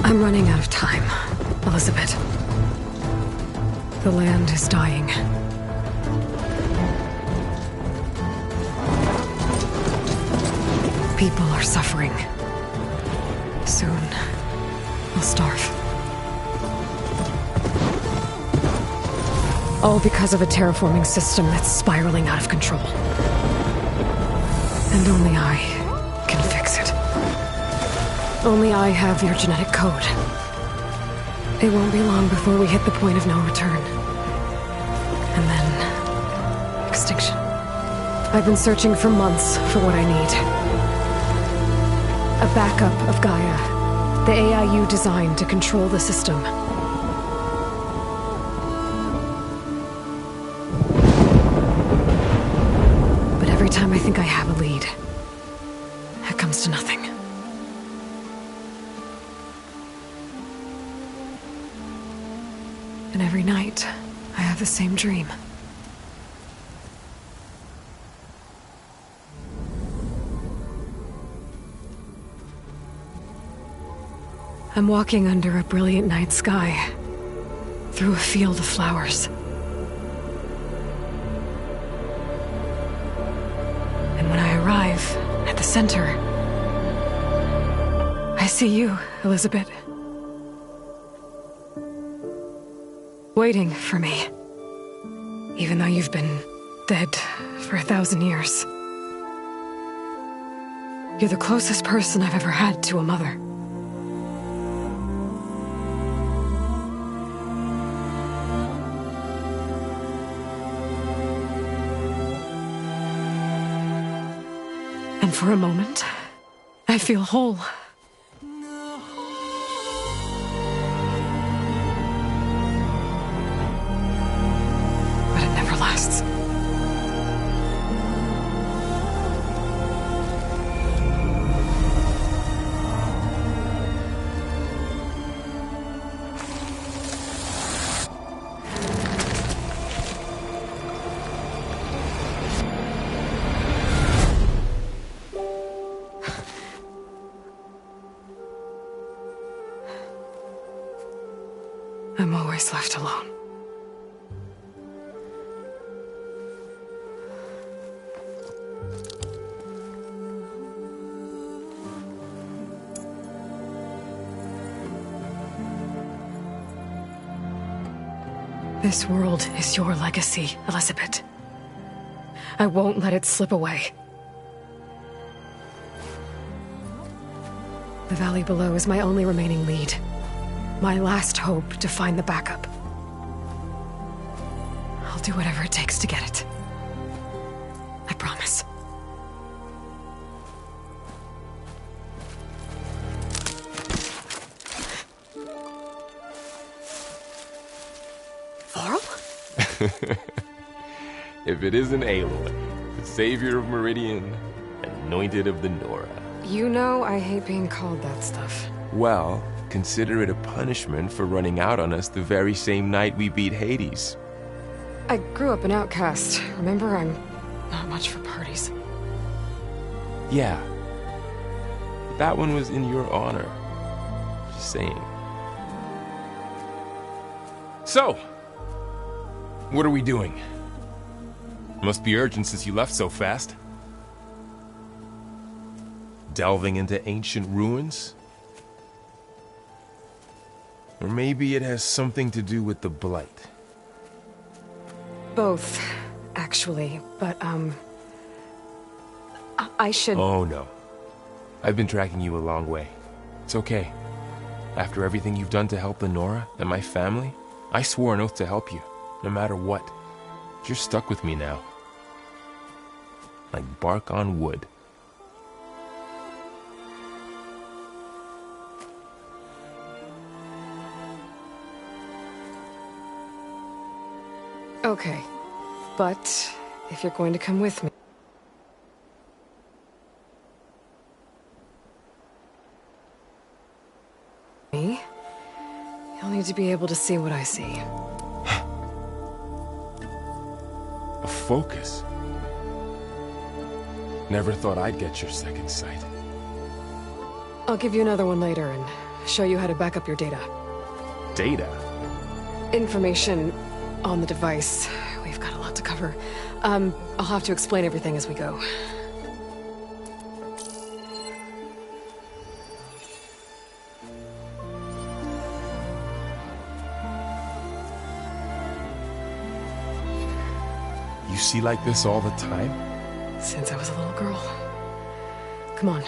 I'm running out of time, Elizabeth. The land is dying. People are suffering. Soon, they'll starve. All because of a terraforming system that's spiraling out of control. And only I can fix it. Only I have your genetic code. It won't be long before we hit the point of no return. And then... extinction. I've been searching for months for what I need. A backup of Gaia. The AI you designed to control the system. But every time I think I have a lead, it comes to nothing. And every night, I have the same dream. I'm walking under a brilliant night sky, through a field of flowers. And when I arrive at the center, I see you, Elizabeth. Waiting for me. Even though you've been dead for 1,000 years. You're the closest person I've ever had to a mother. And for a moment, I feel whole. But it never lasts. I'm always left alone. This world is your legacy, Elizabeth. I won't let it slip away. The valley below is my only remaining lead. My last hope to find the backup. I'll do whatever it takes to get it. I promise. Varl? If it isn't Aloy, the savior of Meridian, anointed of the Nora. You know I hate being called that stuff. Well, consider it a punishment for running out on us the very same night we beat Hades. I grew up an outcast. Remember, I'm not much for parties. Yeah. That one was in your honor. Just saying. So, what are we doing? Must be urgent since you left so fast. Delving into ancient ruins? Or maybe it has something to do with the Blight. Both, actually, but, I should... Oh, no. I've been tracking you a long way. It's okay. After everything you've done to help the Nora and my family, I swore an oath to help you, no matter what. You're stuck with me now. Like bark on wood. Okay, but if you're going to come with me, you'll need to be able to see what I see. A focus? Never thought I'd get your second sight. I'll give you another one later, and Show you how to back up your data. Data? Information on the device. We've got a lot to cover. I'll have to explain everything as we go. You see like this all the time? Since I was a little girl. Come on.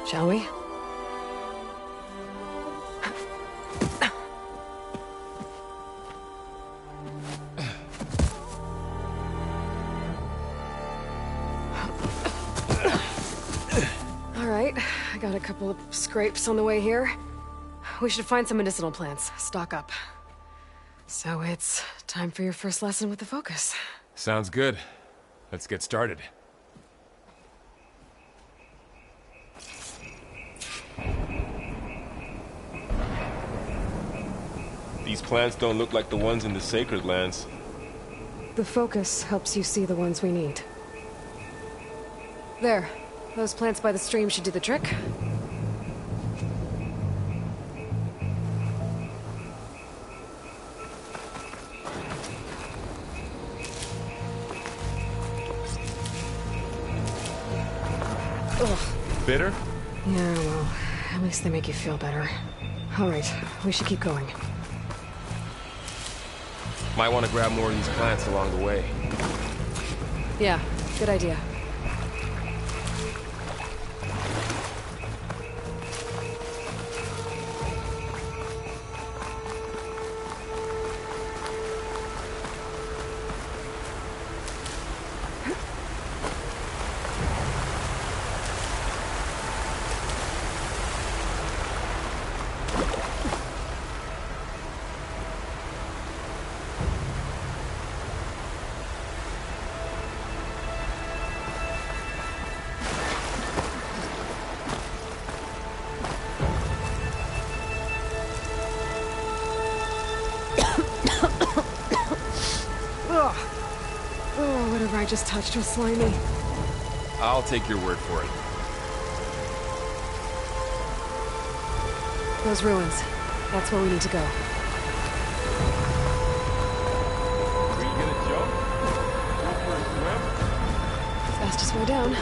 Shall we? All right, I got a couple of scrapes on the way here. We should find some medicinal plants, stock up. So it's time for your first lesson with the Focus. Sounds good. Let's get started. These plants don't look like the ones in the Sacred Lands. The Focus helps you see the ones we need. There. Those plants by the stream should do the trick. Ugh. Bitter? Yeah, well, at least they make you feel better. All right, we should keep going. Might want to grab more of these plants along the way. Yeah, good idea. Oh, whatever I just touched was slimy. I'll take your word for it. Those ruins. That's where we need to go. Are you gonna jump? Go for a swim? Fastest way down.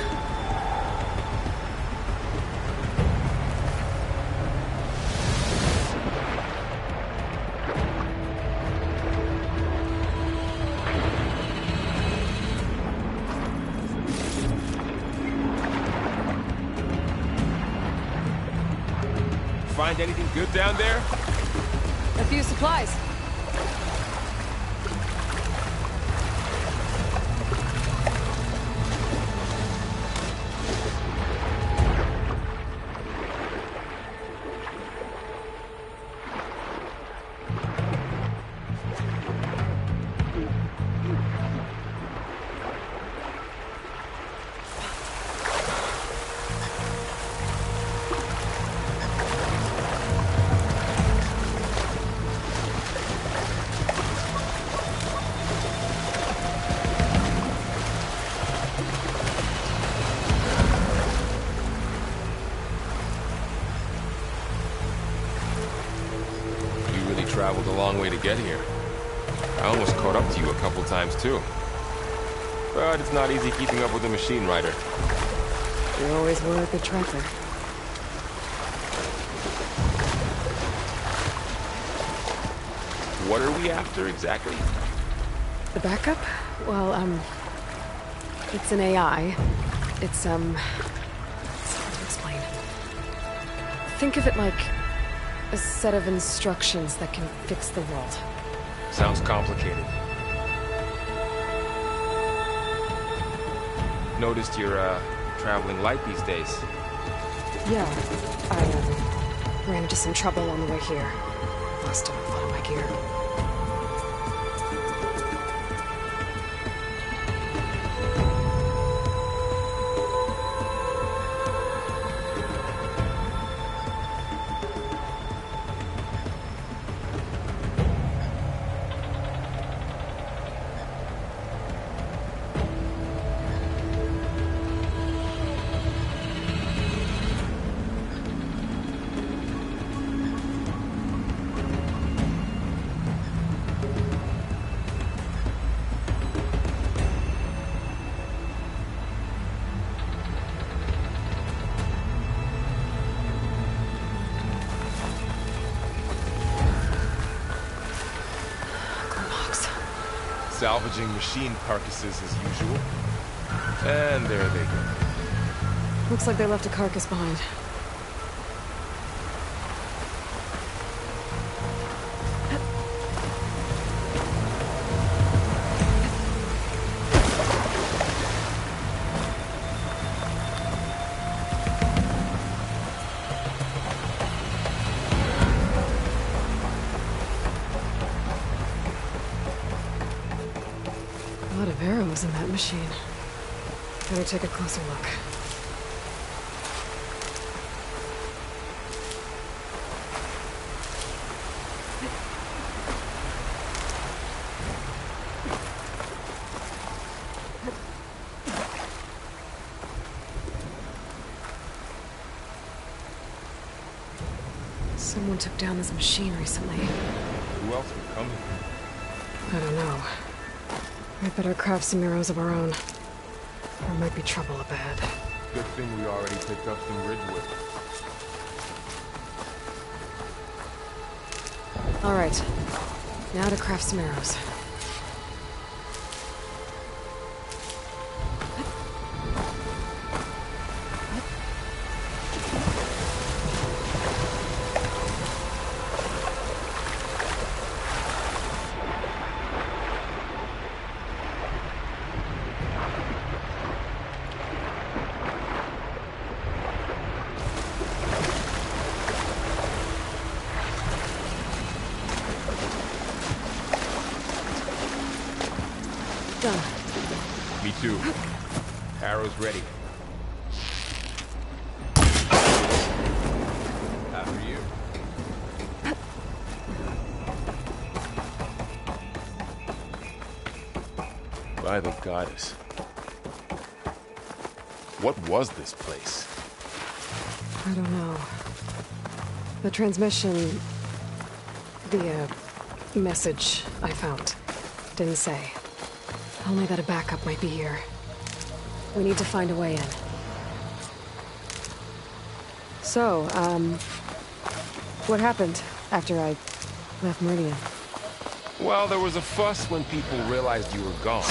Find anything good down there? A few supplies. Traveled a long way to get here. I almost caught up to you a couple times too. But it's not easy keeping up with a machine rider. You always were a good tracker. What are we after exactly? The backup? Well, it's an AI. It's hard to explain. Think of it like a set of instructions that can fix the world. Sounds complicated. Noticed you're, traveling light these days. Yeah, I, ran into some trouble on the way here. Lost a lot of my gear. Salvaging machine carcasses as usual. And there they go. Looks like they left a carcass behind. A lot of arrows in that machine. Better take a closer look. Someone took down this machine recently. Who else would come here? I don't know. We'd better craft some arrows of our own. There might be trouble ahead. Good thing we already picked up some ridgewood. All right. Now to craft some arrows. Done. Me too. Arrows ready. After you. By the goddess. What was this place? I don't know. The transmission... the, message I found didn't say. Only that a backup might be here. We need to find a way in. So, what happened after I left Meridian? Well, there was a fuss when people realized you were gone.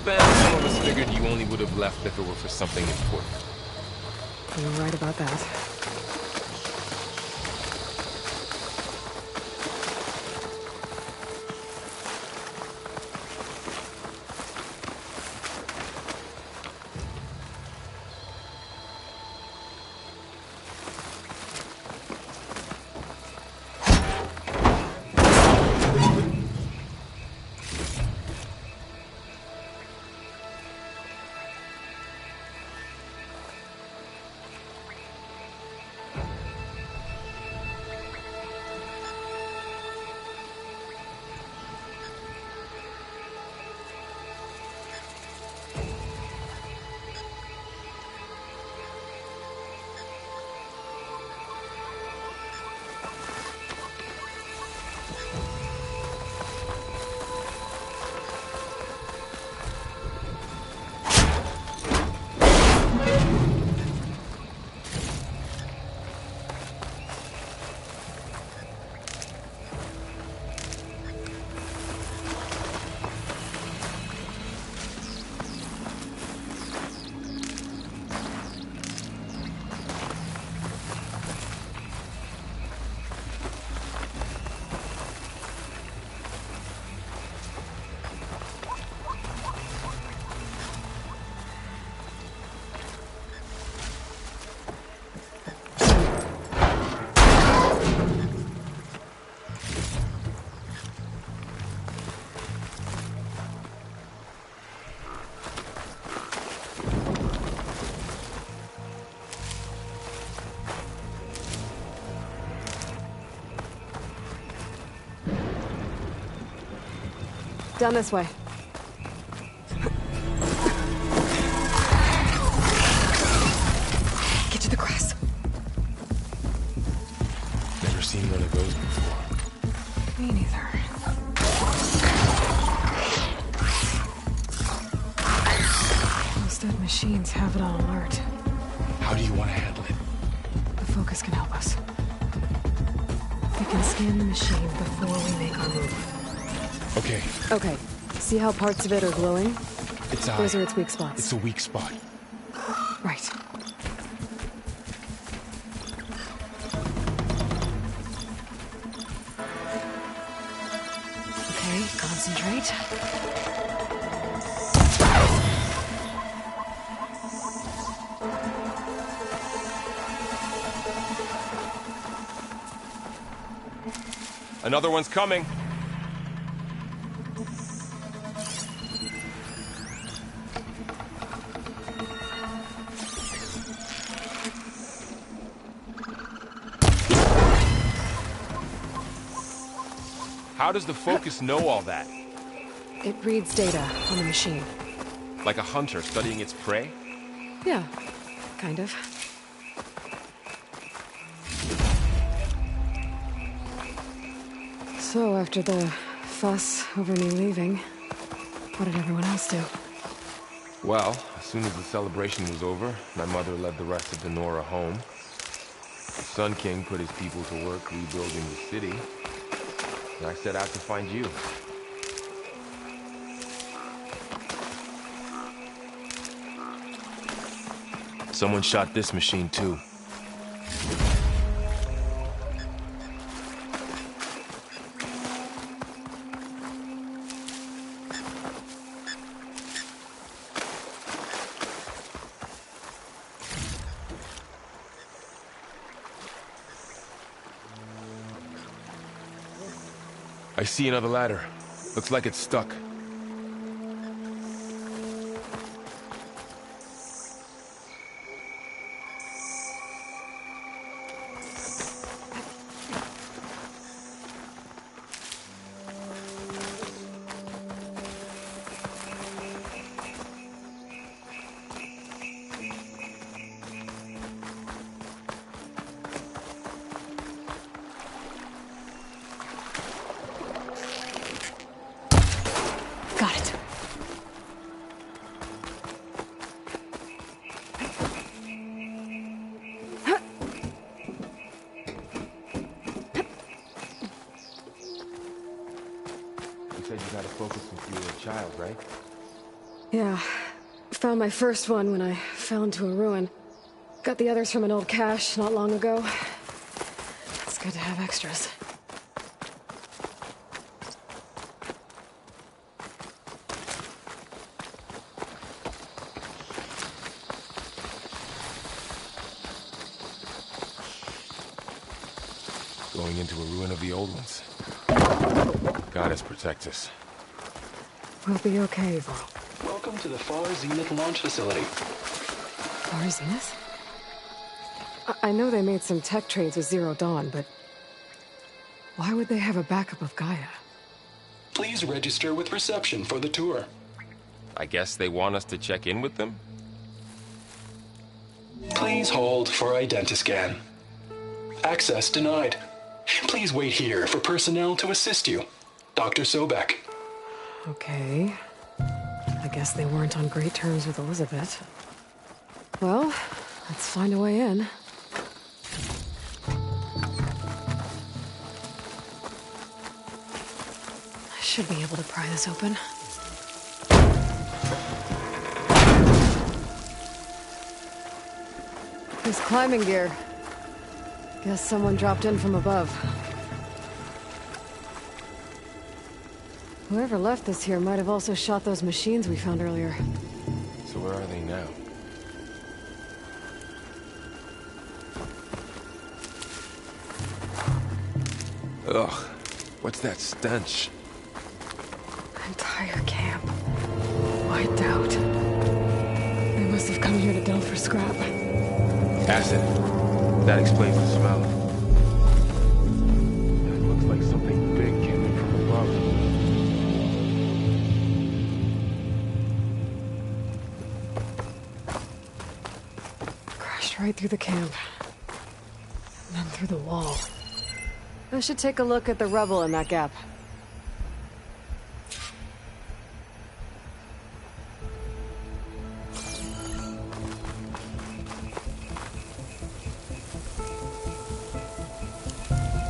Then some of us figured you only would have left if it were for something important. You're right about that. Down this way. Get to the grass. Never seen one of those before. Me neither. Those dead machines have it on alert. How do you want to handle it? The focus can help us. We can scan the machine before we make our move. Okay. Okay, See how parts of it are glowing? It's Those are its weak spots. It's a weak spot. Right. Okay, concentrate. Another one's coming. How does the Focus know all that? It reads data on the machine. Like a hunter studying its prey? Yeah, kind of. So, after the fuss over me leaving, what did everyone else do? Well, as soon as the celebration was over, my mother led the rest of the Nora home. The Sun King put his people to work rebuilding the city, and I set out to find you. Someone shot this machine too. I see another ladder. Looks like it's stuck. Got it. You said you got a Focus since you were a child, right? Yeah. Found my first one when I fell into a ruin. Got the others from an old cache not long ago. It's good to have extras. Going into a ruin of the old ones. Goddess protect us. We'll be okay, Varl. Welcome to the Far Zenith launch facility. Far Zenith? I know they made some tech trades with Zero Dawn, but why would they have a backup of Gaia? Please register with reception for the tour. I guess they want us to check in with them? Please hold for identiscan. Access denied. Please wait here for personnel to assist you. Dr. Sobek. Okay. I guess they weren't on great terms with Elizabeth. Well, let's find a way in. I should be able to pry this open. There's climbing gear. Guess someone dropped in from above. Whoever left this here might have also shot those machines we found earlier. So where are they now? Ugh, what's that stench? Entire camp. Wiped out. They must have come here to delve for scrap. Acid. That explains the smell. That looks like something big came in from above. Crashed right through the camp. And then through the wall. I should take a look at the rubble in that gap.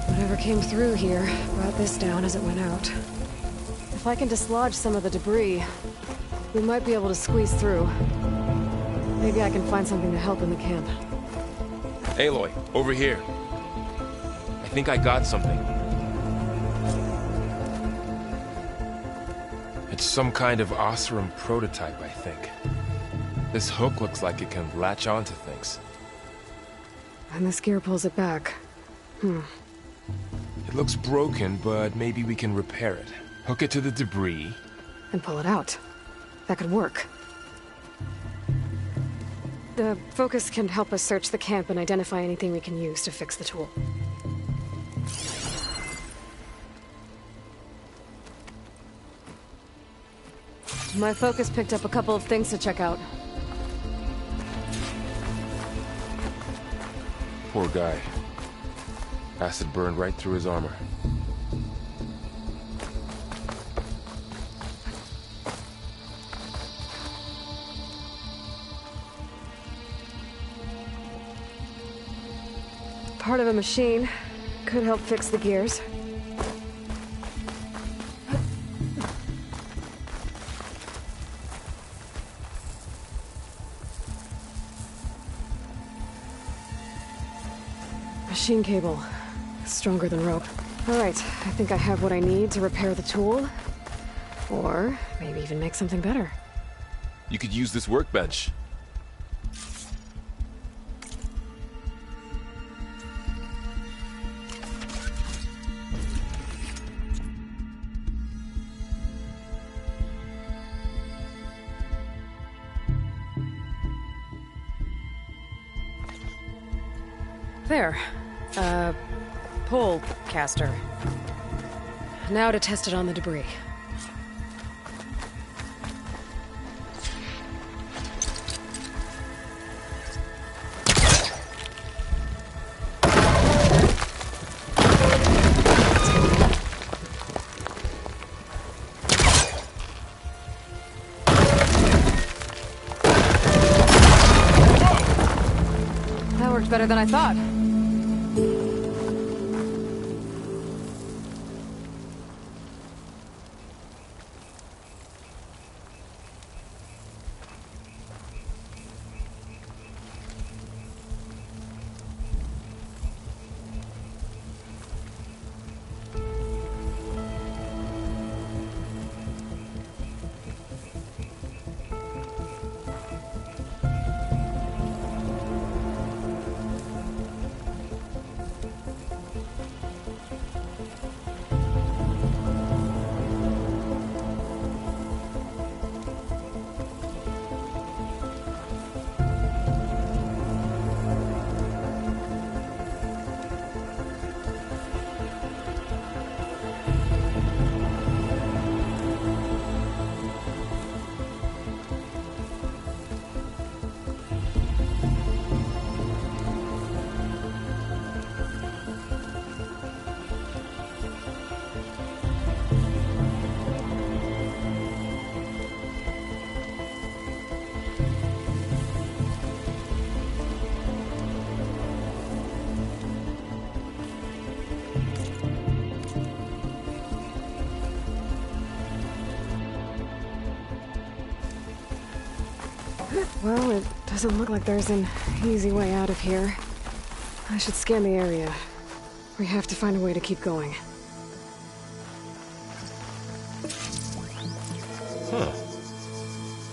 Whatever came through here brought this down as it went out. If I can dislodge some of the debris, we might be able to squeeze through. Maybe I can find something to help in the camp. Aloy, over here. I think I got something. It's some kind of Oseram prototype, I think. This hook looks like it can latch onto things. And this gear pulls it back. It looks broken, but maybe we can repair it. Hook it to the debris. And pull it out. That could work. The focus can help us search the camp and identify anything we can use to fix the tool. My focus picked up a couple of things to check out. Poor guy. Acid burned right through his armor. Part of a machine. Could help fix the gears. Machine cable. Stronger than rope. Alright, I think I have what I need to repair the tool. Or maybe even make something better. You could use this workbench. There. Pole caster. Now to test it on the debris. That worked better than I thought. Well, it doesn't look like there's an easy way out of here. I should scan the area. We have to find a way to keep going. Huh.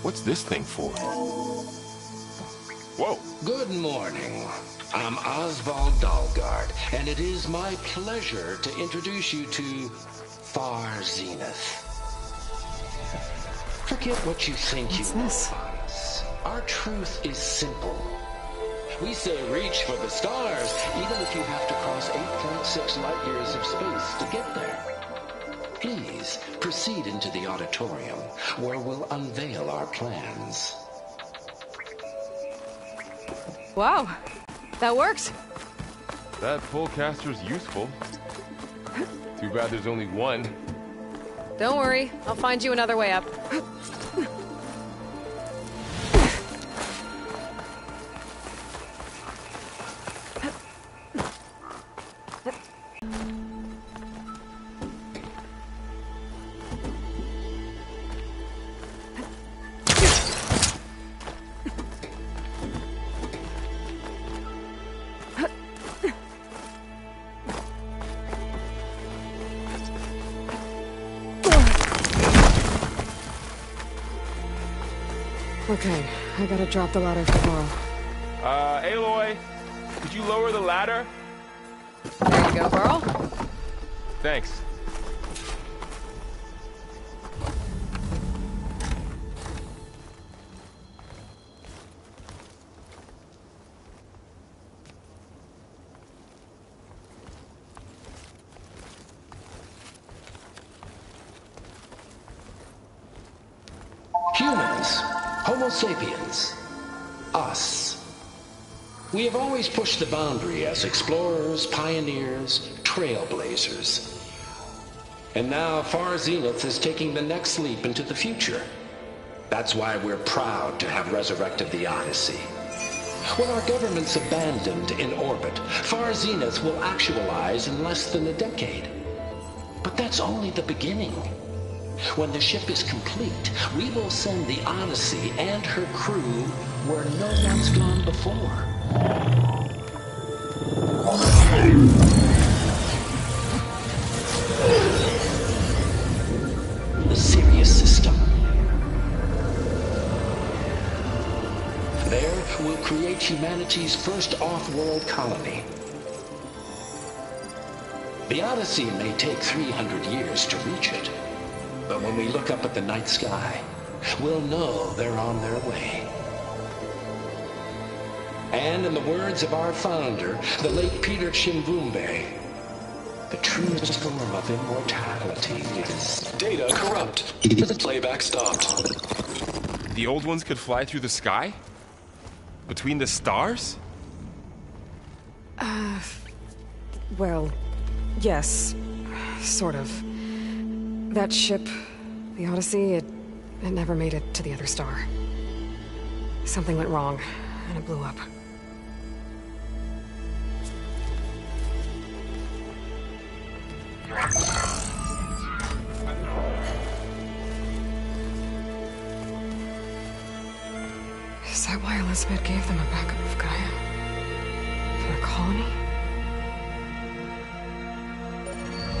What's this thing for? Whoa! Good morning. I'm Oswald Dalgard, and it is my pleasure to introduce you to Far Zenith. Forget what you think What's you know this? about us. Our truth is simple. We say reach for the stars, even if you have to cross 8.6 light years of space to get there. Please proceed into the auditorium, where we'll unveil our plans. Wow, that worked. That pullcaster's useful. Too bad there's only one. Don't worry, I'll find you another way up. Okay, I gotta drop the ladder for Varl. Aloy, could you lower the ladder? There you go, Varl. Thanks. Humans, Homo sapiens, us. We have always pushed the boundary as explorers, pioneers, trailblazers. And now Far Zenith is taking the next leap into the future. That's why we're proud to have resurrected the Odyssey. When our government's abandoned in orbit, Far Zenith will actualize in less than a decade. But that's only the beginning. When the ship is complete, we will send the Odyssey and her crew where no one's gone before. The Sirius system. There, we'll create humanity's first off-world colony. The Odyssey may take 300 years to reach it. But when we look up at the night sky, we'll know they're on their way. And in the words of our founder, the late Peter Chimbumbe, the truest form of immortality is... Data corrupt. Playback stopped. The old ones could fly through the sky? Between the stars? Well, yes. Sort of. That ship, the Odyssey, it never made it to the other star. Something went wrong, and it blew up. Is that why Elizabeth gave them a backup of Gaia? For a colony?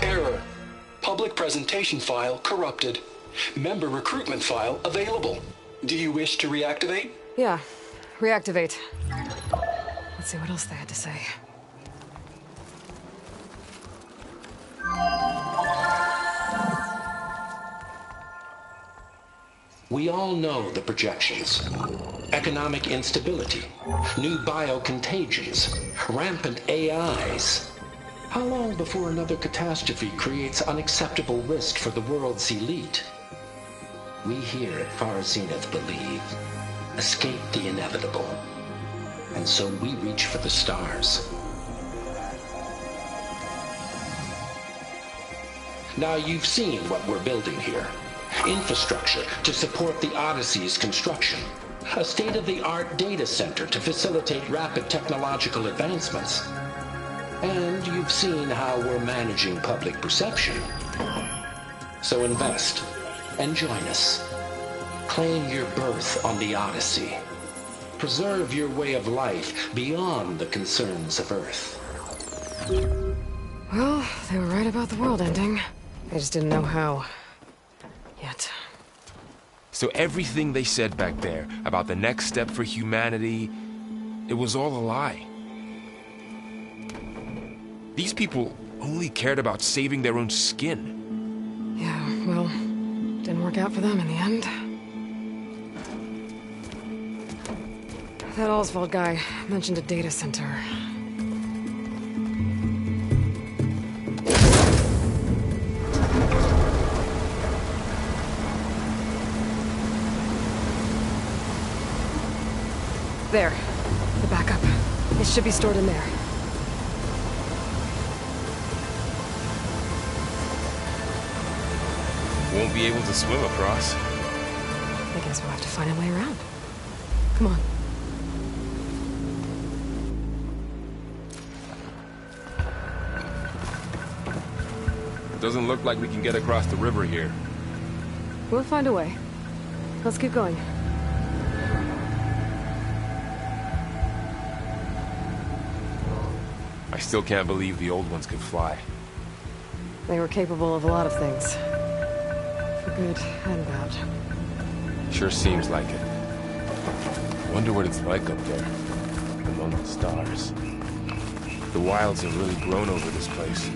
Error. Public presentation file corrupted. Member recruitment file available. Do you wish to reactivate? Yeah. Reactivate. Let's see what else they had to say. We all know the projections. Economic instability, new biocontagions, rampant AIs. How long before another catastrophe creates unacceptable risk for the world's elite? We here at Far Zenith believe, escape the inevitable. And so we reach for the stars. Now you've seen what we're building here. Infrastructure to support the Odyssey's construction. A state-of-the-art data center to facilitate rapid technological advancements. And you've seen how we're managing public perception. So invest and join us. Claim your berth on the Odyssey. Preserve your way of life beyond the concerns of Earth. Well, they were right about the world ending. They just didn't know how. Yet. So everything they said back there about the next step for humanity, it was all a lie. These people only cared about saving their own skin. Yeah, well, didn't work out for them in the end. That Oswald guy mentioned a data center. There. The backup. It should be stored in there. Won't be able to swim across. I guess we'll have to find a way around. Come on. It doesn't look like we can get across the river here. We'll find a way. Let's keep going. I still can't believe the old ones could fly. They were capable of a lot of things. For good and bad. Sure seems like it. Wonder what it's like up there, among the stars. The wilds have really grown over this place.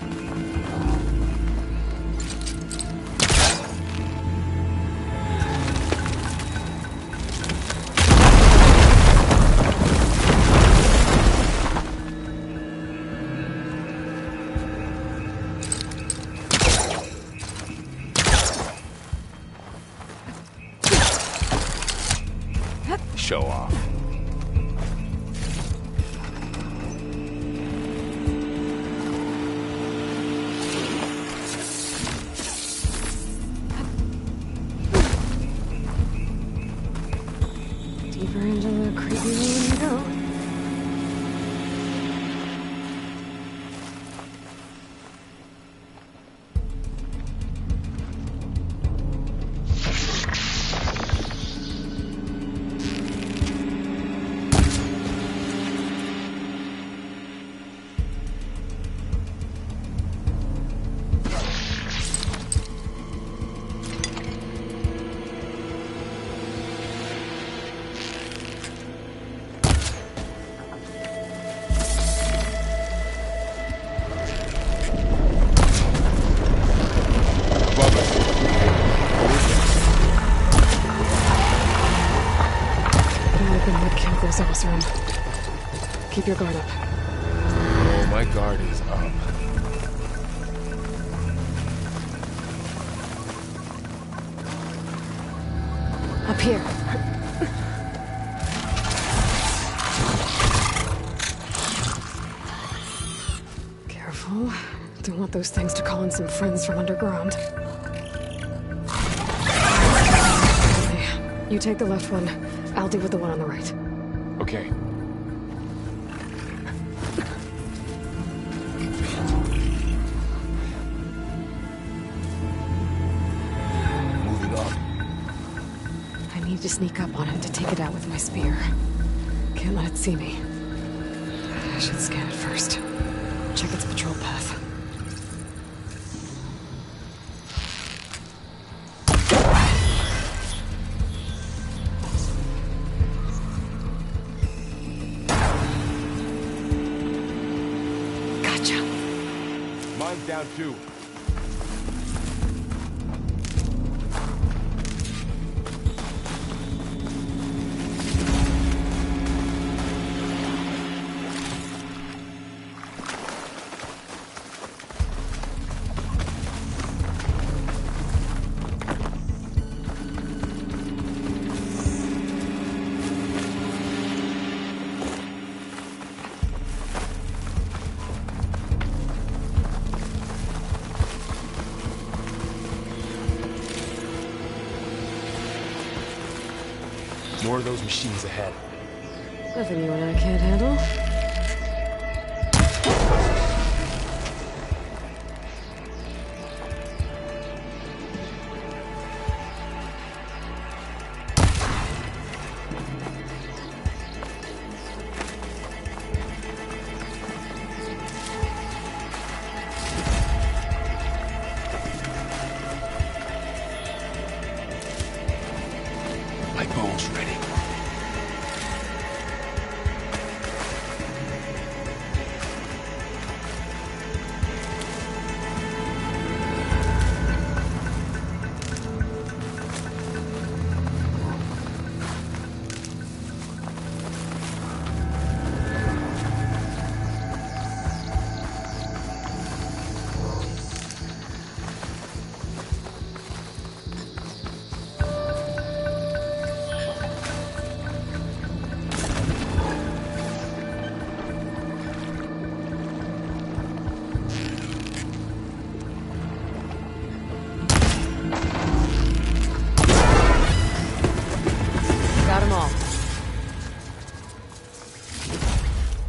Show off. Deeper into the creepy one you go. Room. Keep your guard up. Oh, my guard is up. Up here. Careful. Don't want those things to call in some friends from underground. Okay. You take the left one. I'll deal with the one on the right. Okay. Moving on. I need to sneak up on him to take it out with my spear. Can't let it see me. I should scan it first. Check its patrol path. Mine's down too. More of those machines ahead. Nothing you and I can't handle. My bow's ready.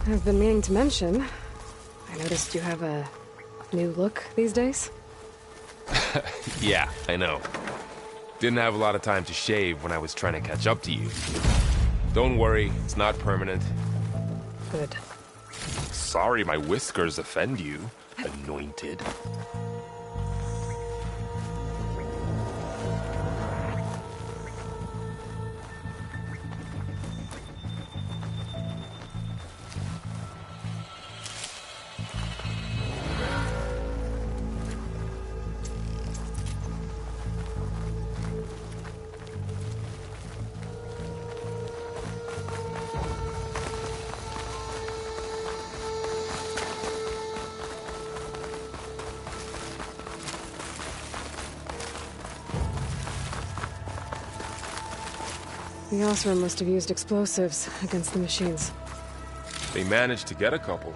I've been meaning to mention, I noticed you have a new look these days. Yeah, I know. Didn't have a lot of time to shave when I was trying to catch up to you. Don't worry, it's not permanent. Good. Sorry my whiskers offend you, anointed. The Oseram must have used explosives against the machines. They managed to get a couple.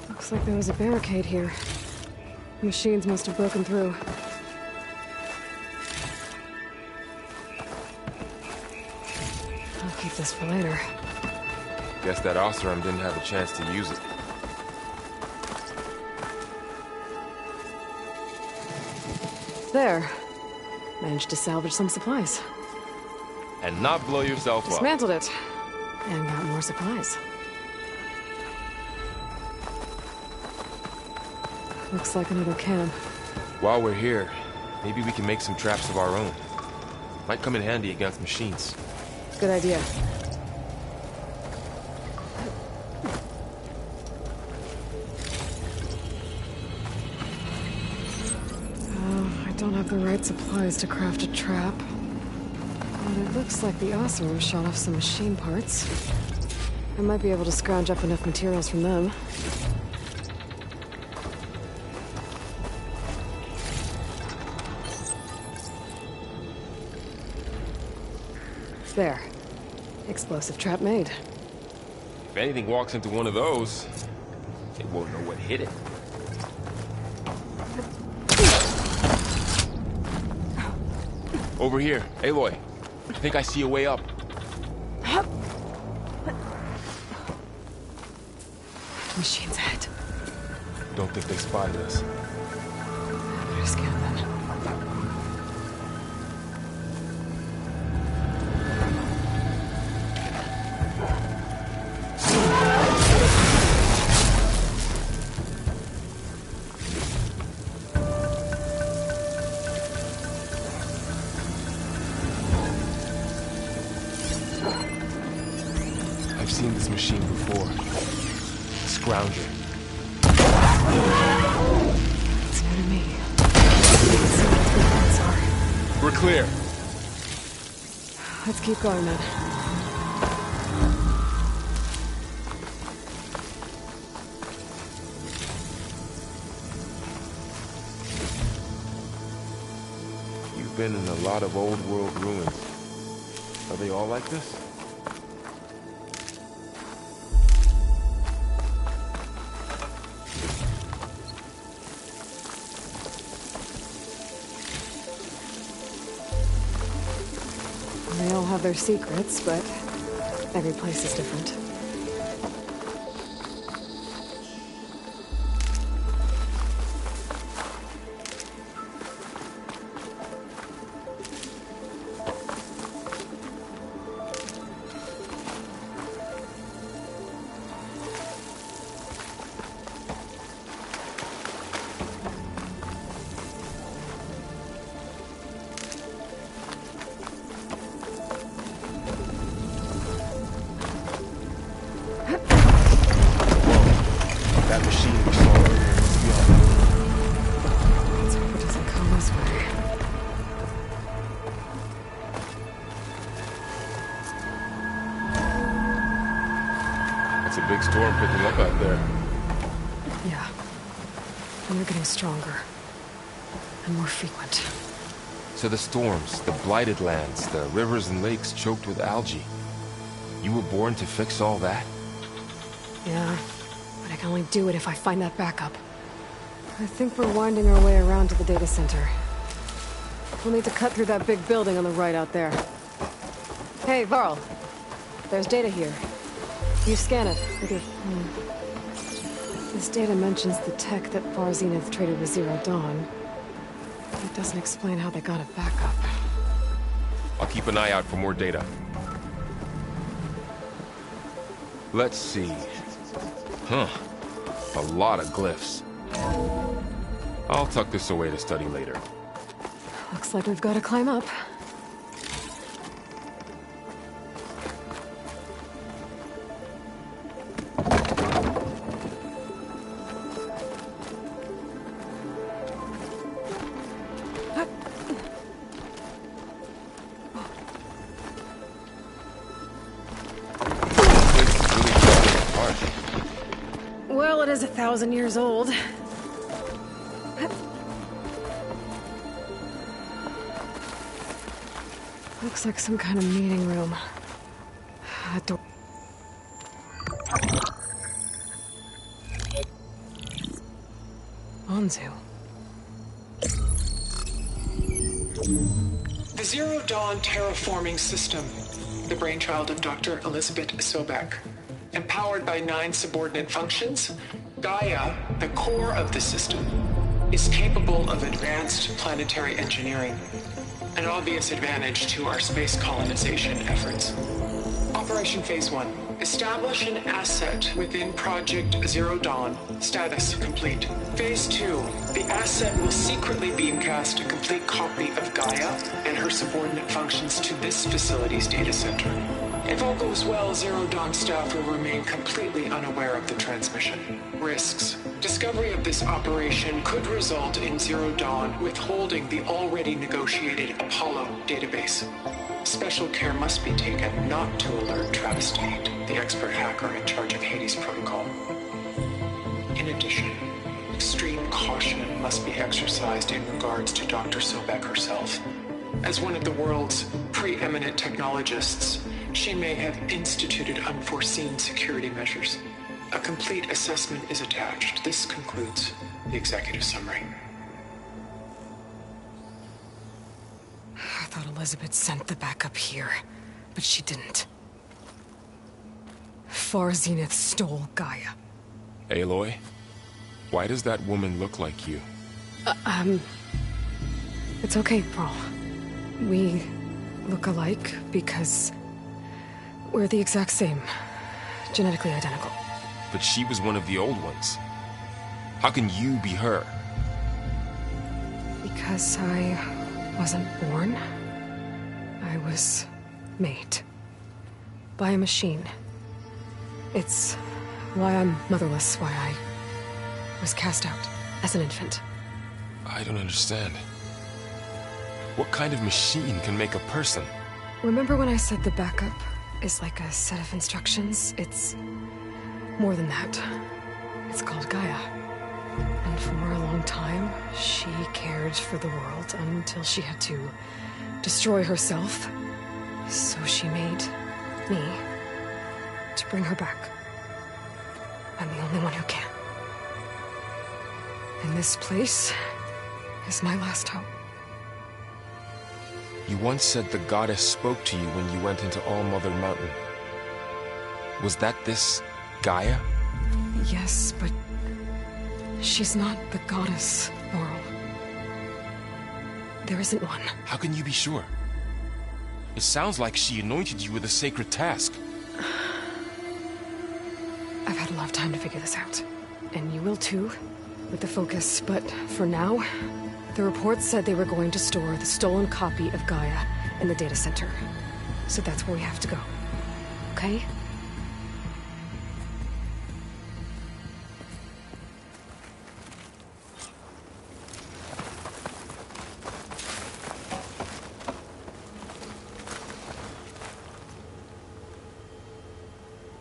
Looks like there was a barricade here. Machines must have broken through. I'll keep this for later. Guess that Oseram didn't have a chance to use it. There. Managed to salvage some supplies. And not blow yourself up. Dismantled it. And got more supplies. Looks like another camp. While we're here, maybe we can make some traps of our own. Might come in handy against machines. Good idea. I don't have the right supplies to craft a trap. But it looks like the Oseram shot off some machine parts. I might be able to scrounge up enough materials from them. There. Explosive trap made. If anything walks into one of those, it won't know what hit it. Over here, Aloy. I think I see a way up. Machine's ahead. Don't think they spotted us. Better scan them. I've seen this machine before. Scrounger. It's near to me. Let's see what the points are. We're clear. Let's keep going then. You've been in a lot of old world ruins. Are they all like this? They all have their secrets, but every place is different. That machine we saw earlier is beyond. Let's hope it doesn't come this way. It's a big storm picking up out there. Yeah. And they're getting stronger. And more frequent. So the storms, the blighted lands, the rivers and lakes choked with algae. You were born to fix all that? Yeah. But I can only do it if I find that backup. I think we're winding our way around to the data center. We'll need to cut through that big building on the right out there. Hey, Varl. There's data here. You scan it with your... This data mentions the tech that Far Zenith traded with Zero Dawn. It doesn't explain how they got it back up. I'll keep an eye out for more data. Let's see. Huh. A lot of glyphs. I'll tuck this away to study later. Looks like we've got to climb up. Well, it is 1,000 years old. Looks like some kind of meeting room. That door. Anzu. The Zero Dawn terraforming system, the brainchild of Dr. Elizabeth Sobek. Empowered by 9 subordinate functions, Gaia, the core of the system, is capable of advanced planetary engineering, an obvious advantage to our space colonization efforts. Operation Phase 1. Establish an asset within Project Zero Dawn. Status complete. Phase 2. The asset will secretly beamcast a complete copy of Gaia and her subordinate functions to this facility's data center. If all goes well, Zero Dawn staff will remain completely unaware of the transmission. Risks. Discovery of this operation could result in Zero Dawn withholding the already negotiated Apollo database. Special care must be taken not to alert Travis Tate, the expert hacker in charge of Hades Protocol. In addition, extreme caution must be exercised in regards to Dr. Sobek herself. As one of the world's preeminent technologists, she may have instituted unforeseen security measures. A complete assessment is attached. This concludes the executive summary. I thought Elizabeth sent the backup here, but she didn't. Far Zenith stole Gaia. Aloy, why does that woman look like you? It's okay, Paul. We look alike because we're the exact same. Genetically identical. But she was one of the old ones. How can you be her? Because I wasn't born. I was made. By a machine. It's why I'm motherless, why I was cast out as an infant. I don't understand. What kind of machine can make a person? Remember when I said the backup is like a set of instructions? It's more than that. It's called Gaia. And for a long time, she cared for the world until she had to destroy herself. So she made me to bring her back. I'm the only one who can. And this place is my last hope. You once said the goddess spoke to you when you went into All-Mother Mountain. Was that this Gaia? Yes, but she's not the goddess, Laurel. There isn't one. How can you be sure? It sounds like she anointed you with a sacred task. I've had a lot of time to figure this out. And you will too, with the focus. But for now, the reports said they were going to store the stolen copy of Gaia in the data center. So that's where we have to go. Okay?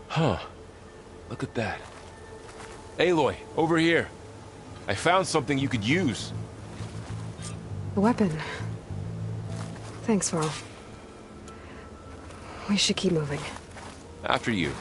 Huh. Look at that. Aloy, over here. I found something you could use. A weapon. Thanks, Varl. We should keep moving. After you.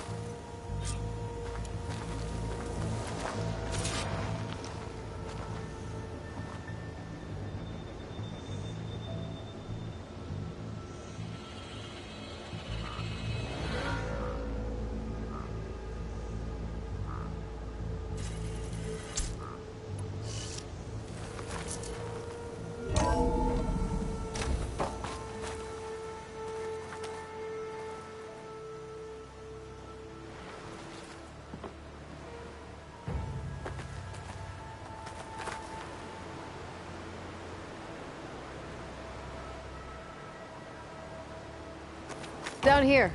Down here.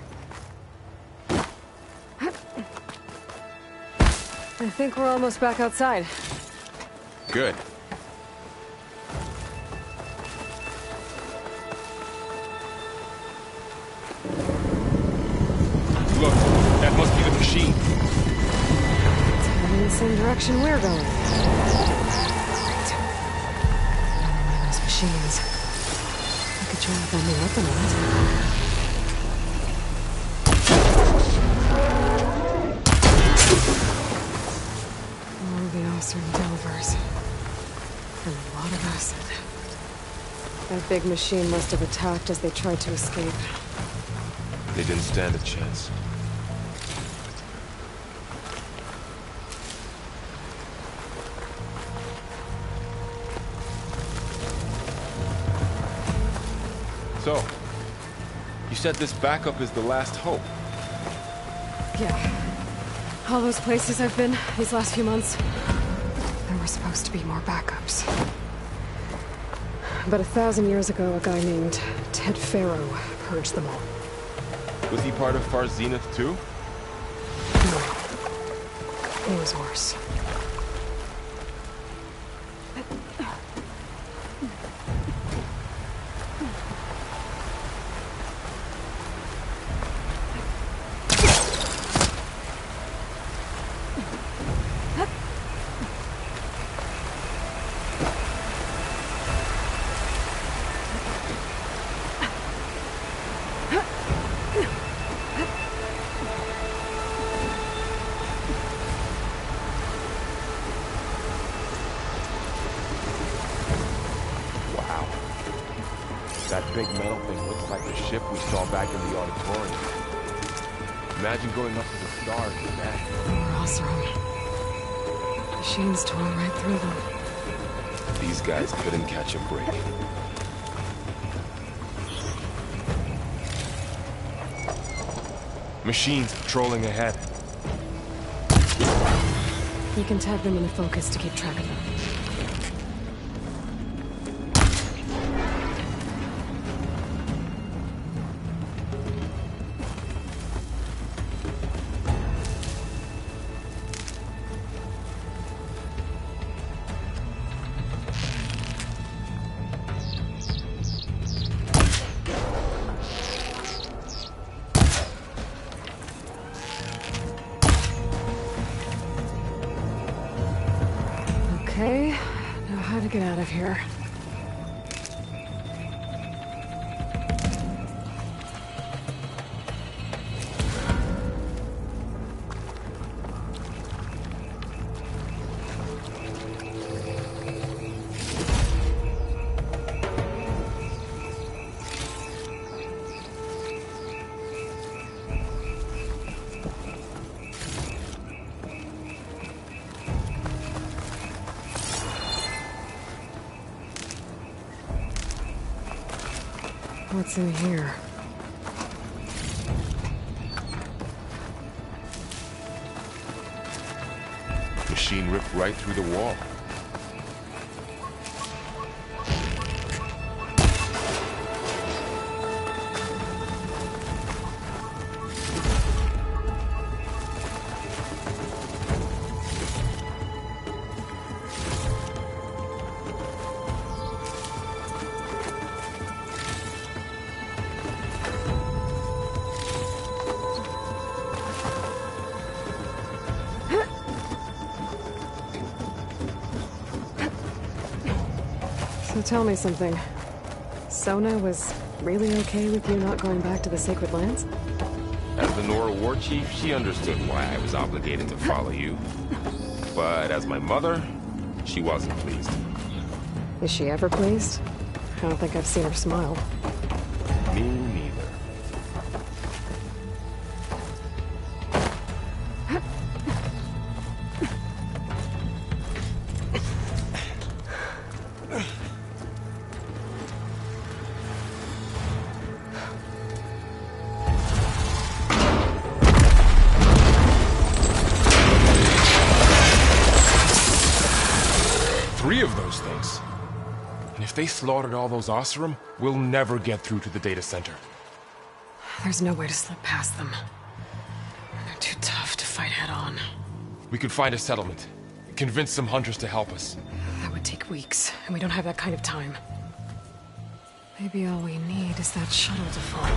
I think we're almost back outside. Good. Look, that must be the machine. It's heading in the same direction we're going. Right. Another one of those machines. I could job on the weapon on it. More of the Oseram Delvers. And a lot of acid. That big machine must have attacked as they tried to escape. They didn't stand a chance. So, you said this backup is the last hope. Yeah. All those places I've been these last few months, there were supposed to be more backups. But 1,000 years ago, a guy named Ted Faro purged them all. Was he part of Far Zenith too? No. It was worse. That big metal thing looks like the ship we saw back in the auditorium. Imagine going up to the stars with that. More Oseram. Machines tore right through them. These guys couldn't catch a break. Machines patrolling ahead. You can tag them in the focus to keep track of them. Okay, now how to get out of here. What's in here? Machine ripped right through the wall. So tell me something. Sona was really okay with you not going back to the Sacred Lands? As the Nora war chief, she understood why I was obligated to follow you. But as my mother, she wasn't pleased. Is she ever pleased? I don't think I've seen her smile. Me neither. Three of those things. And if they slaughtered all those Oseram, we'll never get through to the data center. There's no way to slip past them. They're too tough to fight head-on. We could find a settlement. Convince some hunters to help us. That would take weeks, and we don't have that kind of time. Maybe all we need is that shuttle to fall.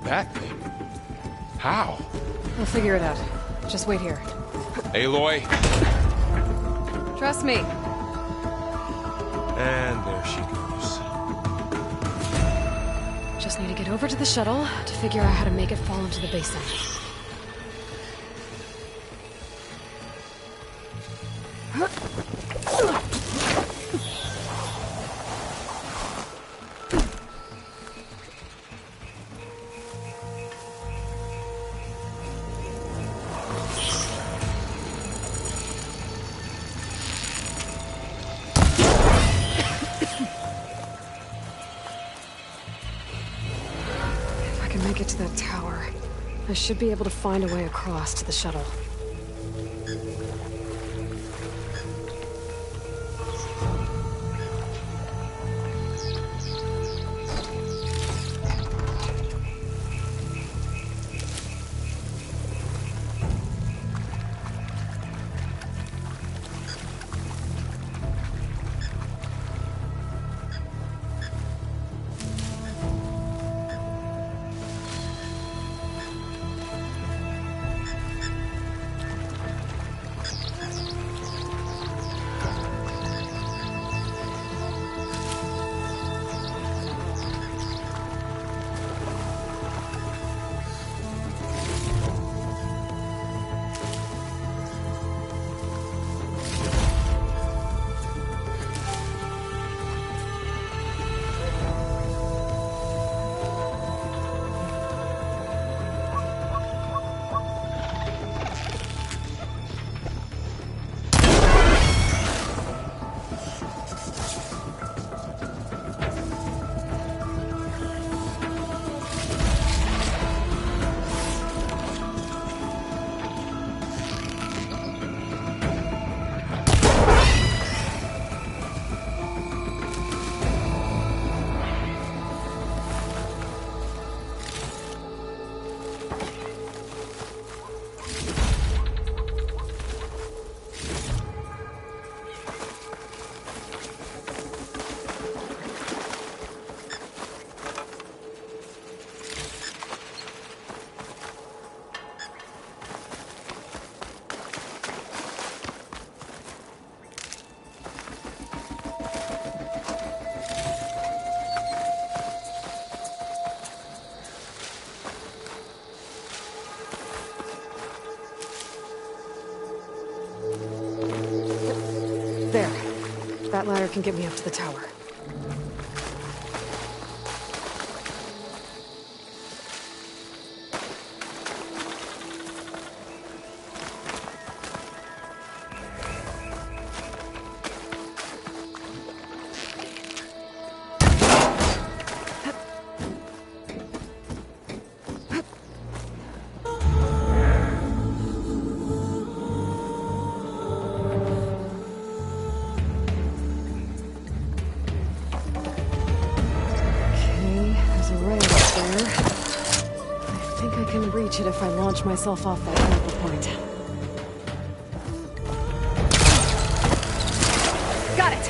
That thing? How? We'll figure it out. Just wait here. Aloy. Trust me. And there she goes. just need to get over to the shuttle to figure out how to make it fall into the basin. Make it to that tower. I should be able to find a way across to the shuttle. There. That ladder can get me up to the tower. If I launch myself off that vertical point. Got it!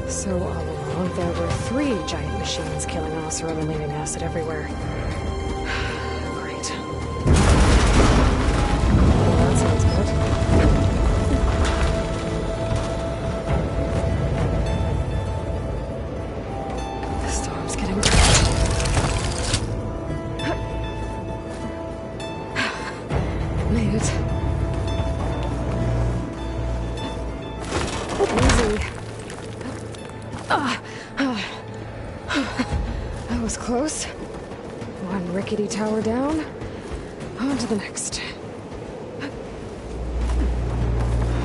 So all along, there were 3 giant machines killing Oseram and leaving acid everywhere. That was close. One rickety tower down. On to the next. I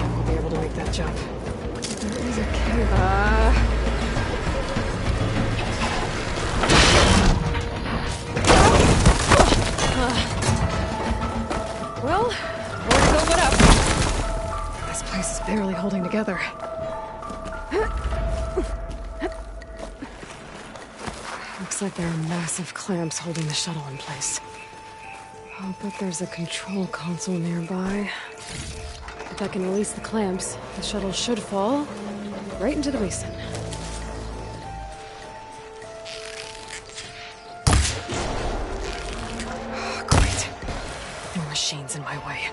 won't be able to make that jump. There is a cave. Well, where to open up? This place is barely holding together. Looks like there are massive clamps holding the shuttle in place. I'll bet there's a control console nearby. If I can release the clamps, the shuttle should fall right into the basin. machines in my way.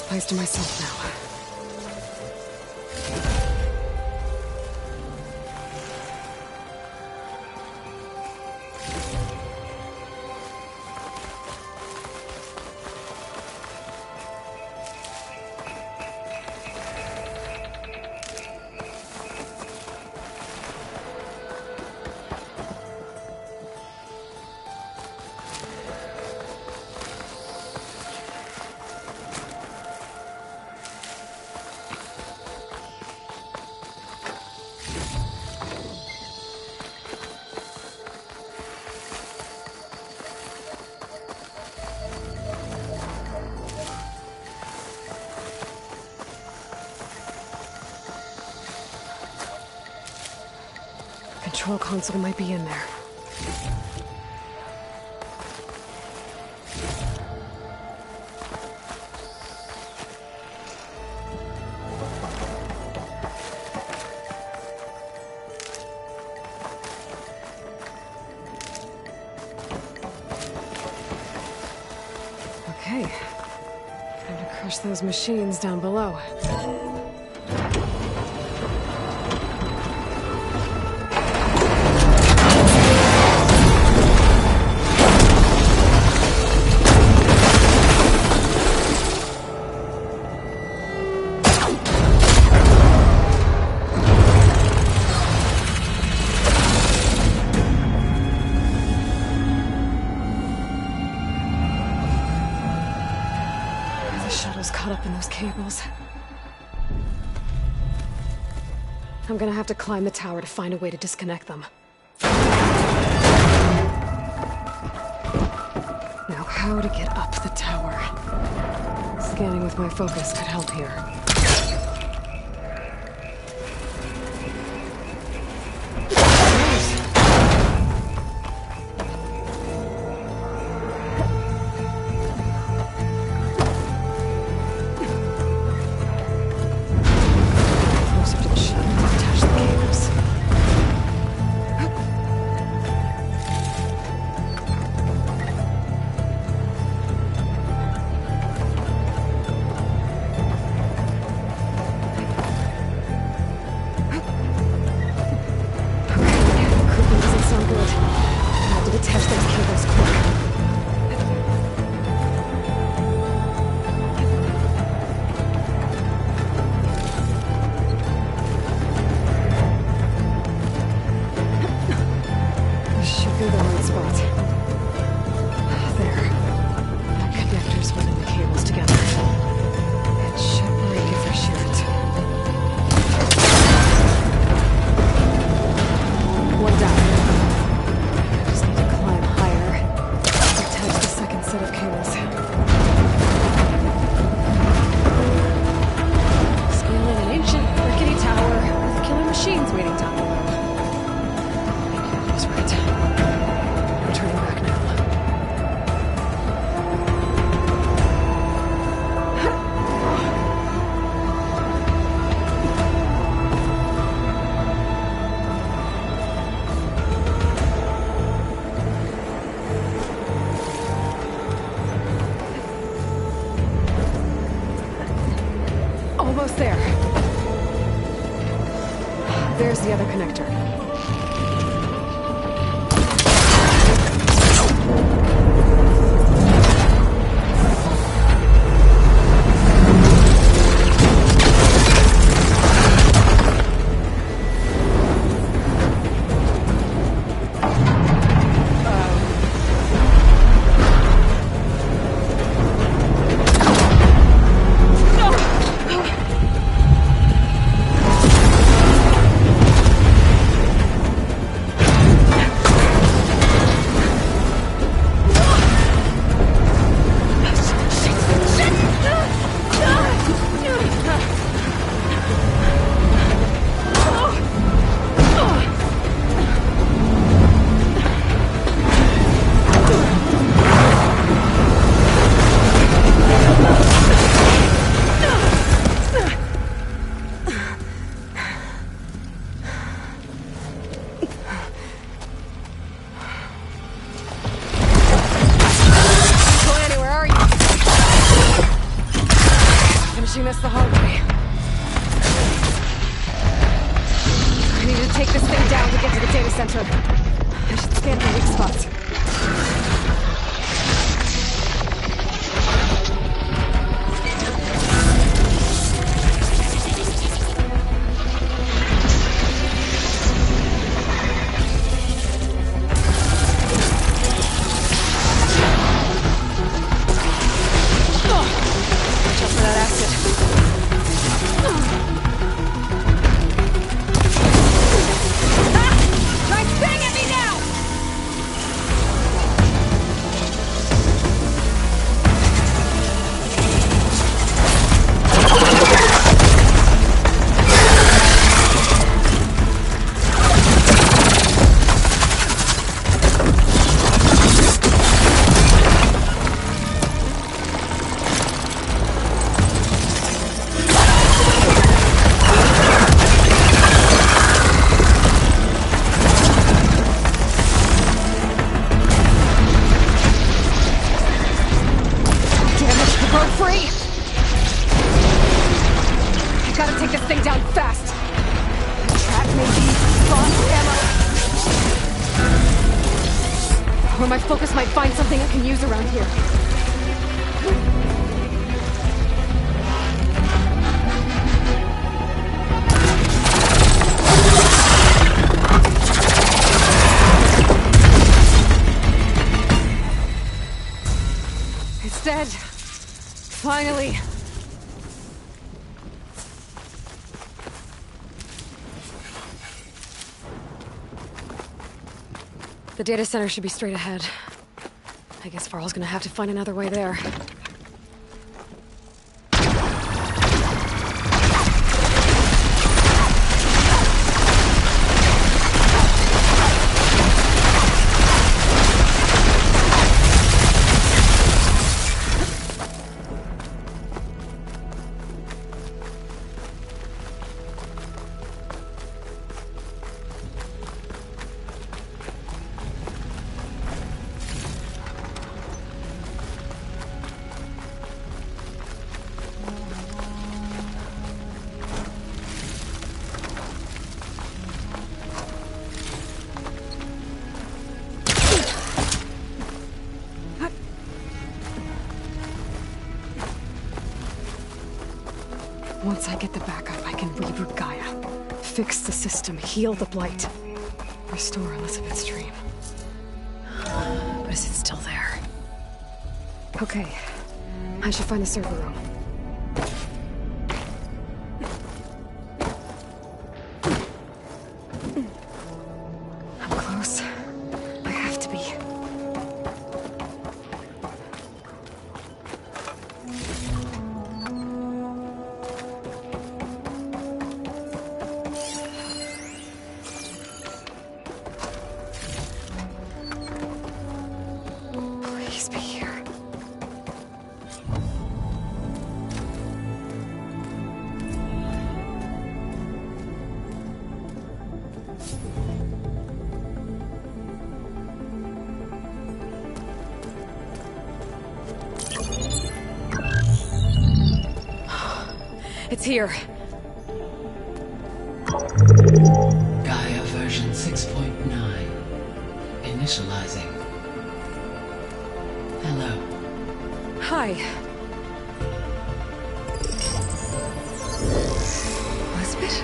Place to myself now. Control console might be in there. Okay. Time to crush those machines down below. Caught up in those cables. I'm gonna have to climb the tower to find a way to disconnect them. Now, how to get up the tower? Scanning with my focus could help here. There. That connector's the other connector. This the hard way. I need to take this thing down to get to the data center. I should scan for weak spots. Or my focus might find something I can use around here. It's dead. Finally. The data center should be straight ahead. I guess Varl's gonna have to find another way there. Once I get the backup, I can reboot Gaia, fix the system, heal the Blight, restore Elizabeth's dream. But is it still there? Okay, I should find the server room. I'm close. I have to be. Please be here. It's here. Initializing. Hello. Hi. Elizabeth?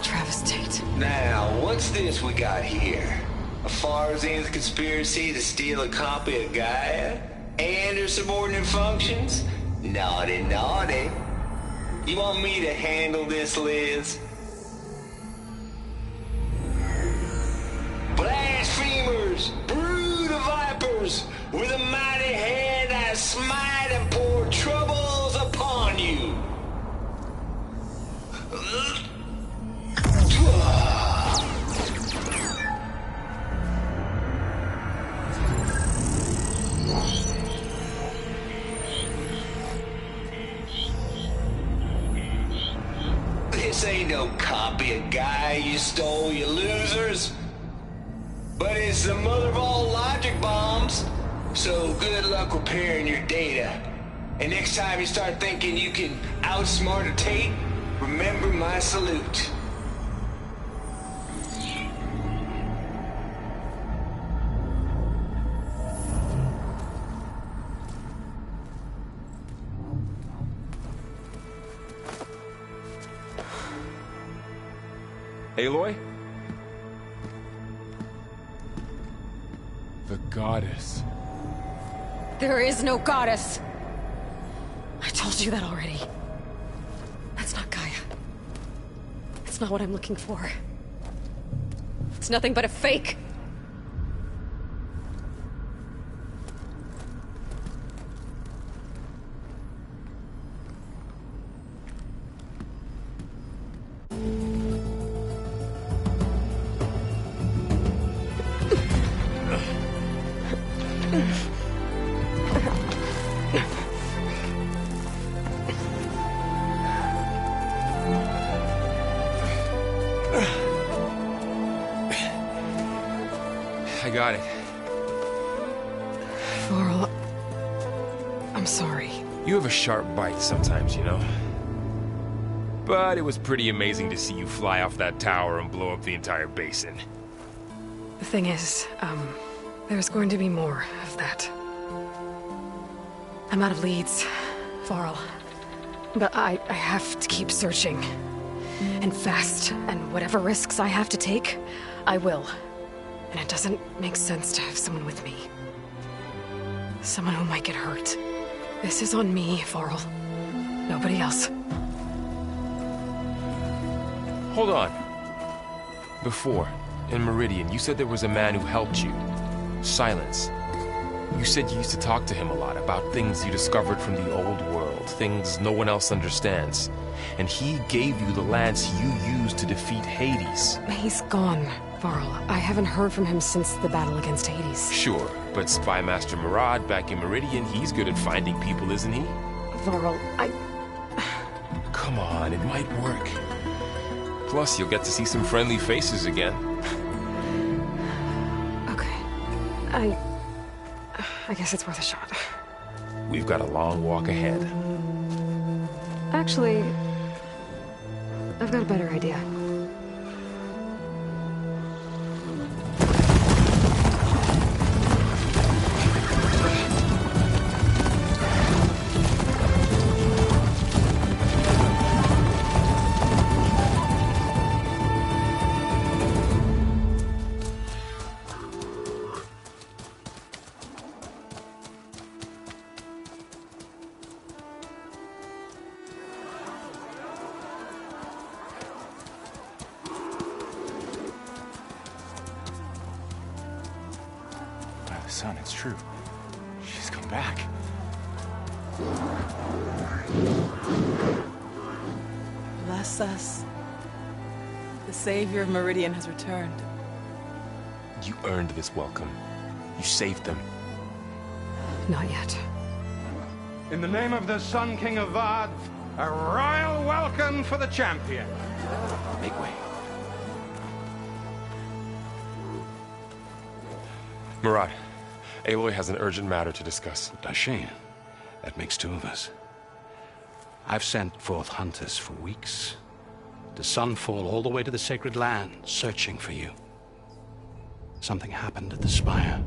Travis Tate. Now, what's this we got here? A Farzian's conspiracy to steal a copy of Gaia? And her subordinate functions? Naughty, naughty. You want me to handle this, Liz? Blasphemers! Brood of vipers! With a mighty hand I smite and pour troubles upon you! This ain't no copy of Gaia you stole, you losers. But it's the mother of all logic bombs. So good luck repairing your data. And next time you start thinking you can outsmart a Tate, remember my salute. Aloy? The goddess. There is no goddess. I told you that already. That's not Gaia. It's not what I'm looking for. It's nothing but a fake. I got it. Varl, I'm sorry. You have a sharp bite sometimes, you know? But it was pretty amazing to see you fly off that tower and blow up the entire basin. The thing is, there's going to be more of that. I'm out of leads, Varl. But I have to keep searching. And fast, and whatever risks I have to take, I will. And it doesn't make sense to have someone with me. Someone who might get hurt. This is on me, Varl. Nobody else. Hold on. Before, in Meridian, you said there was a man who helped you. Silence. You said you used to talk to him a lot about things you discovered from the old world, things no one else understands. And he gave you the lance you used to defeat Hades. He's gone, Varl. I haven't heard from him since the battle against Hades. Sure, but Spy Master Murad back in Meridian, he's good at finding people, isn't he? Varl, Come on, it might work. Plus, you'll get to see some friendly faces again. Okay. I guess it's worth a shot. We've got a long walk ahead. Actually, I've got a better idea. Son, it's true. She's come back. Bless us. The savior of Meridian has returned. You earned this welcome. You saved them. Not yet. In the name of the Sun King of Vard, a royal welcome for the champion. Make way. Murad, Aloy has an urgent matter to discuss. Dashane, that makes two of us. I've sent forth hunters for weeks. The sun fall all the way to the sacred land, searching for you. Something happened at the spire.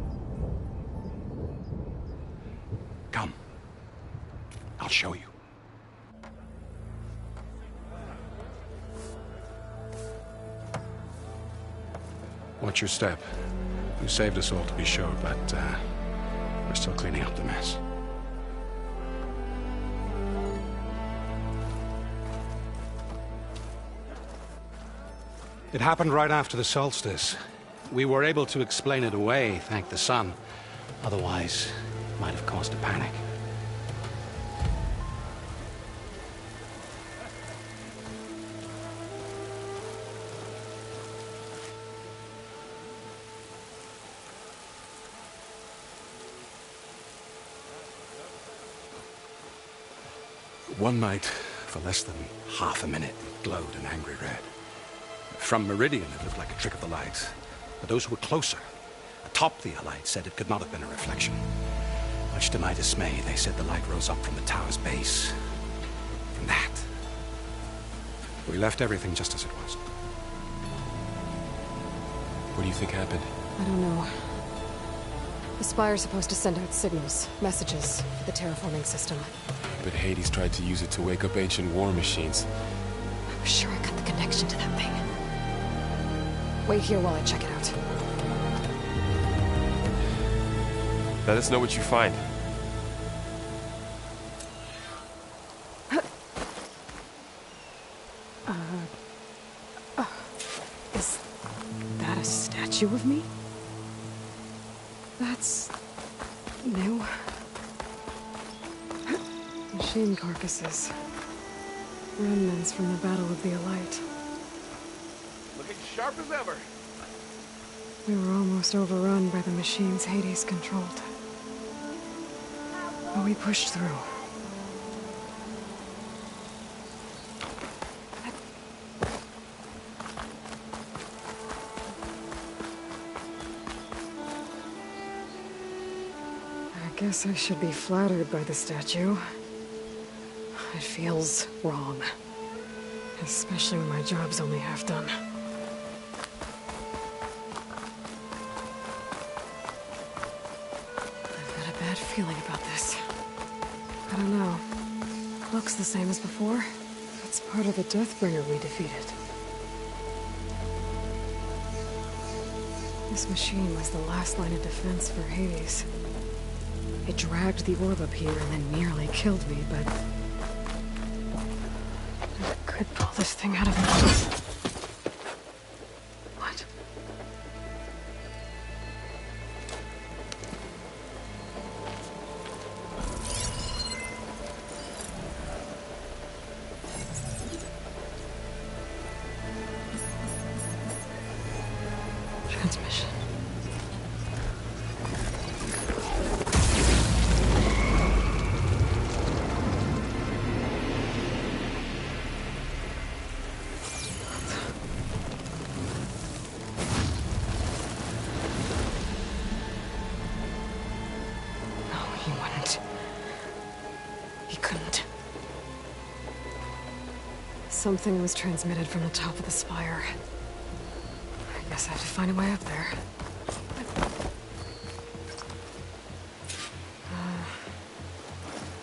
Come. I'll show you. Watch your step. You saved us all, to be sure, but we're still cleaning up the mess. It happened right after the solstice. We were able to explain it away, thank the sun. Otherwise, it might have caused a panic. One night, for less than half a minute, it glowed an angry red. From Meridian, it looked like a trick of the light. But those who were closer, atop the light, said it could not have been a reflection. Much to my dismay, they said the light rose up from the tower's base. From that. We left everything just as it was. What do you think happened? I don't know. The Spire's supposed to send out signals, messages, for the terraforming system. But Hades tried to use it to wake up ancient war machines. I was sure I got the connection to that thing. Wait here while I check it out. Let us know what you find. Is that a statue of me? That's... new. Machine carcasses. Remnants from the Battle of the Elite. Looking sharp as ever. We were almost overrun by the machines Hades controlled. But we pushed through. I guess I should be flattered by the statue. It feels wrong. Especially when my job's only half done. I've got a bad feeling about this. I don't know. Looks the same as before. It's part of the Deathbringer we defeated. This machine was the last line of defense for Hades. It dragged the orb up here and then nearly killed me, but... I could pull this thing out of me. What? Transmission. Something was transmitted from the top of the spire. I guess I have to find a way up there.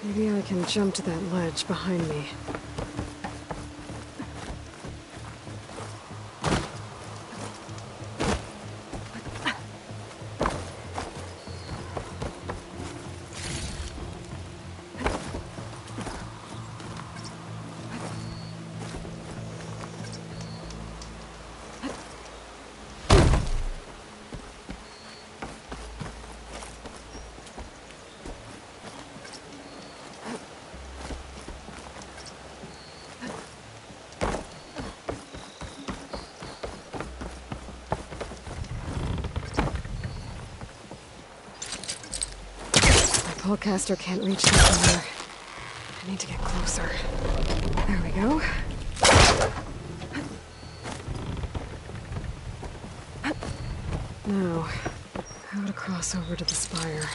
Maybe I can jump to that ledge behind me. Pullcaster can't reach that anymore. I need to get closer. There we go. Now, how to cross over to the spire.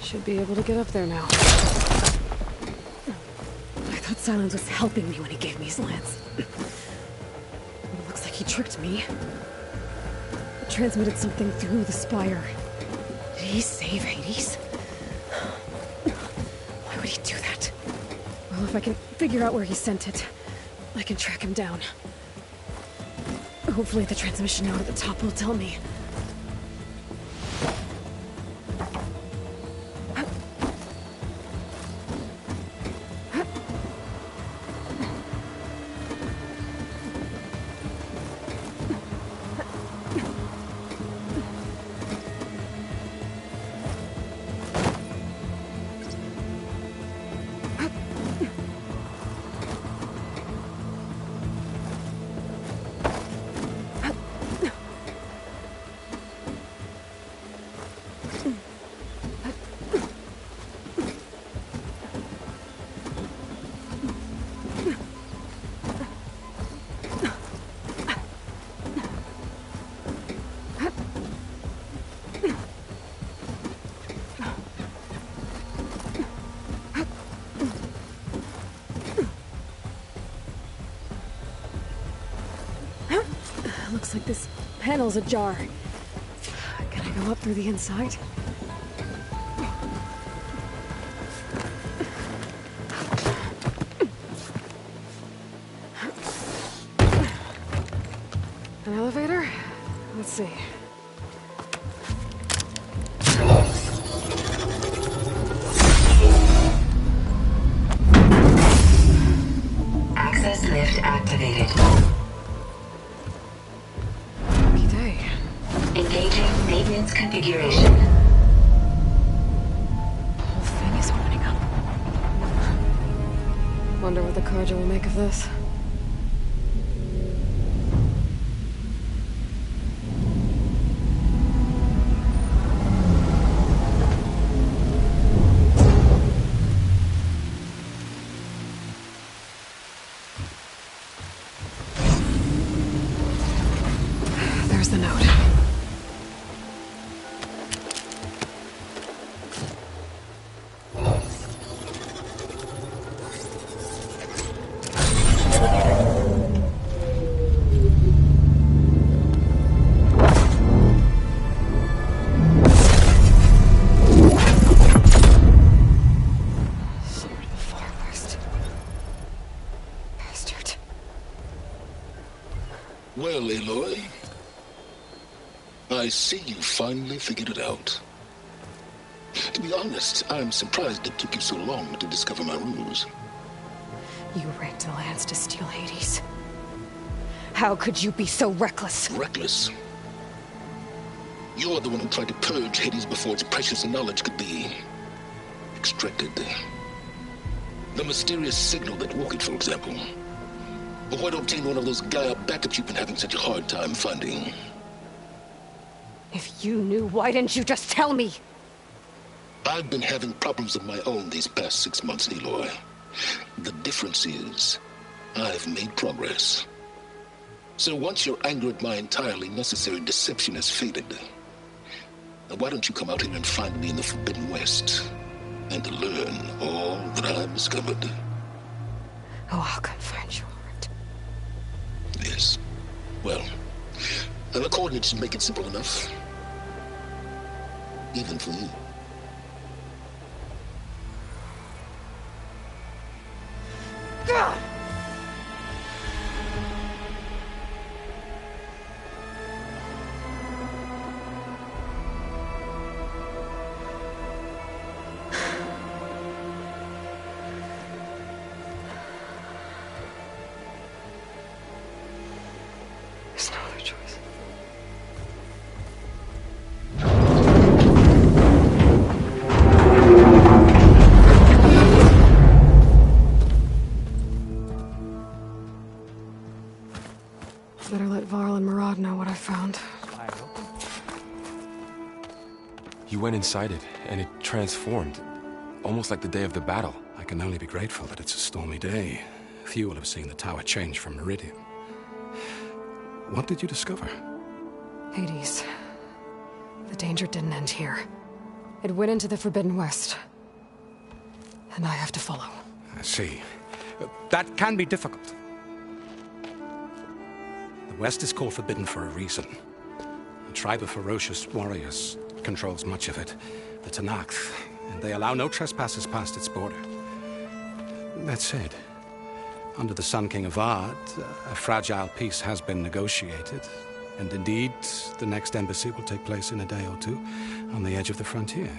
Should be able to get up there now. I thought Silence was helping me when he gave me his lance. It looks like he tricked me. It transmitted something through the spire. Did he save Hades? Why would he do that? Well, if I can figure out where he sent it, I can track him down. Hopefully the transmission note at the top will tell me. Looks like this panel's ajar. Can I go up through the inside? An elevator? Let's see. Access lift activated. Engaging maintenance configuration. The whole thing is opening up. Wonder what the Carja will make of this. There's the note. Well, Aloy, I see you finally figured it out. To be honest, I'm surprised it took you so long to discover my ruse. You rigged the lance to steal Hades. How could you be so reckless? Reckless? You're the one who tried to purge Hades before its precious knowledge could be extracted. The mysterious signal that woke it, for example. But why obtain one of those Gaia backups you've been having such a hard time finding? If you knew, why didn't you just tell me? I've been having problems of my own these past 6 months, Aloy. The difference is, I've made progress. So once your anger at my entirely necessary deception has faded, now why don't you come out here and find me in the Forbidden West, and learn all that I've discovered? Oh, I'll come find you, Warrant. Yes. Well, and the coordinates should make it simple enough. Even for you. God! There's no other choice. Better let Varl and Murad know what I found. You went inside it, and it transformed. Almost like the day of the battle. I can only be grateful that it's a stormy day. Few will have seen the tower change from Meridian. What did you discover? Hades. The danger didn't end here. It went into the Forbidden West. And I have to follow. I see. That can be difficult. The West is called Forbidden for a reason. A tribe of ferocious warriors controls much of it, the Tenakth, and they allow no trespassers past its border. That said, under the Sun King Avad, a fragile peace has been negotiated, and indeed, the next embassy will take place in a day or two on the edge of the frontier.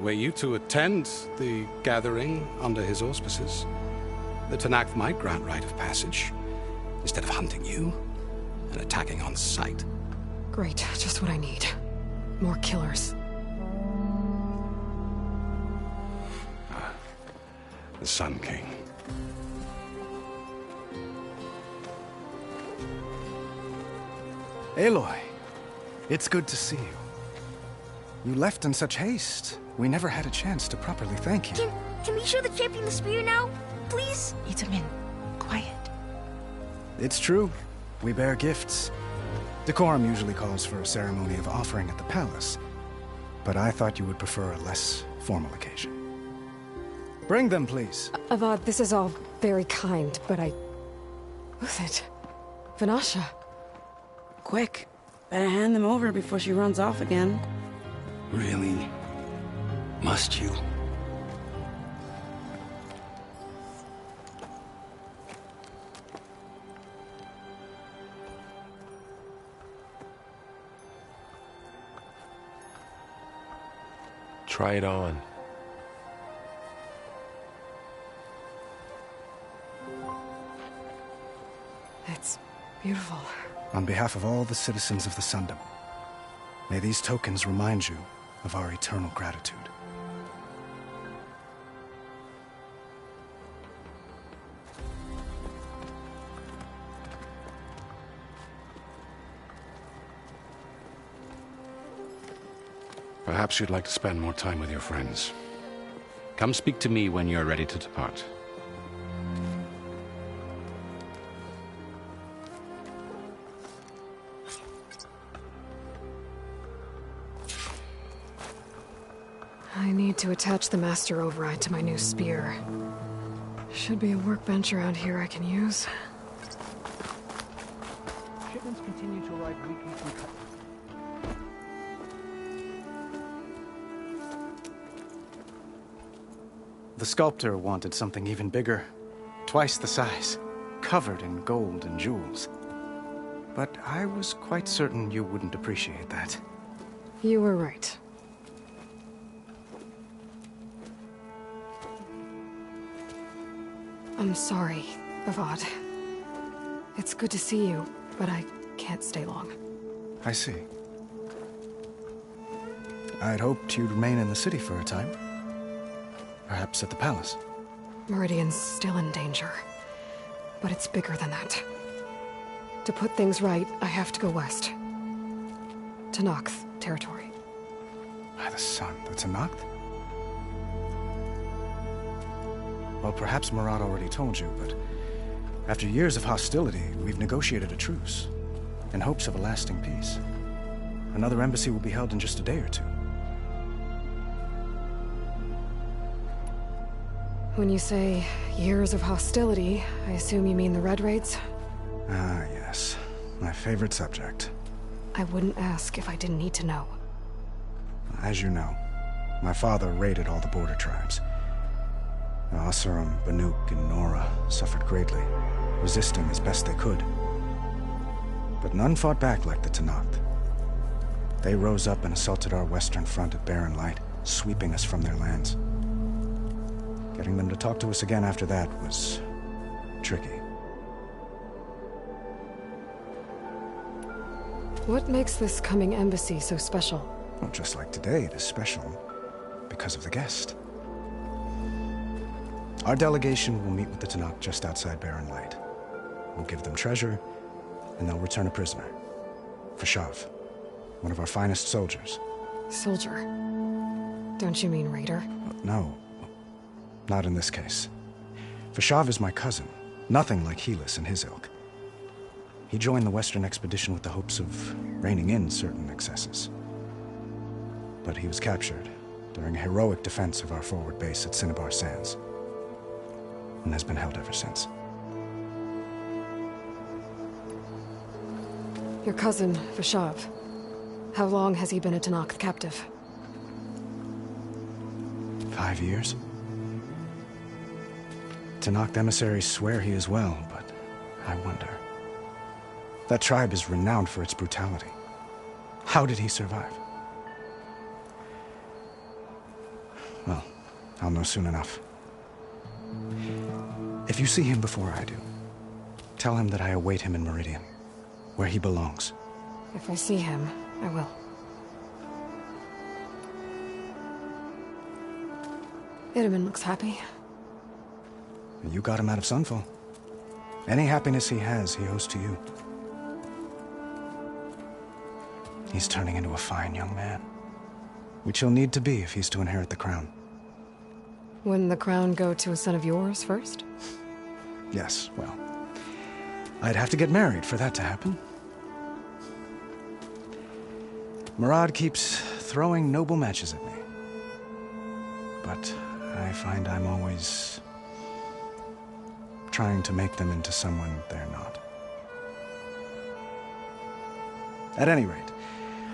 Were you to attend the gathering under his auspices, the Tenakth might grant right of passage, instead of hunting you and attacking on sight. Great, just what I need. More killers. The Sun King. Aloy, it's good to see you. You left in such haste. We never had a chance to properly thank you. Can we show the champion the spear now? Please? Itamin, quiet. It's true. We bear gifts. Decorum usually calls for a ceremony of offering at the palace, but I thought you would prefer a less formal occasion. Bring them, please. Avad, this is all very kind, but Who's it? Vanasha. Quick. Better hand them over before she runs off again. Really? Must you? Try it on. It's beautiful. On behalf of all the citizens of the Sundom, may these tokens remind you of our eternal gratitude. Perhaps you'd like to spend more time with your friends. Come speak to me when you're ready to depart. I need to attach the Master Override to my new spear. Should be a workbench around here I can use. Shipments continue to arrive weekly from... The sculptor wanted something even bigger, twice the size, covered in gold and jewels. But I was quite certain you wouldn't appreciate that. You were right. I'm sorry, Avad. It's good to see you, but I can't stay long. I see. I'd hoped you'd remain in the city for a time. Perhaps at the palace. Meridian's still in danger, but it's bigger than that. To put things right, I have to go west. Tenakth territory. By the sun, the Tenakth? Well, perhaps Murad already told you, but after years of hostility, we've negotiated a truce, in hopes of a lasting peace. Another embassy will be held in just a day or two. When you say years of hostility, I assume you mean the Red Raids? Ah, yes. My favorite subject. I wouldn't ask if I didn't need to know. As you know, my father raided all the border tribes. Asurum, Banuk, and Nora suffered greatly, resisting as best they could. But none fought back like the Tenakth. They rose up and assaulted our western front at Barren Light, sweeping us from their lands. Getting them to talk to us again after that was tricky. What makes this coming embassy so special? Well, just like today, it is special because of the guest. Our delegation will meet with the Tenakth just outside Barren Light. We'll give them treasure, and they'll return a prisoner. Fashav, one of our finest soldiers. Soldier? Don't you mean raider? No. Not in this case. Fashav is my cousin, nothing like Helis and his ilk. He joined the Western expedition with the hopes of reining in certain excesses. But he was captured during a heroic defense of our forward base at Cinnabar Sands. and has been held ever since. Your cousin, Vashav. How long has he been a Tenakth captive? 5 years? Tenakth emissaries swear he is well, but I wonder. That tribe is renowned for its brutality. How did he survive? Well, I'll know soon enough. If you see him before I do, tell him that I await him in Meridian, where he belongs. If I see him, I will. Itamen looks happy. You got him out of Sunfall. Any happiness he has, he owes to you. He's turning into a fine young man, which he'll need to be if he's to inherit the crown. Wouldn't the crown go to a son of yours first? Yes, well, I'd have to get married for that to happen. Murad keeps throwing noble matches at me. But I find I'm always trying to make them into someone they're not. At any rate,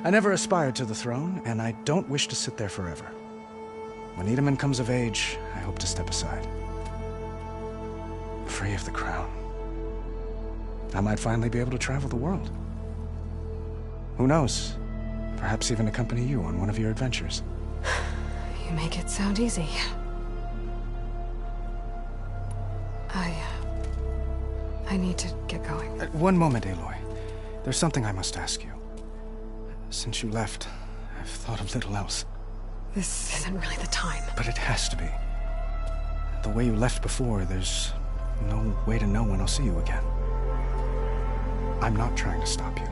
I never aspired to the throne, and I don't wish to sit there forever. When Itamen comes of age, I hope to step aside. Free of the crown. I might finally be able to travel the world. Who knows? Perhaps even accompany you on one of your adventures. You make it sound easy. I need to get going. One moment, Aloy. There's something I must ask you. Since you left, I've thought of little else. This isn't really the time. But it has to be. The way you left before, there's no way to know when I'll see you again. I'm not trying to stop you,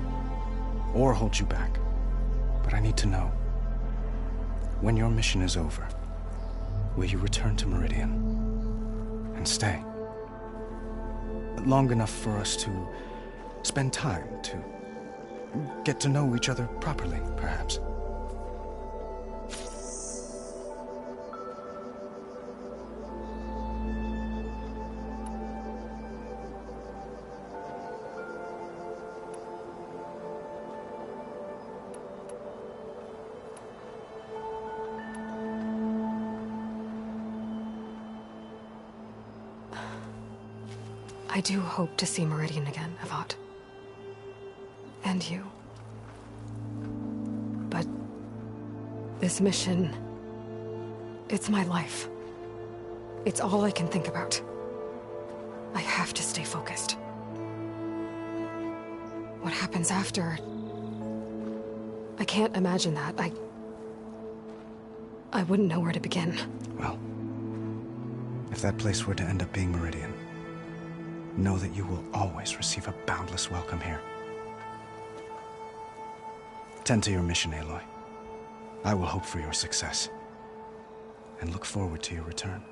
or hold you back. But I need to know, when your mission is over, will you return to Meridian and stay? Long enough for us to spend time, to get to know each other properly, perhaps. I do hope to see Meridian again, Avad. And you. But this mission, it's my life. It's all I can think about. I have to stay focused. What happens after? I can't imagine that. I wouldn't know where to begin. Well, if that place were to end up being Meridian, know that you will always receive a boundless welcome here. Tend to your mission, Aloy. I will hope for your success, and look forward to your return.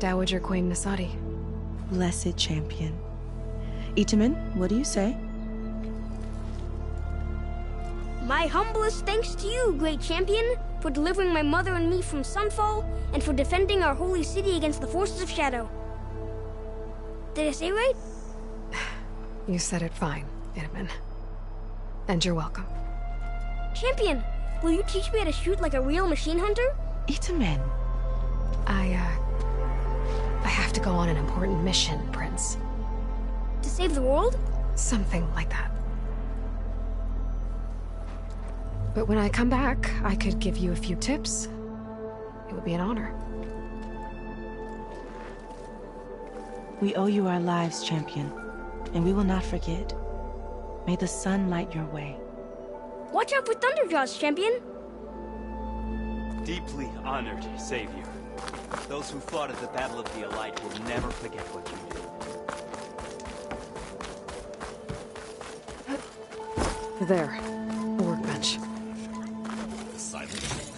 Dowager Queen Nasadi. Blessed champion. Itamen, what do you say? My humblest thanks to you, great champion, for delivering my mother and me from Sunfall, and for defending our holy city against the forces of Shadow. Did I say right? You said it fine, Itamen. And you're welcome. Champion, Will you teach me how to shoot like a real machine hunter? Itamen. I have to go on an important mission, Prince. To save the world? Something like that. But when I come back, I could give you a few tips. It would be an honor. We owe you our lives, champion, and we will not forget. May the sun light your way. Watch out for Thunderjaws, champion! Deeply honored, Savior. Those who fought at the Battle of the Elite will never forget what you did. There. The workbench. Silence.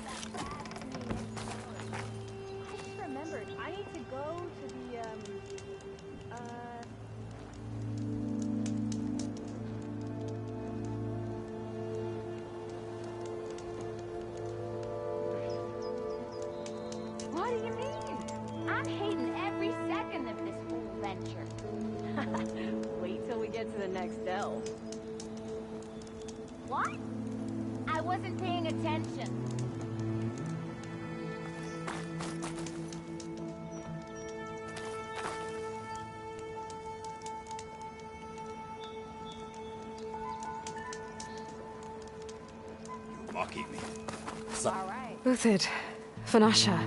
I just remembered. I need to go to the, What do you mean? I'm hating every second of this whole venture. Wait till we get to the next delve. What? I wasn't paying attention. You're mocking me. All right. Uthid, Vanasha,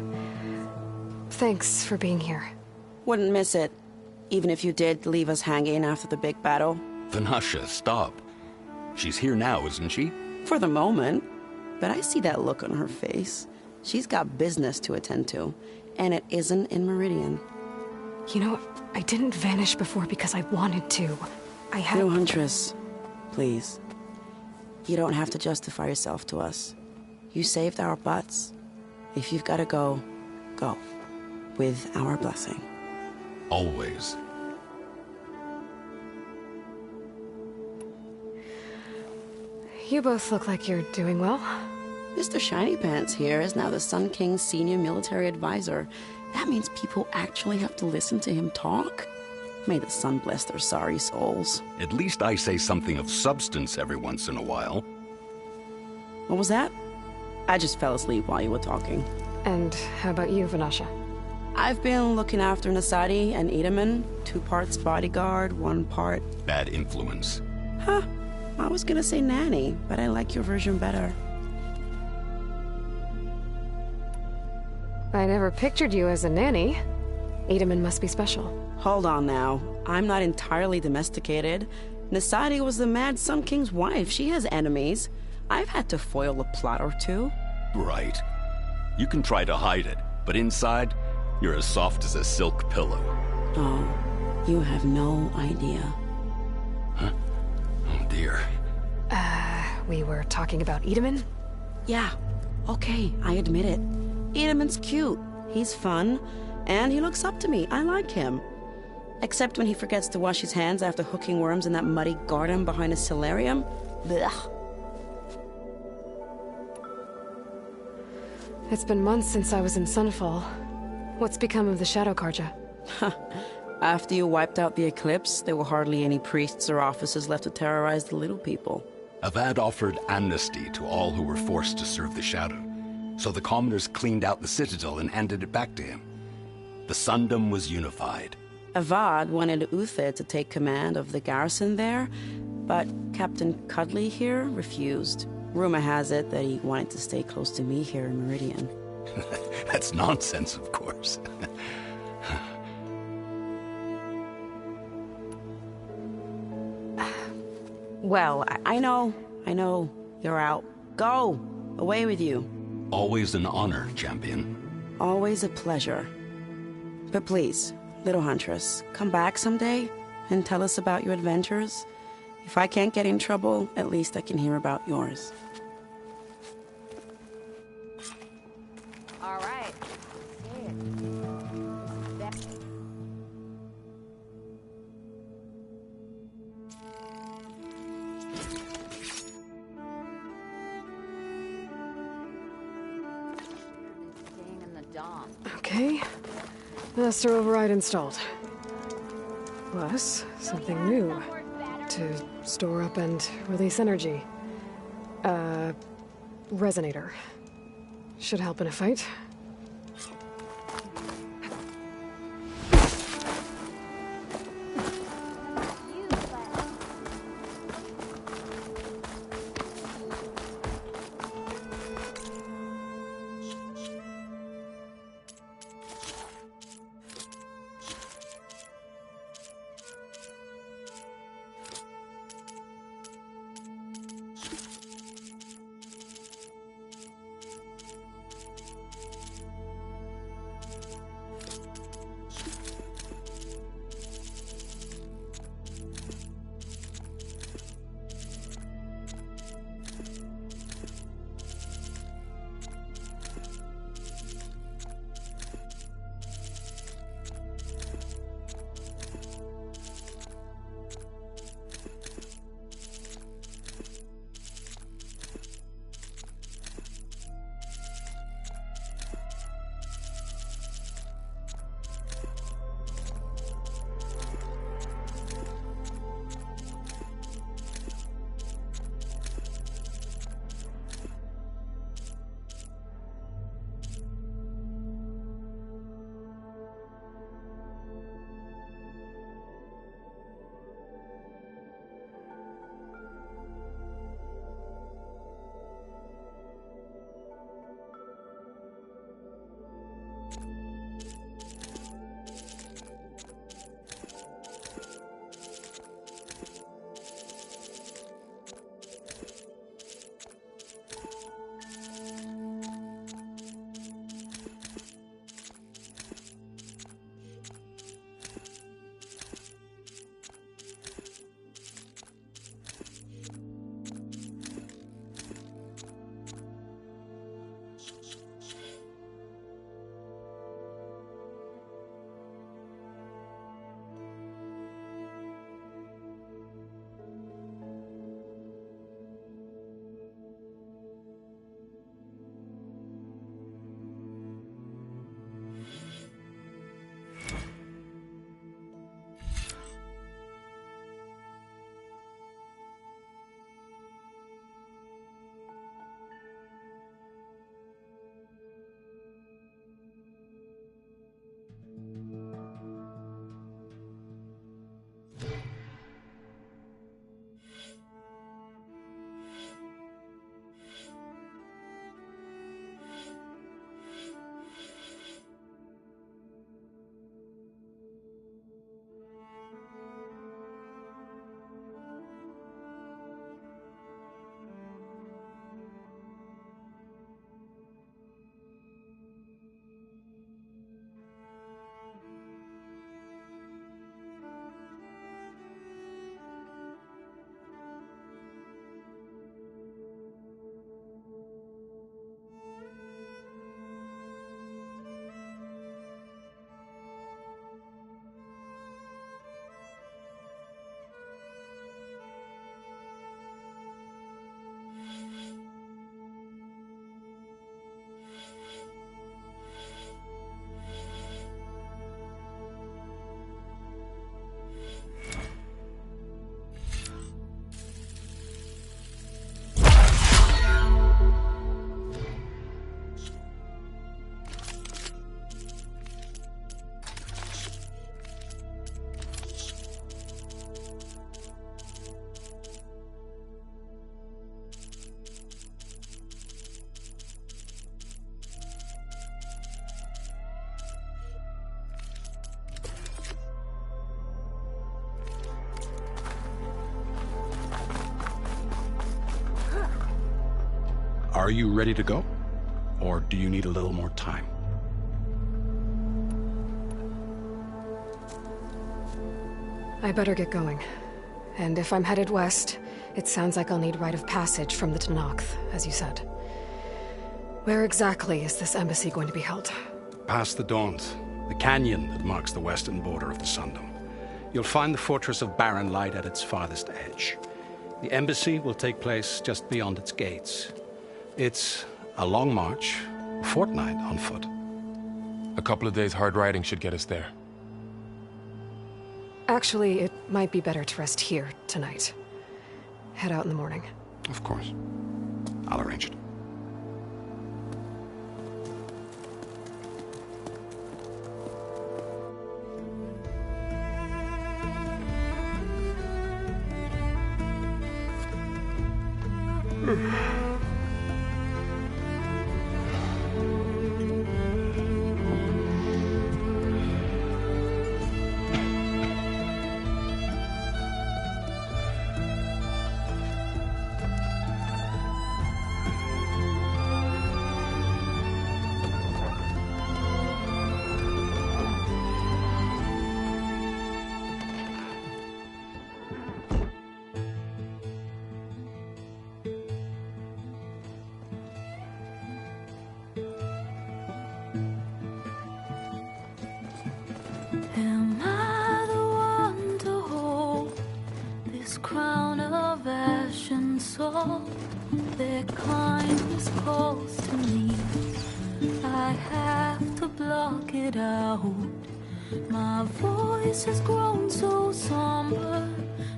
thanks for being here. Wouldn't miss it, even if you did leave us hanging after the big battle. Vanasha, stop. She's here now, isn't she? For the moment. But I see that look on her face. She's got business to attend to, and it isn't in Meridian. You know, I didn't vanish before because I wanted to. I had... No, Huntress. Please. You don't have to justify yourself to us. You saved our butts. If you've got to go, go. With our blessing. Always. You both look like you're doing well. Mr. Shiny Pants here is now the Sun King's senior military advisor. That means people actually have to listen to him talk? May the sun bless their sorry souls. At least I say something of substance every once in a while. What was that? I just fell asleep while you were talking. And how about you, Vanasha? I've been looking after Nasadi and Itamen. 2 parts bodyguard, 1 part... Bad influence. Huh. I was gonna say nanny, but I like your version better. I never pictured you as a nanny. Itamen must be special. Hold on now. I'm not entirely domesticated. Nasadi was the Mad Sun King's wife. She has enemies. I've had to foil a plot or 2. Right. You can try to hide it, but inside, you're as soft as a silk pillow. Oh, you have no idea. Huh? Oh dear. We were talking about Itamen? Yeah. Okay, I admit it. Itamen's cute. He's fun. And he looks up to me. I like him. Except when he forgets to wash his hands after hooking worms in that muddy garden behind a solarium. Blech. It's been months since I was in Sunfall. What's become of the Shadow Karja? After you wiped out the eclipse, there were hardly any priests or officers left to terrorize the little people. Avad offered amnesty to all who were forced to serve the Shadow, so the commoners cleaned out the citadel and handed it back to him. The Sundom was unified. Avad wanted Uthid to take command of the garrison there, but Captain Cudley here refused. Rumor has it that he wanted to stay close to me here in Meridian. That's nonsense, of course. Well, I know. You're out. Go! Away with you. Always an honor, champion. Always a pleasure. But please, little Huntress, come back someday and tell us about your adventures. If I can't get in trouble, at least I can hear about yours. All right. Okay. Master override installed. Plus, something new. To store up and release energy. Resonator. Should help in a fight. Are you ready to go? Or do you need a little more time? I better get going. And if I'm headed west, it sounds like I'll need rite of passage from the Tenakth, as you said. Where exactly is this embassy going to be held? Past the Daunt, the canyon that marks the western border of the Sundom. You'll find the fortress of Barren Light at its farthest edge. The embassy will take place just beyond its gates. It's a long march, a fortnight on foot. A couple of days hard riding should get us there. Actually, it might be better to rest here tonight. Head out in the morning. Of course. I'll arrange it. Am I the one to hold this crown of ash and salt? Their kindness calls to me. I have to block it out. My voice has grown so somber.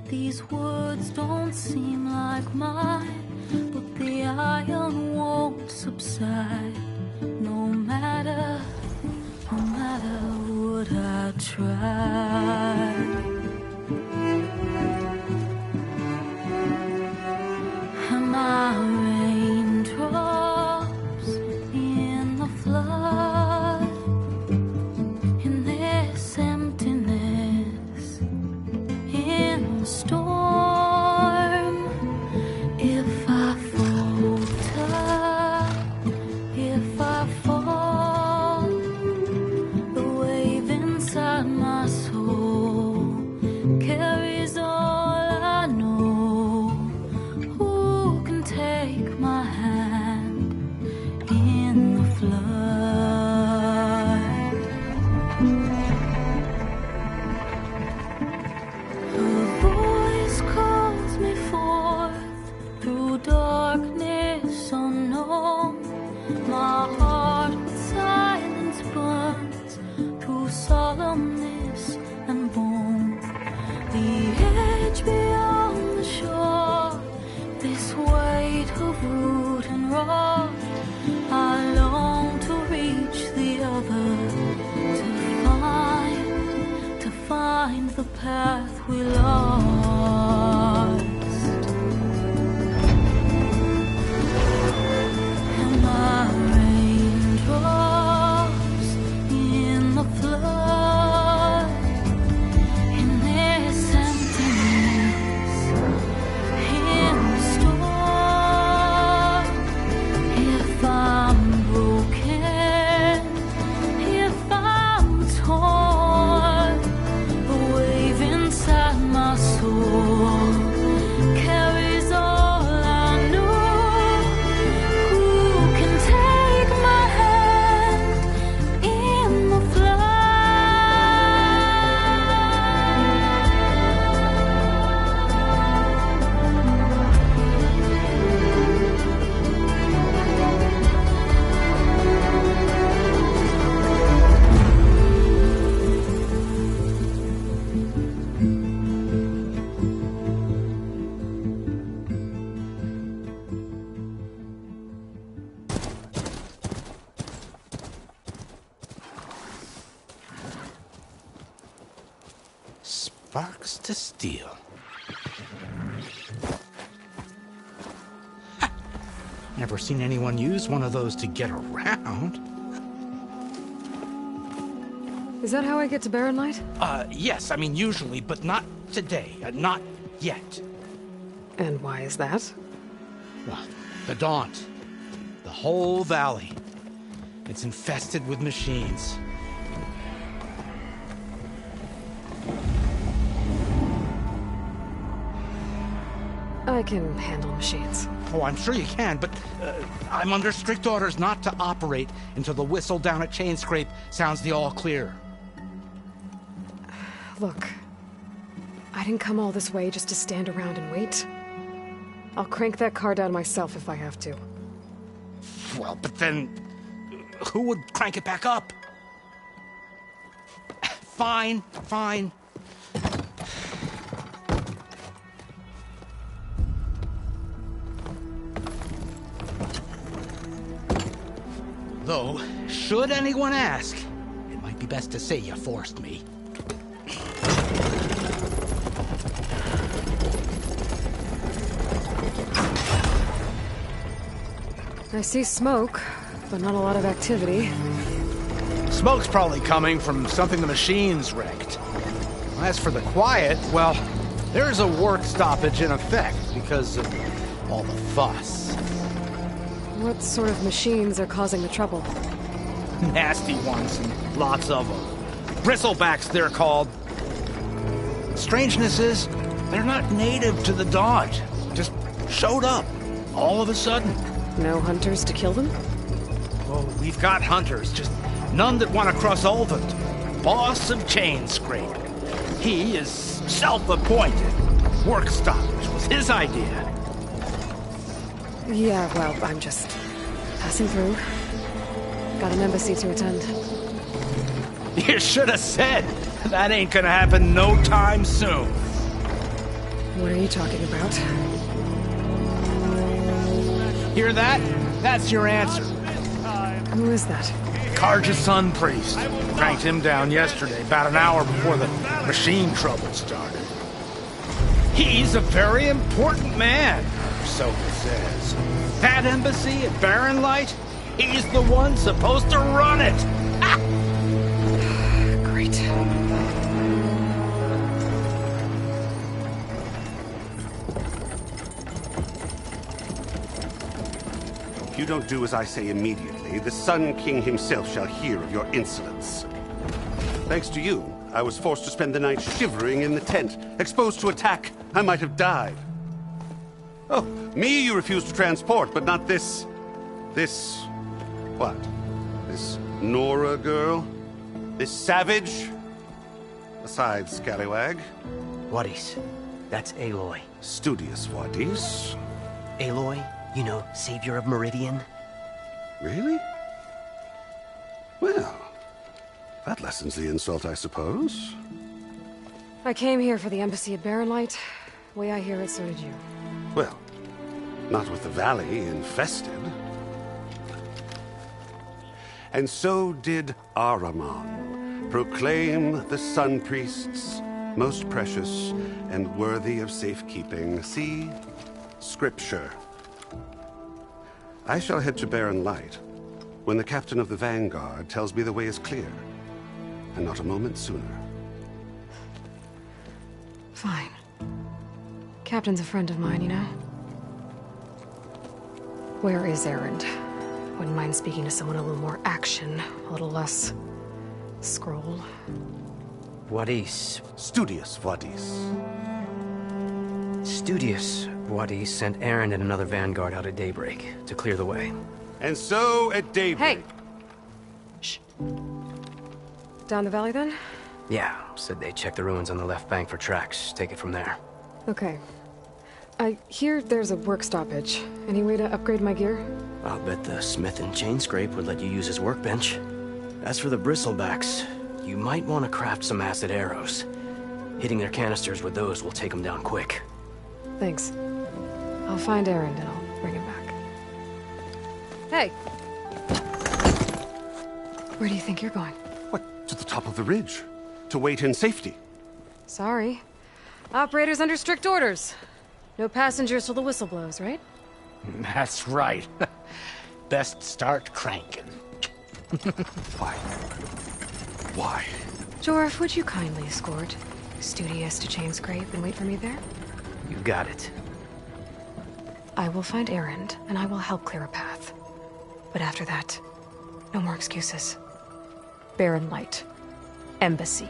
These words don't seem like mine, but the iron won't subside. No matter what I try. Am I raindrops in the flood? In this emptiness, in the storm. If I falter, if I fall, the wave inside my soul carries all I know. Who can take my hand in the flood? Her voice calls me forth through darkness unknown. My heart with silence burns through solemnness and bone. The edge beyond the shore, this weight of root and rod. I long to reach the other, to find the path we lost. Am I raindrops in the flood? In this emptiness, in the storm. If I'm broken, if I'm torn, the wave inside my soul carries all I know. Who can take my hand in the Sparks to steel. Never seen anyone use one of those to get around. Is that how I get to Barren Light? Yes, I mean usually, but not today. Not yet. And why is that? Well, the Daunt. The whole valley. It's infested with machines. I can handle machines. Oh, I'm sure you can, but I'm under strict orders not to operate until the whistle down at Chainscrape sounds the all clear. Look, I didn't come all this way just to stand around and wait. I'll crank that car down myself if I have to. Well, but then who would crank it back up? Fine, fine. Though, should anyone ask, it might be best to say you forced me. I see smoke, but not a lot of activity. Smoke's probably coming from something the machines wrecked. As for the quiet, well, there's a work stoppage in effect because of all the fuss. What sort of machines are causing the trouble? Nasty ones, and lots of them. Bristlebacks, they're called. Strangeness is, they're not native to the Dodge. Just showed up, all of a sudden. No hunters to kill them? Well, we've got hunters, just none that want to cross Ulvund. Boss of Chainscrape. He is self-appointed. Work stoppage was his idea. Yeah, well, I'm just passing through. Got an embassy to attend. You should have said. That ain't gonna happen no time soon. What are you talking about? Hear that? That's your answer. Who is that? Karja's son priest. Cranked him down yesterday, about an hour before the machine trouble started. He's a very important man, so it says. That embassy at Barren Light, he's the one supposed to run it. Great. If you don't do as I say immediately, the Sun King himself shall hear of your insolence. Thanks to you, I was forced to spend the night shivering in the tent. Exposed to attack, I might have died. Oh, me you refused to transport, but not this... what? This Nora girl? This savage? Besides, scallywag. Wadis. That's Aloy. Studious Wadis. Aloy, you know, savior of Meridian. Really? Well, that lessens the insult, I suppose. I came here for the embassy at Barren Light. Way I hear it, so did you. Well, not with the valley infested. And so did Ahriman proclaim the Sun Priests most precious and worthy of safekeeping. See? Scripture. I shall head to Barren Light when the captain of the Vanguard tells me the way is clear, and not a moment sooner. Fine. Captain's a friend of mine, you know? Where is Erend? Wouldn't mind speaking to someone a little more action, a little less... scroll. Wadis. Studious Wadis. Studious Wadis sent Erend and another Vanguard out at daybreak to clear the way. And so at daybreak... Hey! Shh. Down the valley, then? Yeah, said they check the ruins on the left bank for tracks. Take it from there. Okay. I hear there's a work stoppage. Any way to upgrade my gear? I'll bet the smith in Chainscrape would let you use his workbench. As for the Bristlebacks, you might want to craft some acid arrows. Hitting their canisters with those will take them down quick. Thanks. I'll find Erend and I'll bring him back. Hey! Where do you think you're going? What? To the top of the ridge. To wait in safety. Sorry. Operator's under strict orders. No passengers till the whistle blows, right? That's right. Best start cranking. Why? Why? Jorf, would you kindly escort Studious to Chainscrape and wait for me there? You got it. I will find Erend, and I will help clear a path. But after that, no more excuses. Barren Light. Embassy.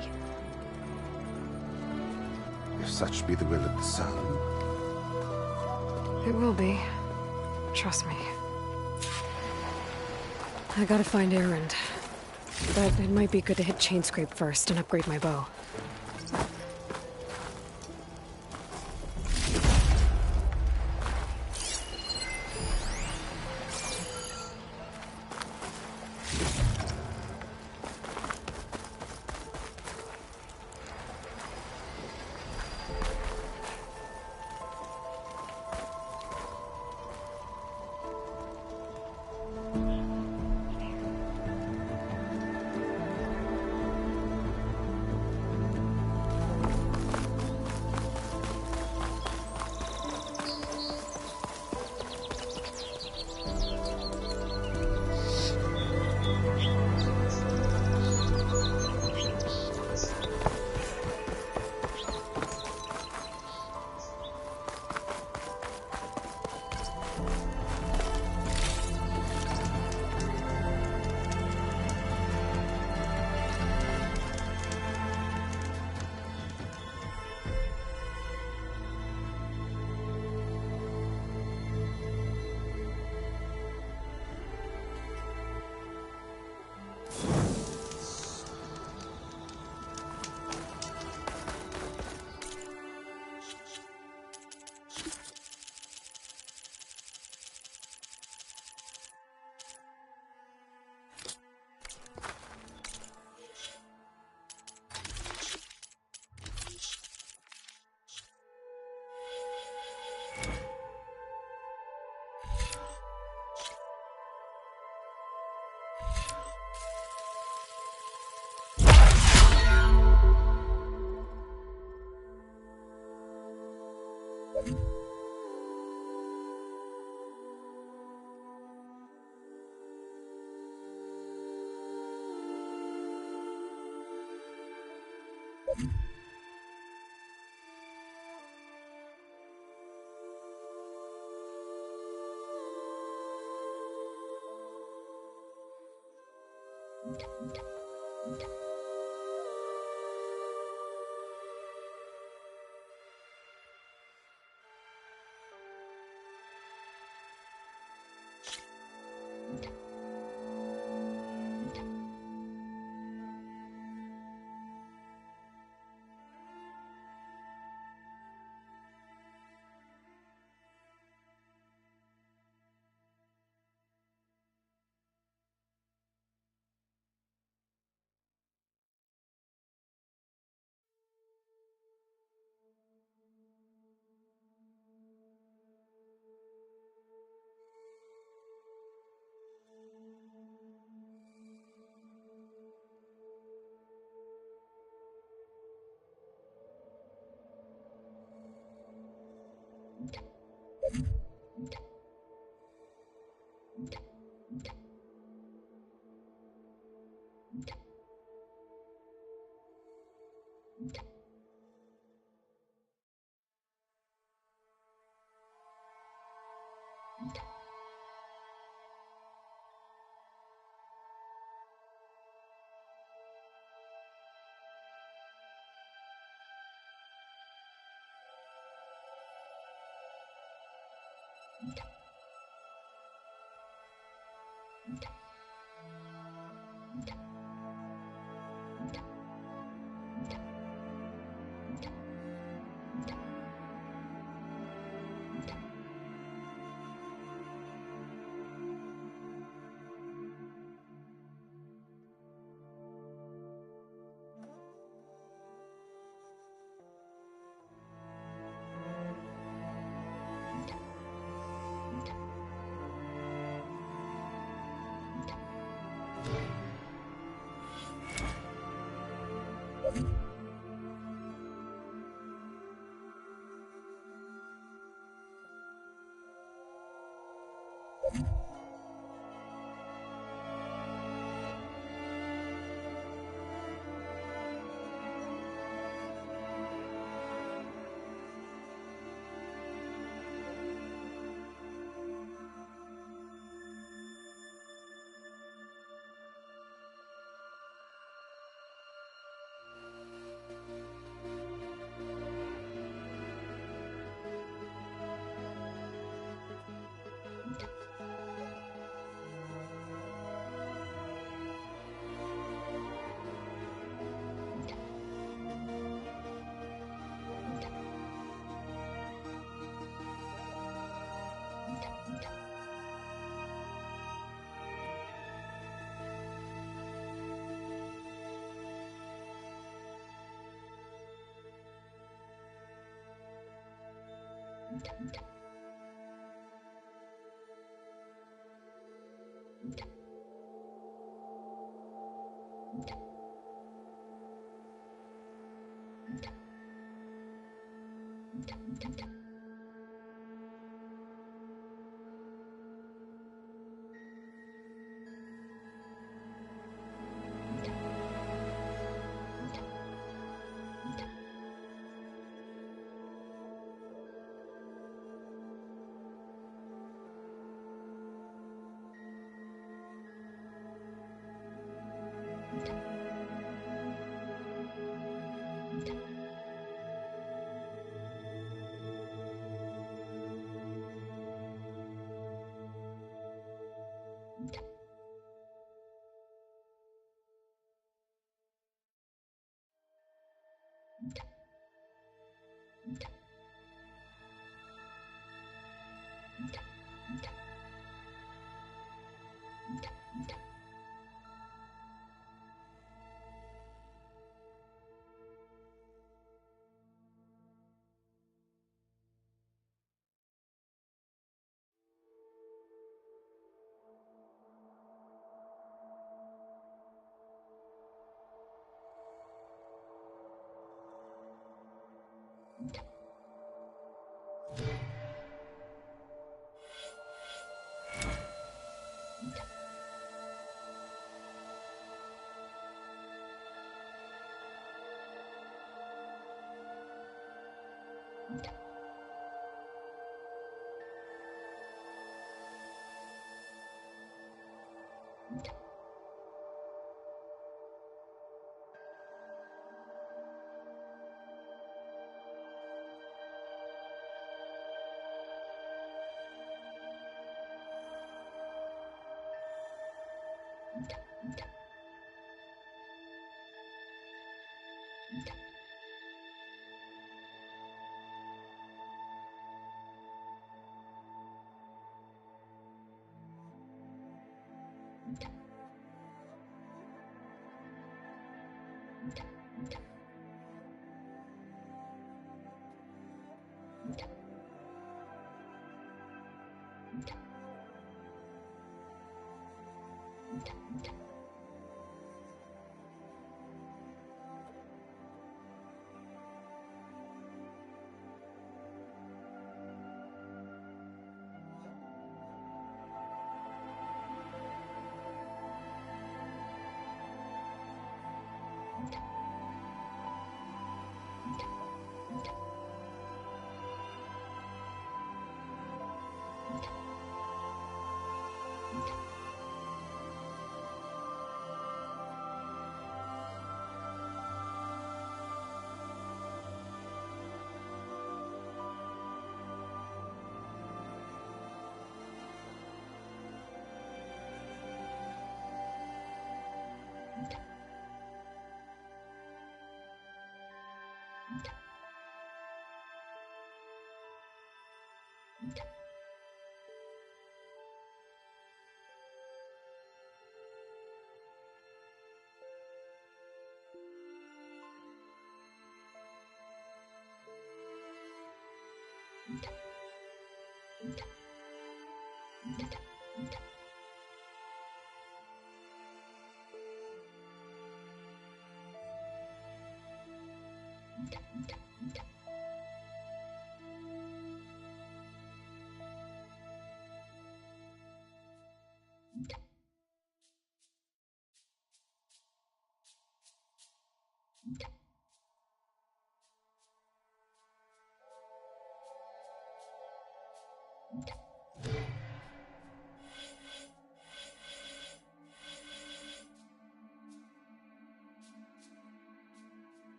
If such be the will of the sun. It will be. Trust me. I gotta find Erend. But it might be good to hit Chainscrape first and upgrade my bow.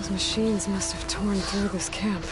Those machines must have torn through this camp.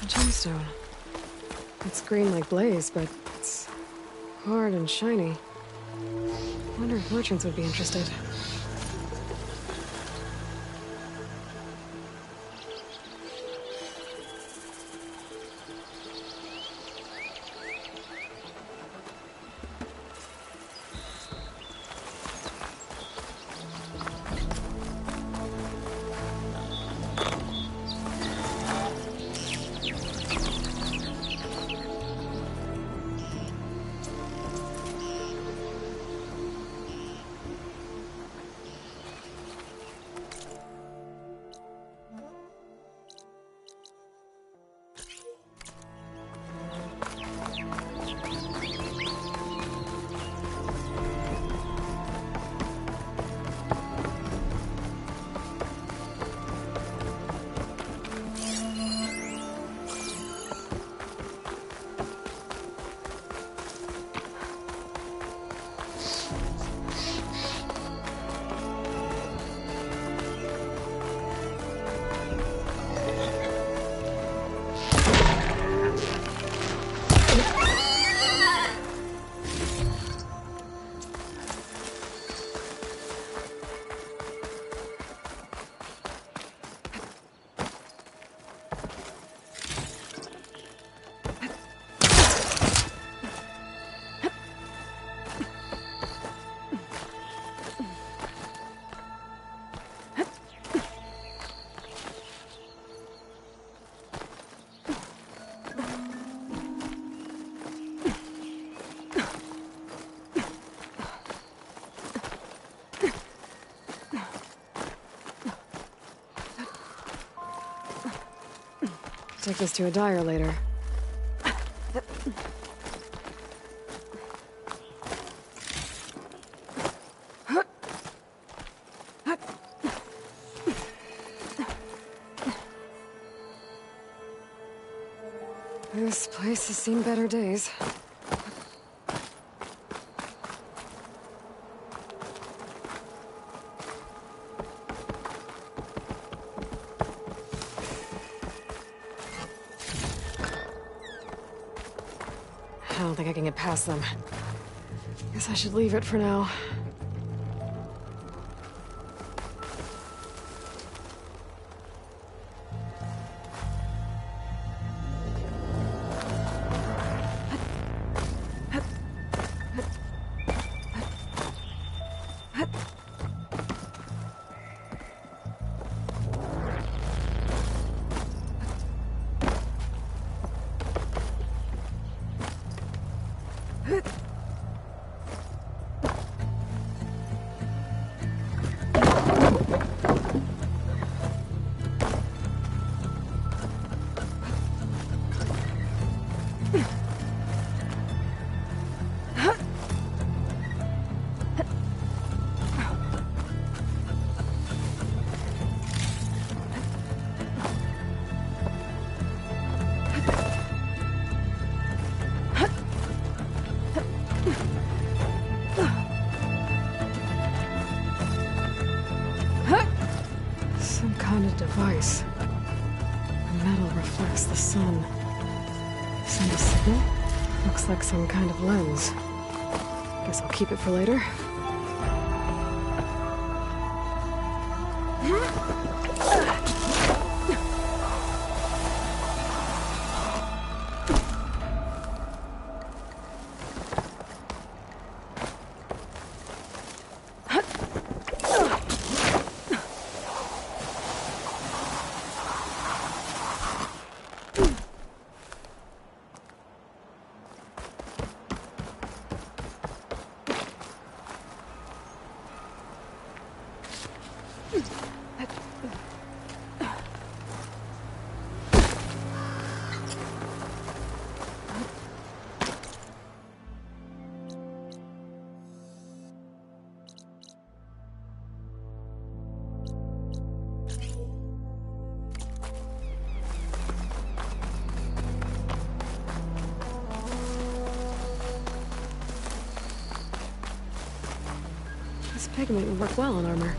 Gemstone. It's green like blaze, but it's hard and shiny. Wonder if merchants would be interested. Take this to a dyer later. This place has seen better days. I don't think I can get past them. Guess I should leave it for now. Device. The metal reflects the sun. Send a signal? Looks like some kind of lens. Guess I'll keep it for later. This pigment would work well on armor.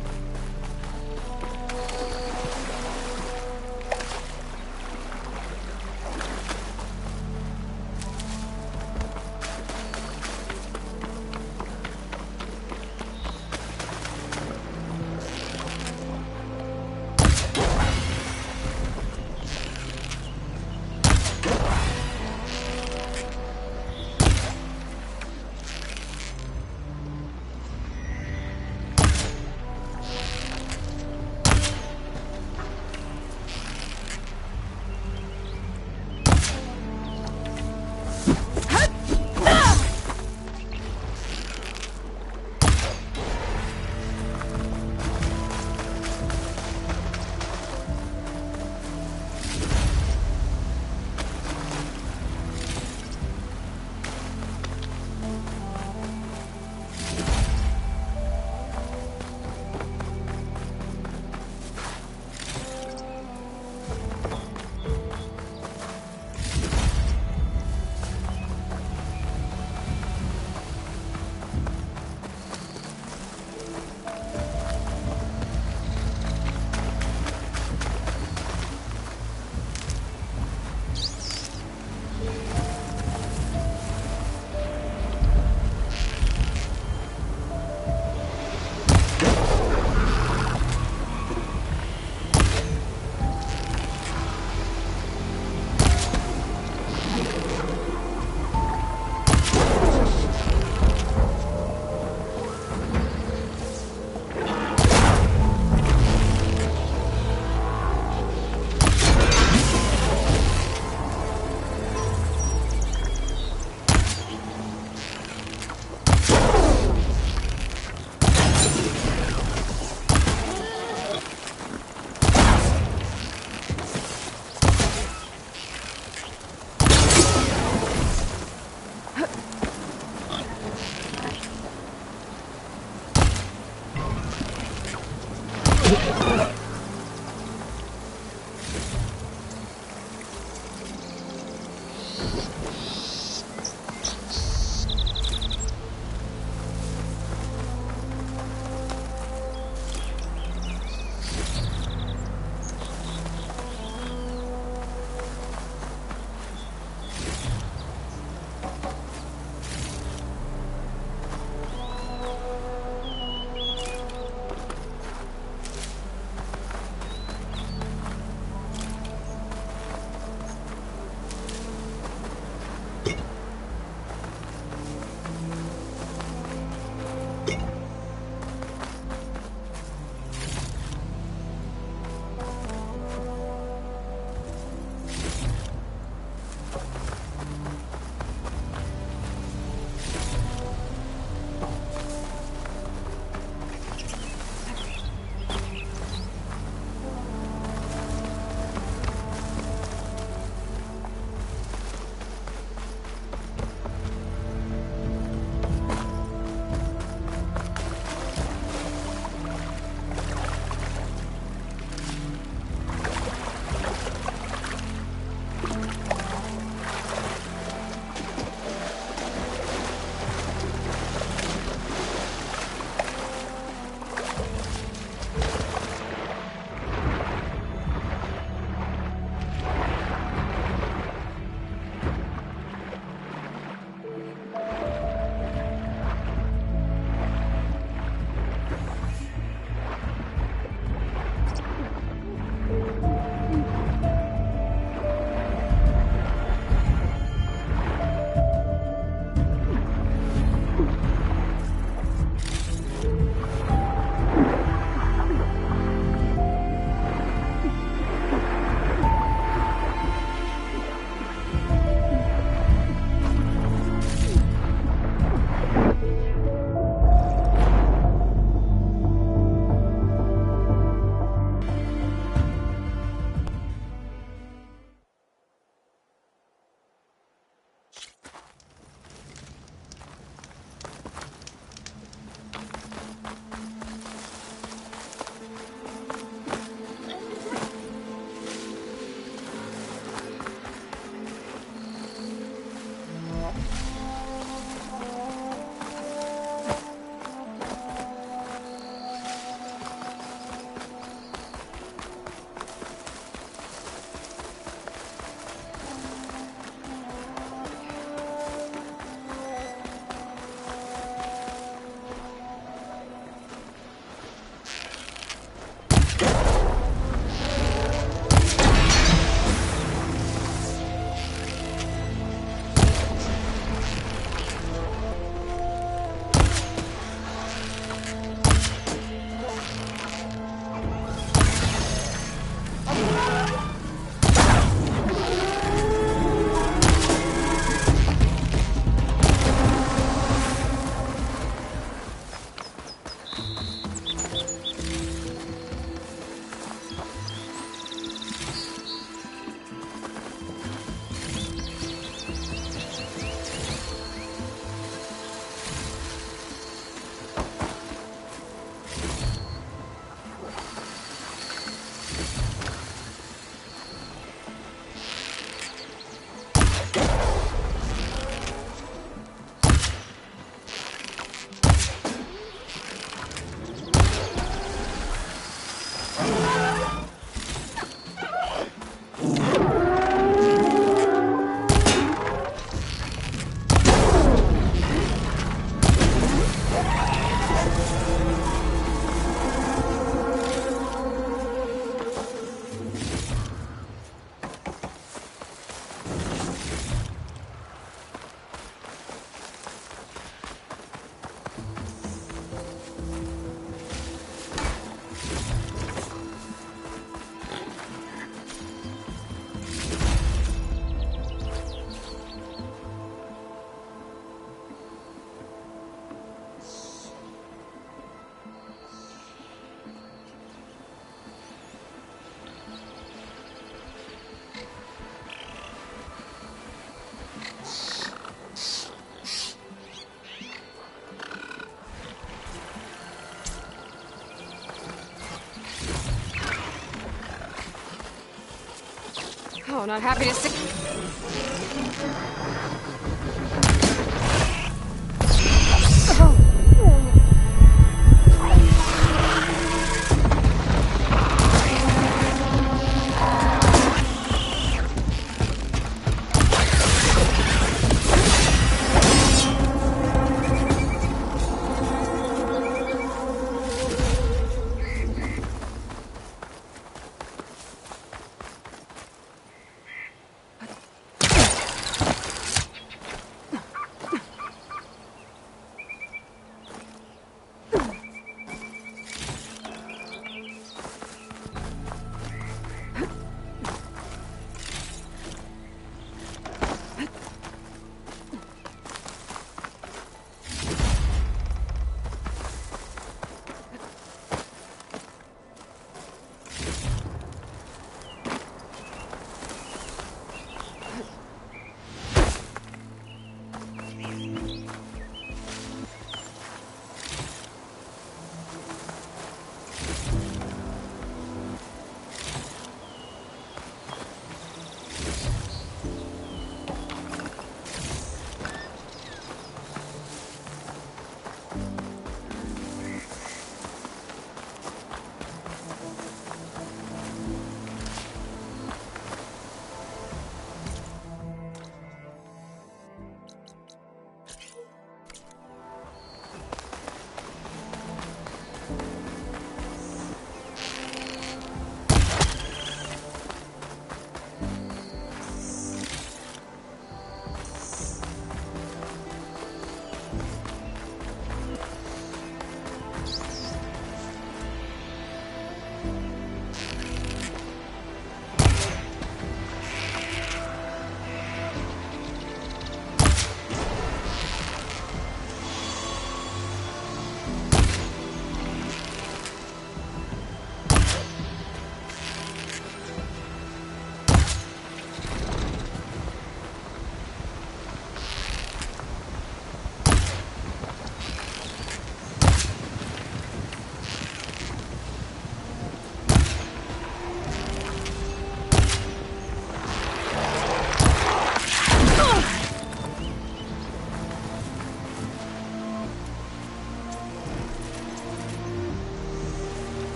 Oh, not happy to see.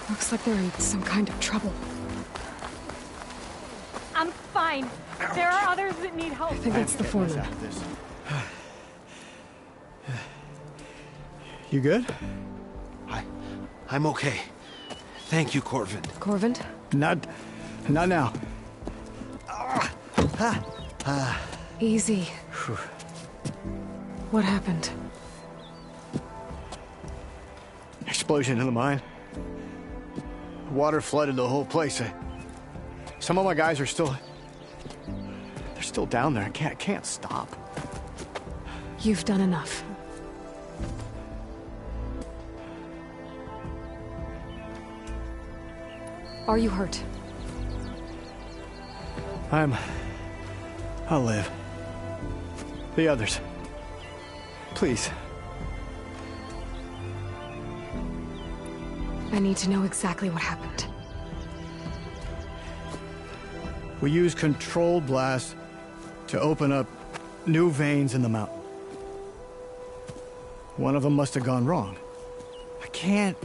Looks like they're in some kind of trouble. I'm fine. There are others that need help. I think that's the foreman. You good? I'm okay. Thank you, Corvin. Corvin? Not now. Easy. What happened? There's explosion in the mine. Water flooded the whole place. Some of my guys are still... They're still down there. I can't stop. You've done enough. Are you hurt? I'll live. The others. Please. I need to know exactly what happened. We used controlled blast to open up new veins in the mountain. One of them must have gone wrong. I can't...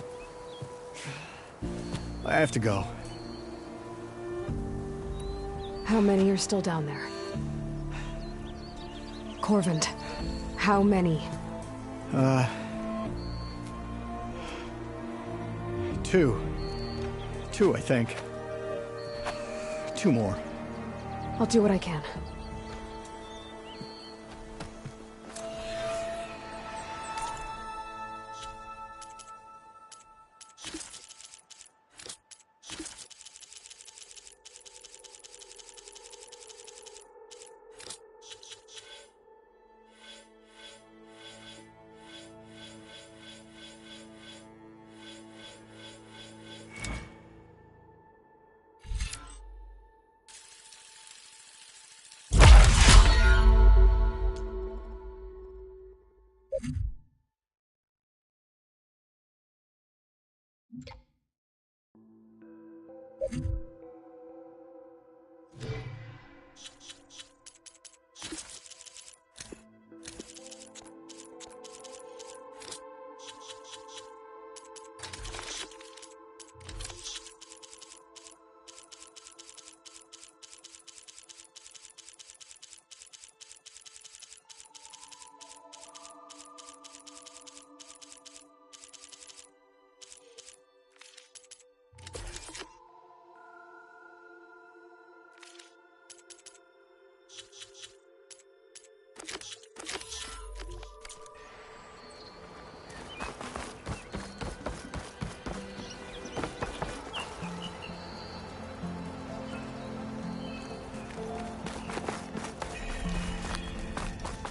I have to go. How many are still down there? Corvand, how many? Two, I think. 2 more. I'll do what I can.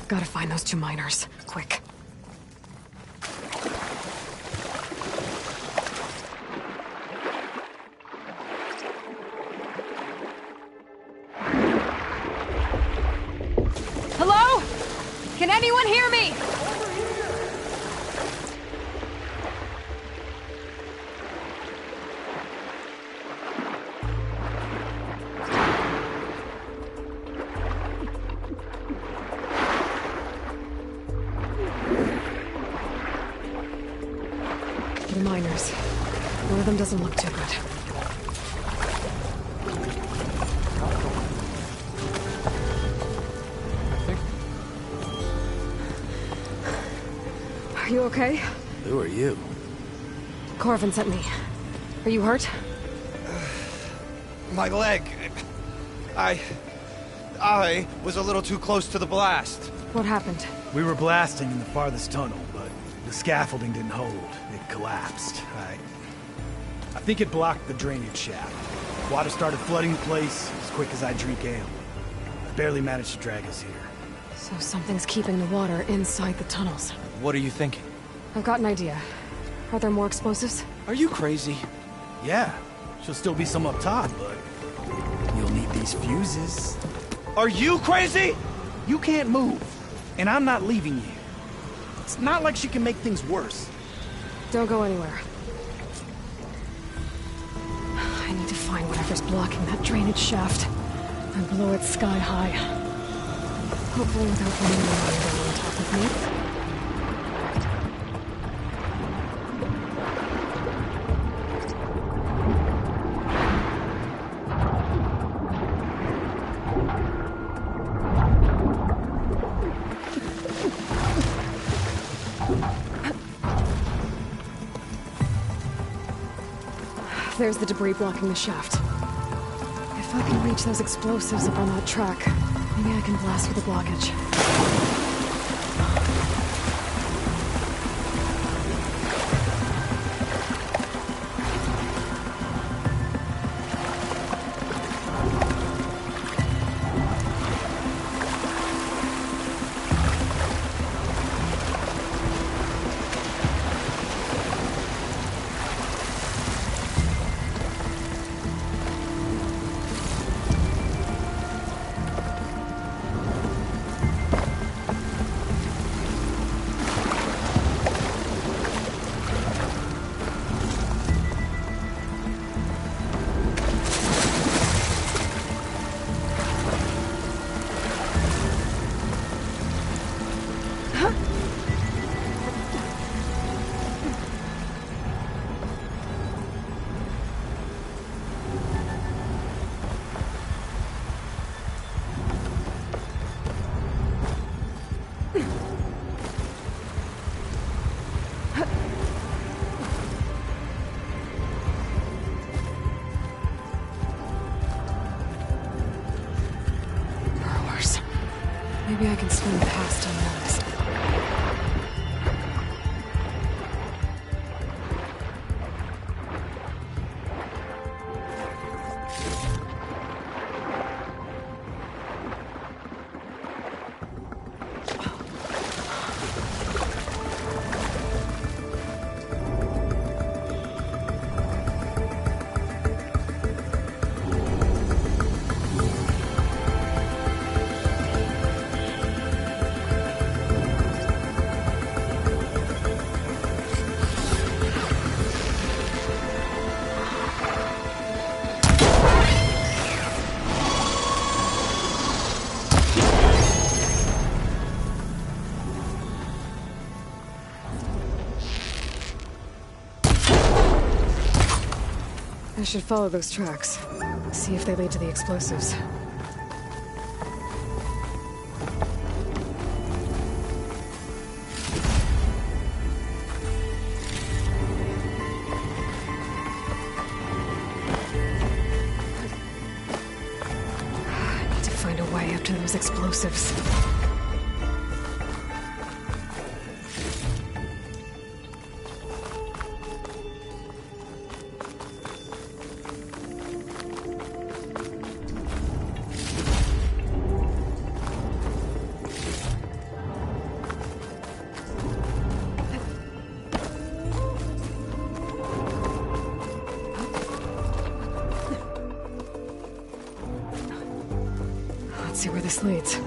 Gotta find those 2 miners, quick. Hello? Can anyone hear me? The miners. One of them doesn't look too good. Are you okay? Who are you? Corvin sent me. Are you hurt? My leg. I was a little too close to the blast. What happened? We were blasting in the farthest tunnel, but the scaffolding didn't hold. It collapsed. I think it blocked the drainage shaft. Water started flooding the place as quick as I drink ale. I barely managed to drag us here. So something's keeping the water inside the tunnels. What are you thinking? I've got an idea. Are there more explosives? Are you crazy? Yeah, she'll still be some up top, but you'll need these fuses. Are you crazy? You can't move, and I'm not leaving you. It's not like she can make things worse. Don't go anywhere. I need to find whatever's blocking that drainage shaft and blow it sky high. Hopefully without running around on top of me. There's the debris blocking the shaft. If I can reach those explosives up on that track, maybe I can blast through the blockage. Maybe I can swim past unnoticed. I should follow those tracks. See if they lead to the explosives. I need to find a way up to those explosives. Let's see where this leads.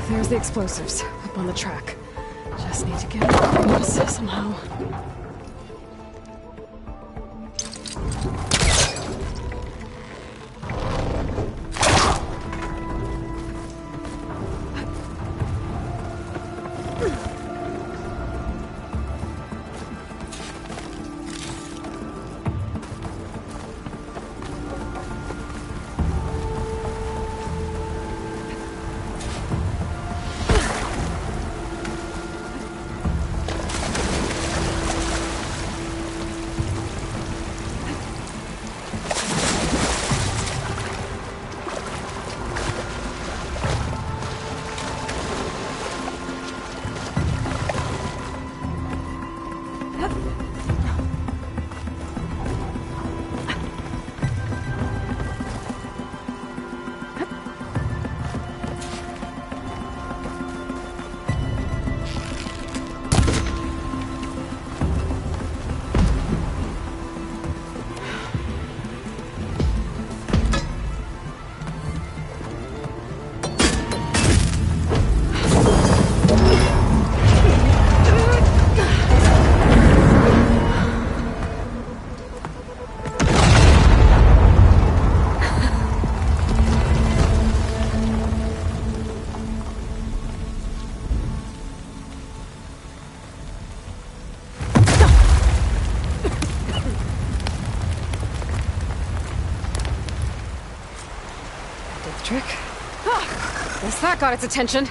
There's the explosives, up on the track. Just need to get across somehow. Trick. Guess that got its attention.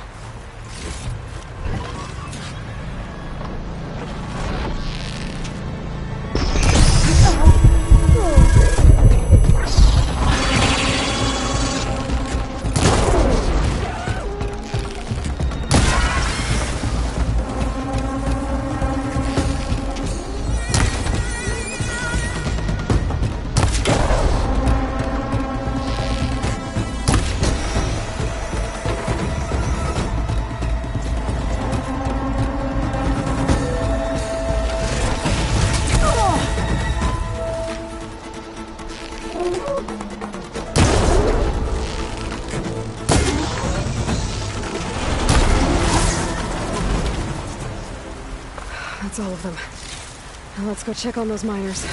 That's all of them. Now let's go check on those miners.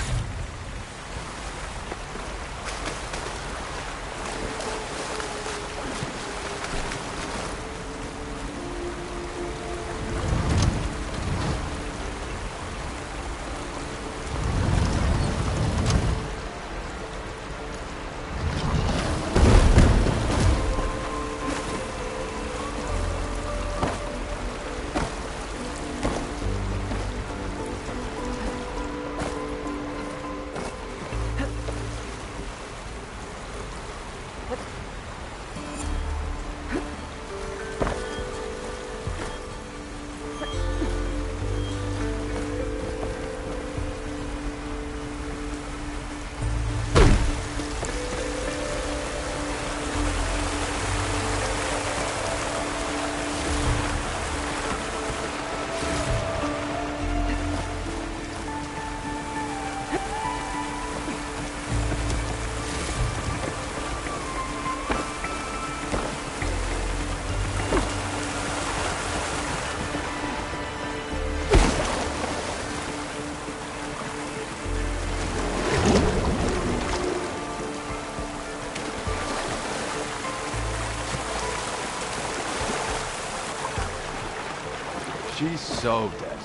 She's so dead.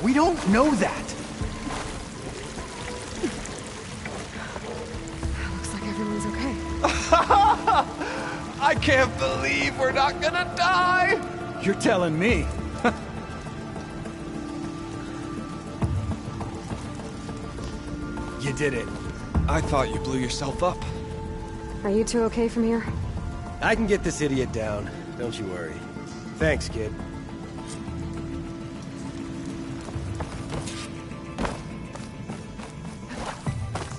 We don't know that. Looks like everyone's okay. I can't believe we're not gonna die! You're telling me. You did it. I thought you blew yourself up. Are you two okay from here? I can get this idiot down. Don't you worry. Thanks, kid.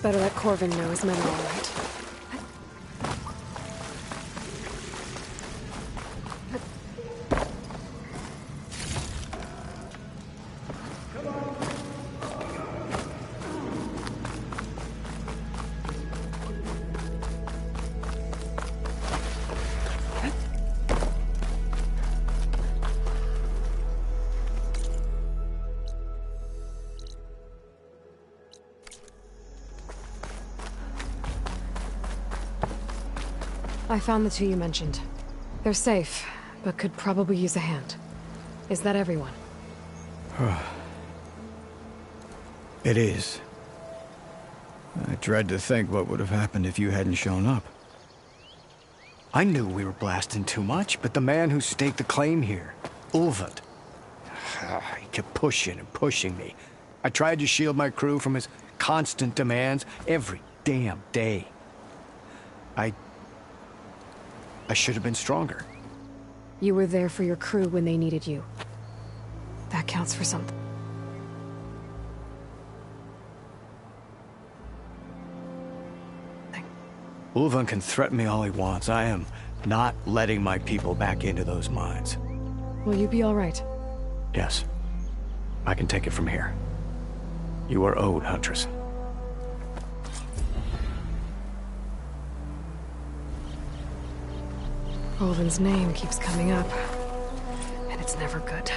Better let Corvin know his men are all right. I found the two you mentioned. They're safe, but could probably use a hand. Is that everyone? It is. I dread to think what would have happened if you hadn't shown up. I knew we were blasting too much, but the man who staked the claim here, Ulvund, he kept pushing and pushing me. I tried to shield my crew from his constant demands every damn day. I should have been stronger. You were there for your crew when they needed you. That counts for something. Ulvund can threaten me all he wants. I am not letting my people back into those mines. Will you be all right? Yes. I can take it from here. You are owed, Huntress. Ulvund's name keeps coming up, and it's never good.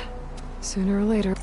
Sooner or later...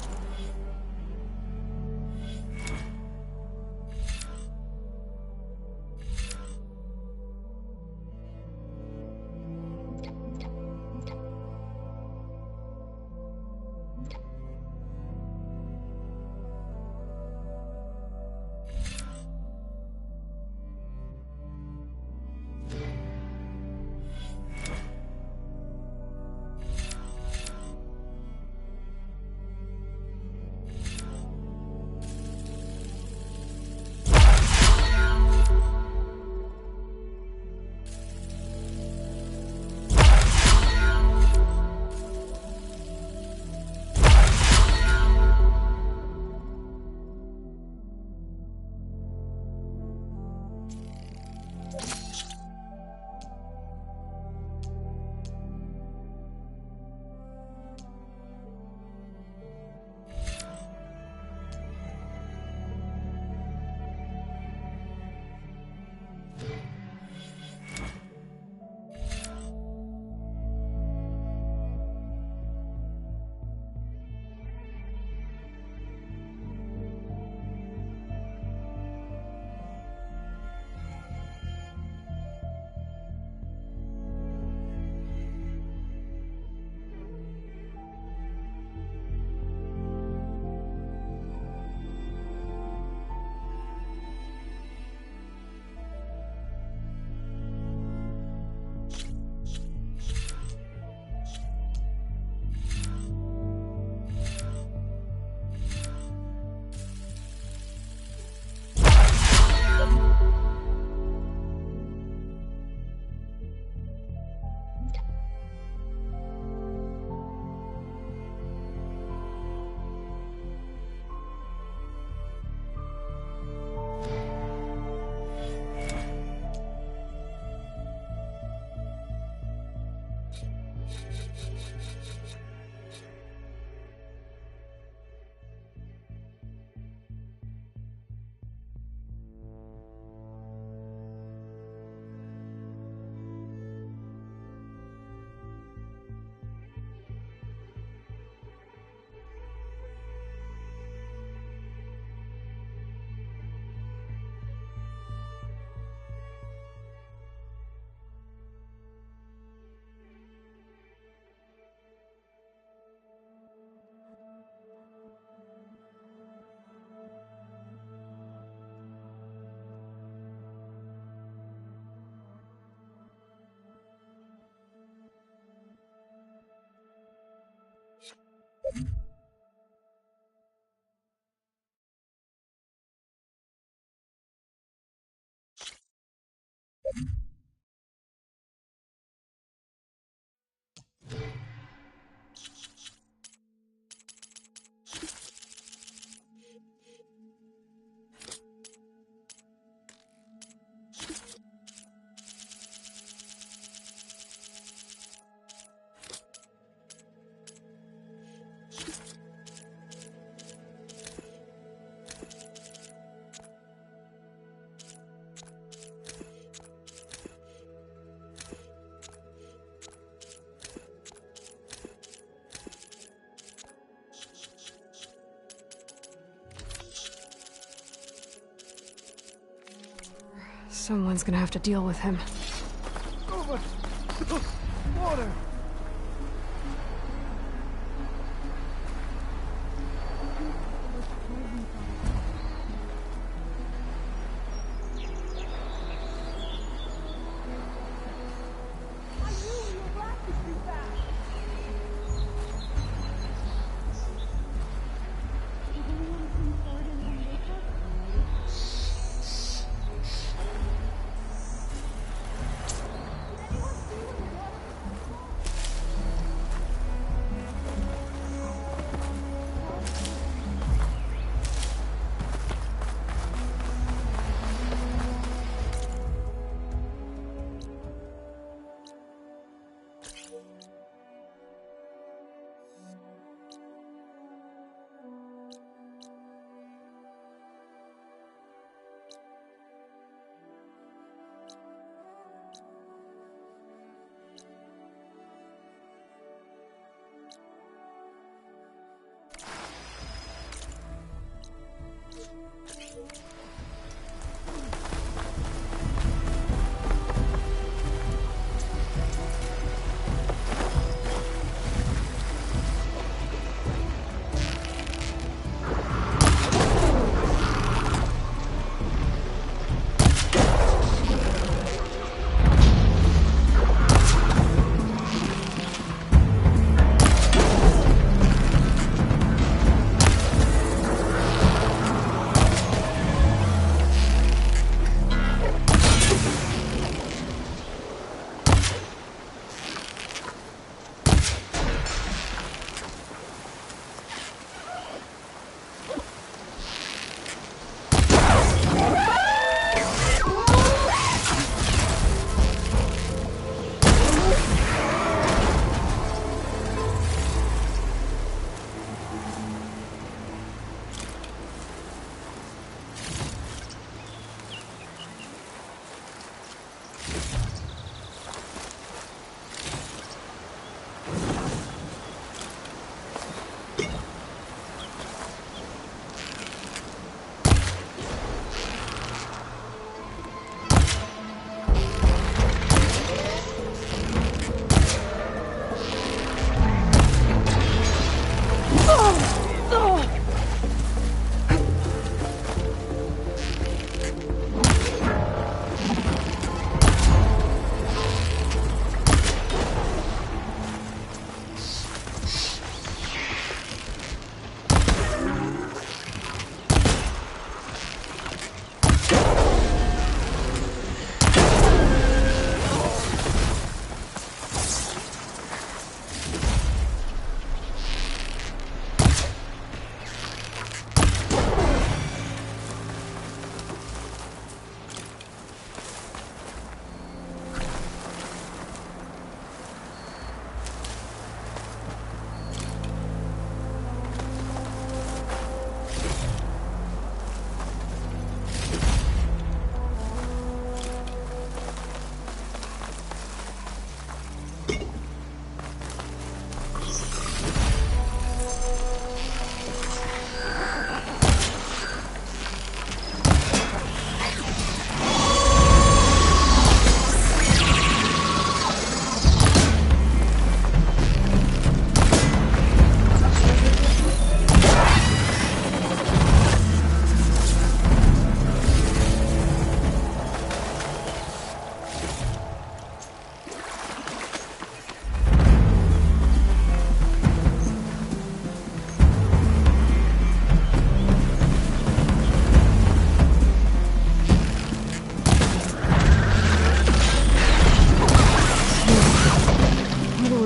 Someone's gonna have to deal with him. Over! Water!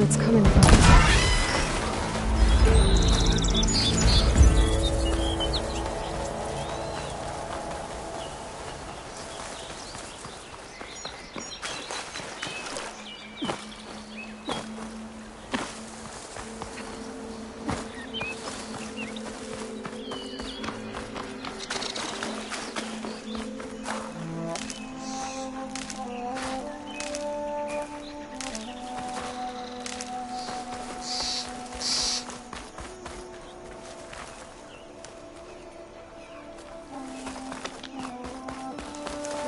it's coming from.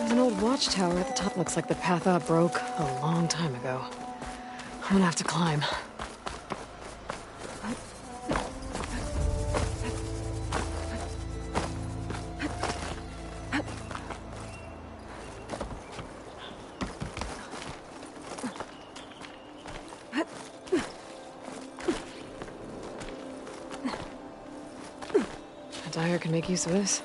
An old watchtower at the top. Looks like the path up broke a long time ago. I'm gonna have to climb. A dyer can make use of this.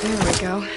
There we go.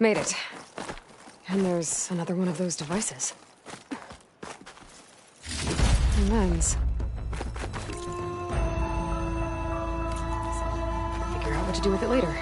Made it. And there's another one of those devices. A lens. Figure out what to do with it later.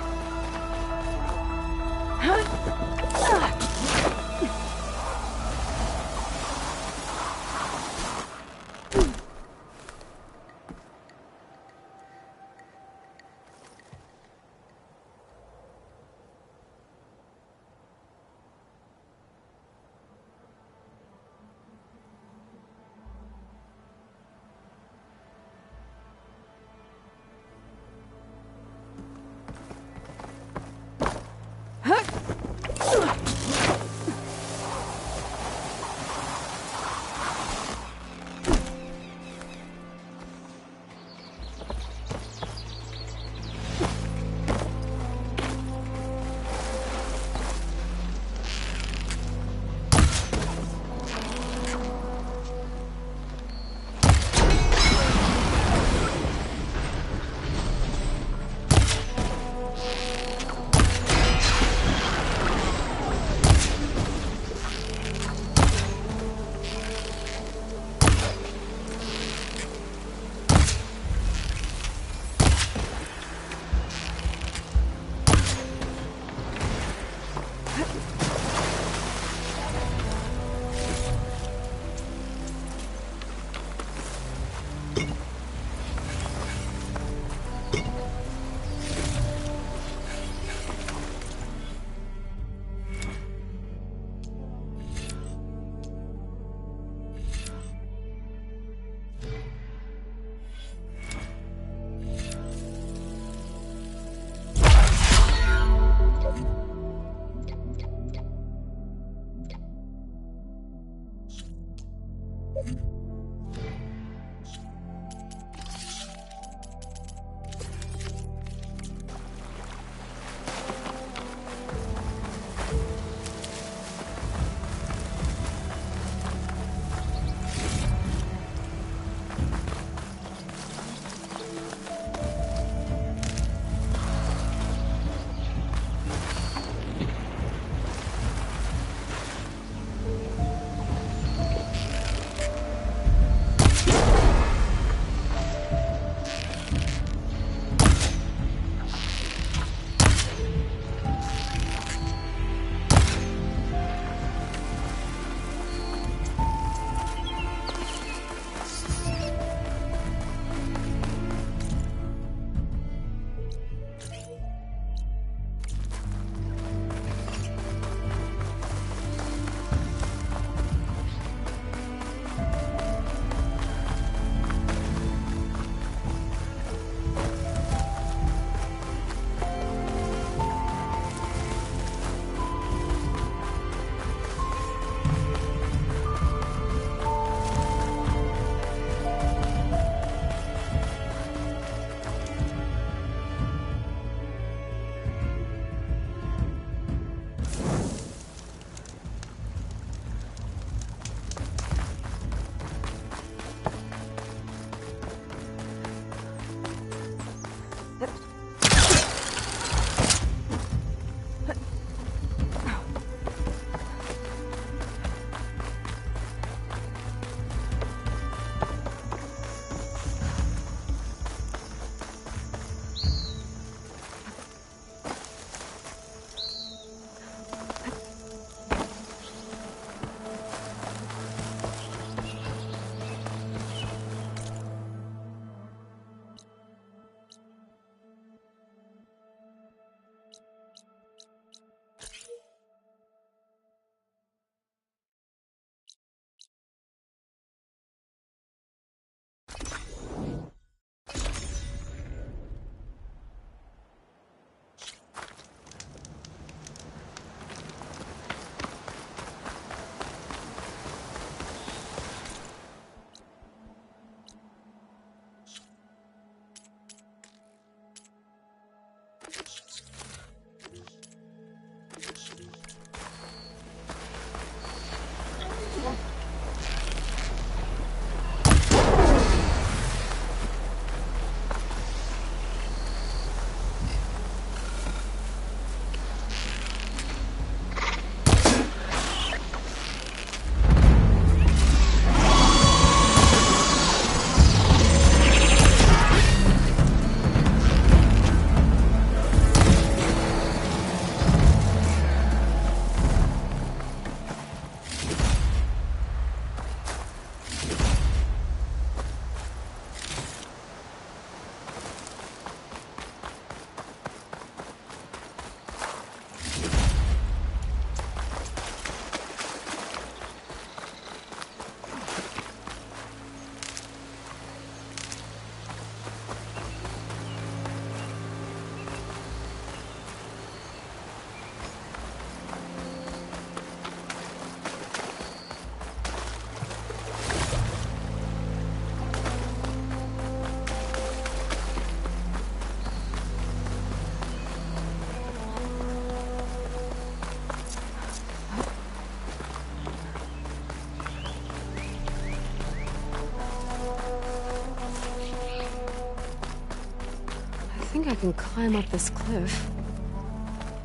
I can climb up this cliff.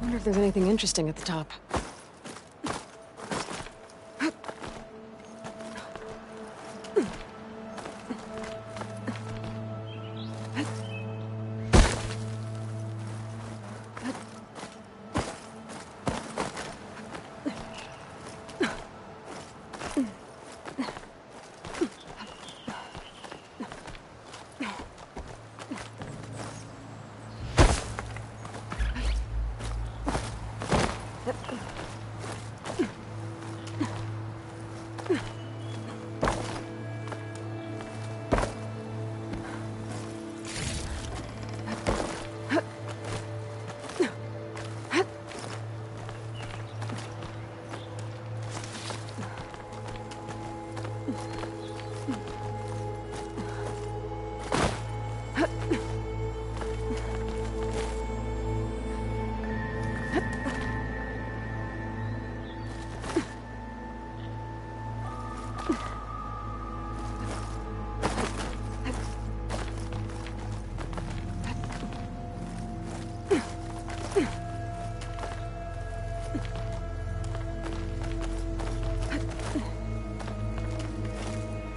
Wonder if there's anything interesting at the top.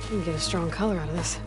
You can get a strong color out of this.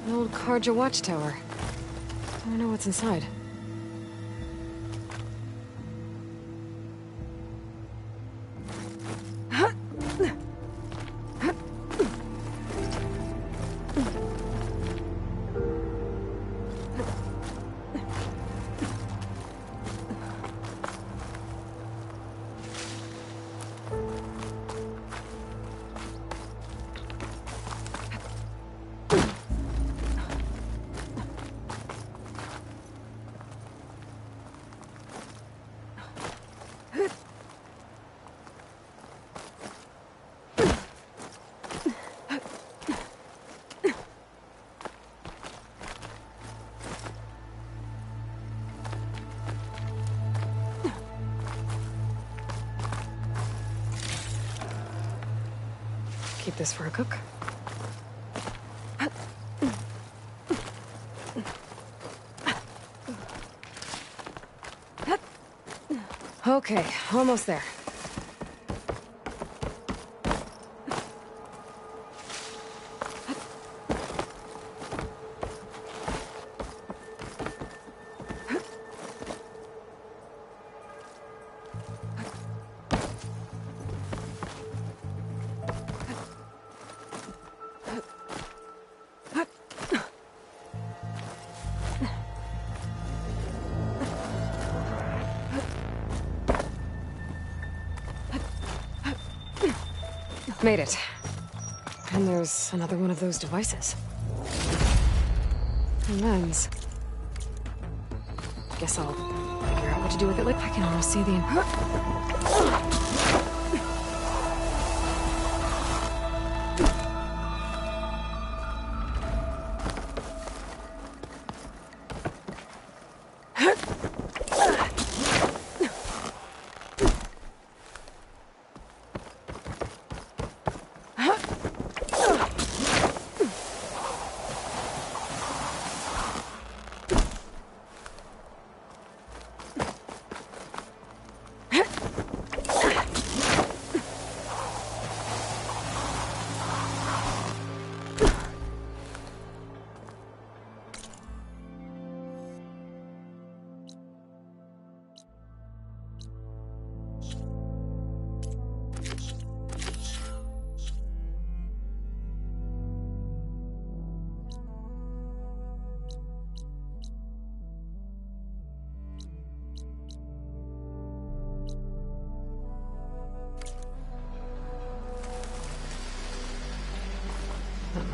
An old Karja watchtower. I don't know what's inside. Keep this for a cook. Okay, almost there. Made it. And there's another one of those devices. A lens. Guess I'll figure out what to do with it later. I can almost see the...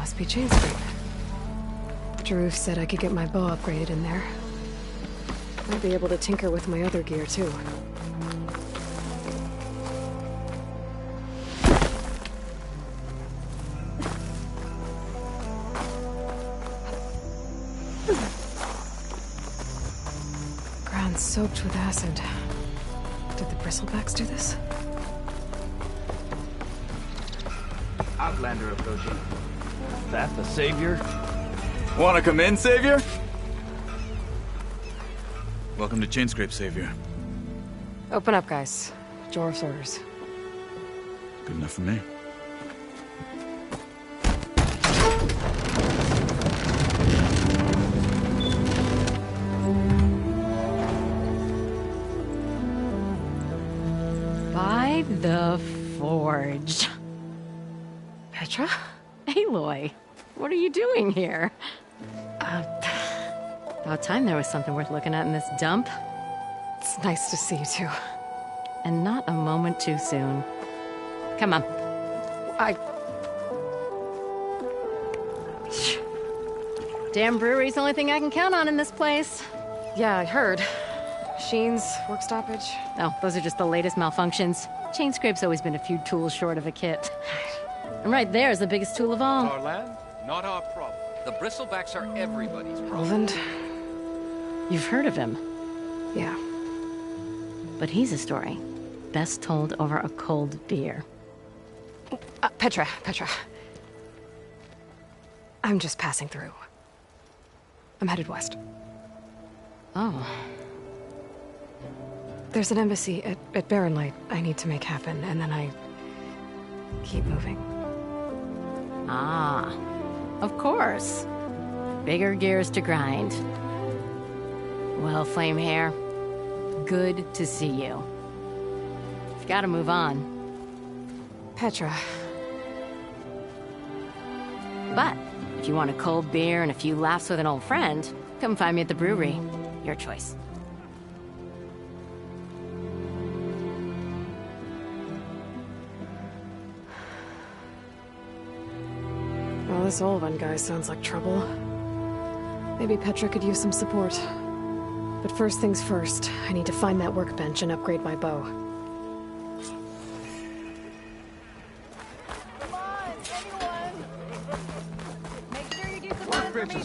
Must be Chainscrape. Jaruf said I could get my bow upgraded in there. Might be able to tinker with my other gear, too. Ground soaked with acid. Did the bristlebacks do this? Outlander approaching. Is that the Savior? Wanna come in, Savior? Welcome to Chainscrape, Savior. Open up, guys. Jaruf's orders. Good enough for me. By the Forge. Petra? Aloy, what are you doing here? About time there was something worth looking at in this dump. It's nice to see you too. And not a moment too soon. Come on. Damn brewery's the only thing I can count on in this place. Yeah, I heard. Machines, work stoppage. Oh, those are just the latest malfunctions. Chainscrape's always been a few tools short of a kit. And right there is the biggest tool of all. Our land, not our problem. The bristlebacks are everybody's problem. Roland? You've heard of him? Yeah. But he's a story best told over a cold beer. Petra. I'm just passing through. I'm headed west. Oh. There's an embassy at Barren Light I need to make happen, and then I keep moving. Ah, of course. Bigger gears to grind. Well, Flamehair, good to see you. You've got to move on. Petra. But if you want a cold beer and a few laughs with an old friend, come find me at the brewery. Your choice. Well, this Olvan guy sounds like trouble. Maybe Petra could use some support. But first things first, I need to find that workbench and upgrade my bow. Come on, anyone! Make sure you do some fun for me.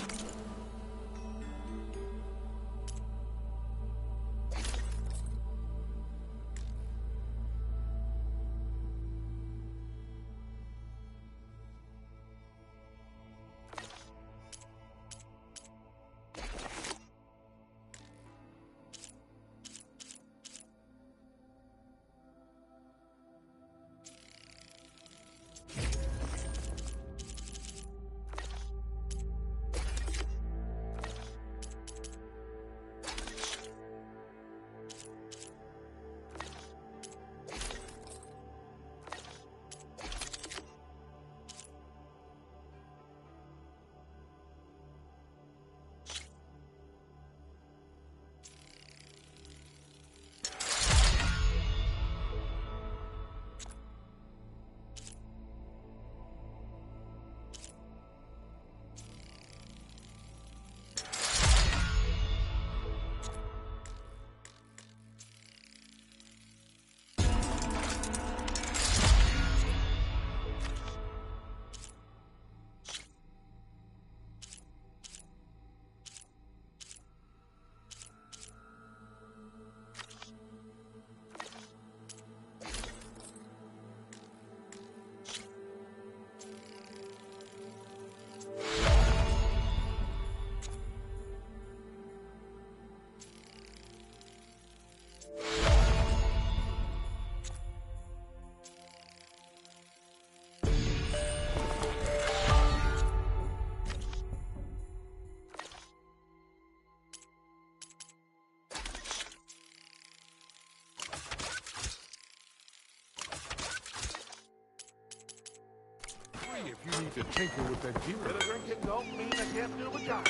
If you need to tinker with that gear. But a drinking don't mean I can't do a job.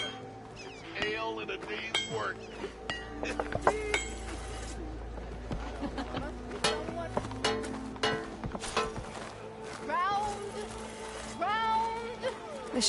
It's ale and a day's work. Would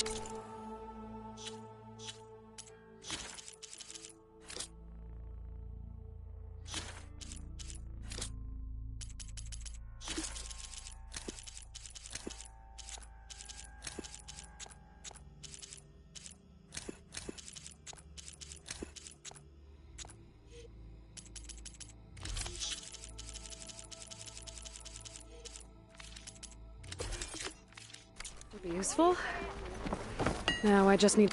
be useful. Now I just need...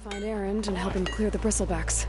find Erend and help him clear the bristlebacks.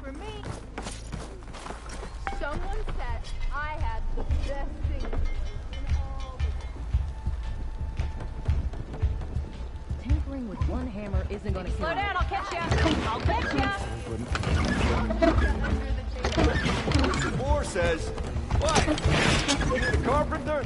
For me, someone said I had the best thing in all the... Tinkering with one hammer isn't gonna kill Slow you. down, I'll catch ya! I'll catch ya! Moore says, what? You're the carpenter?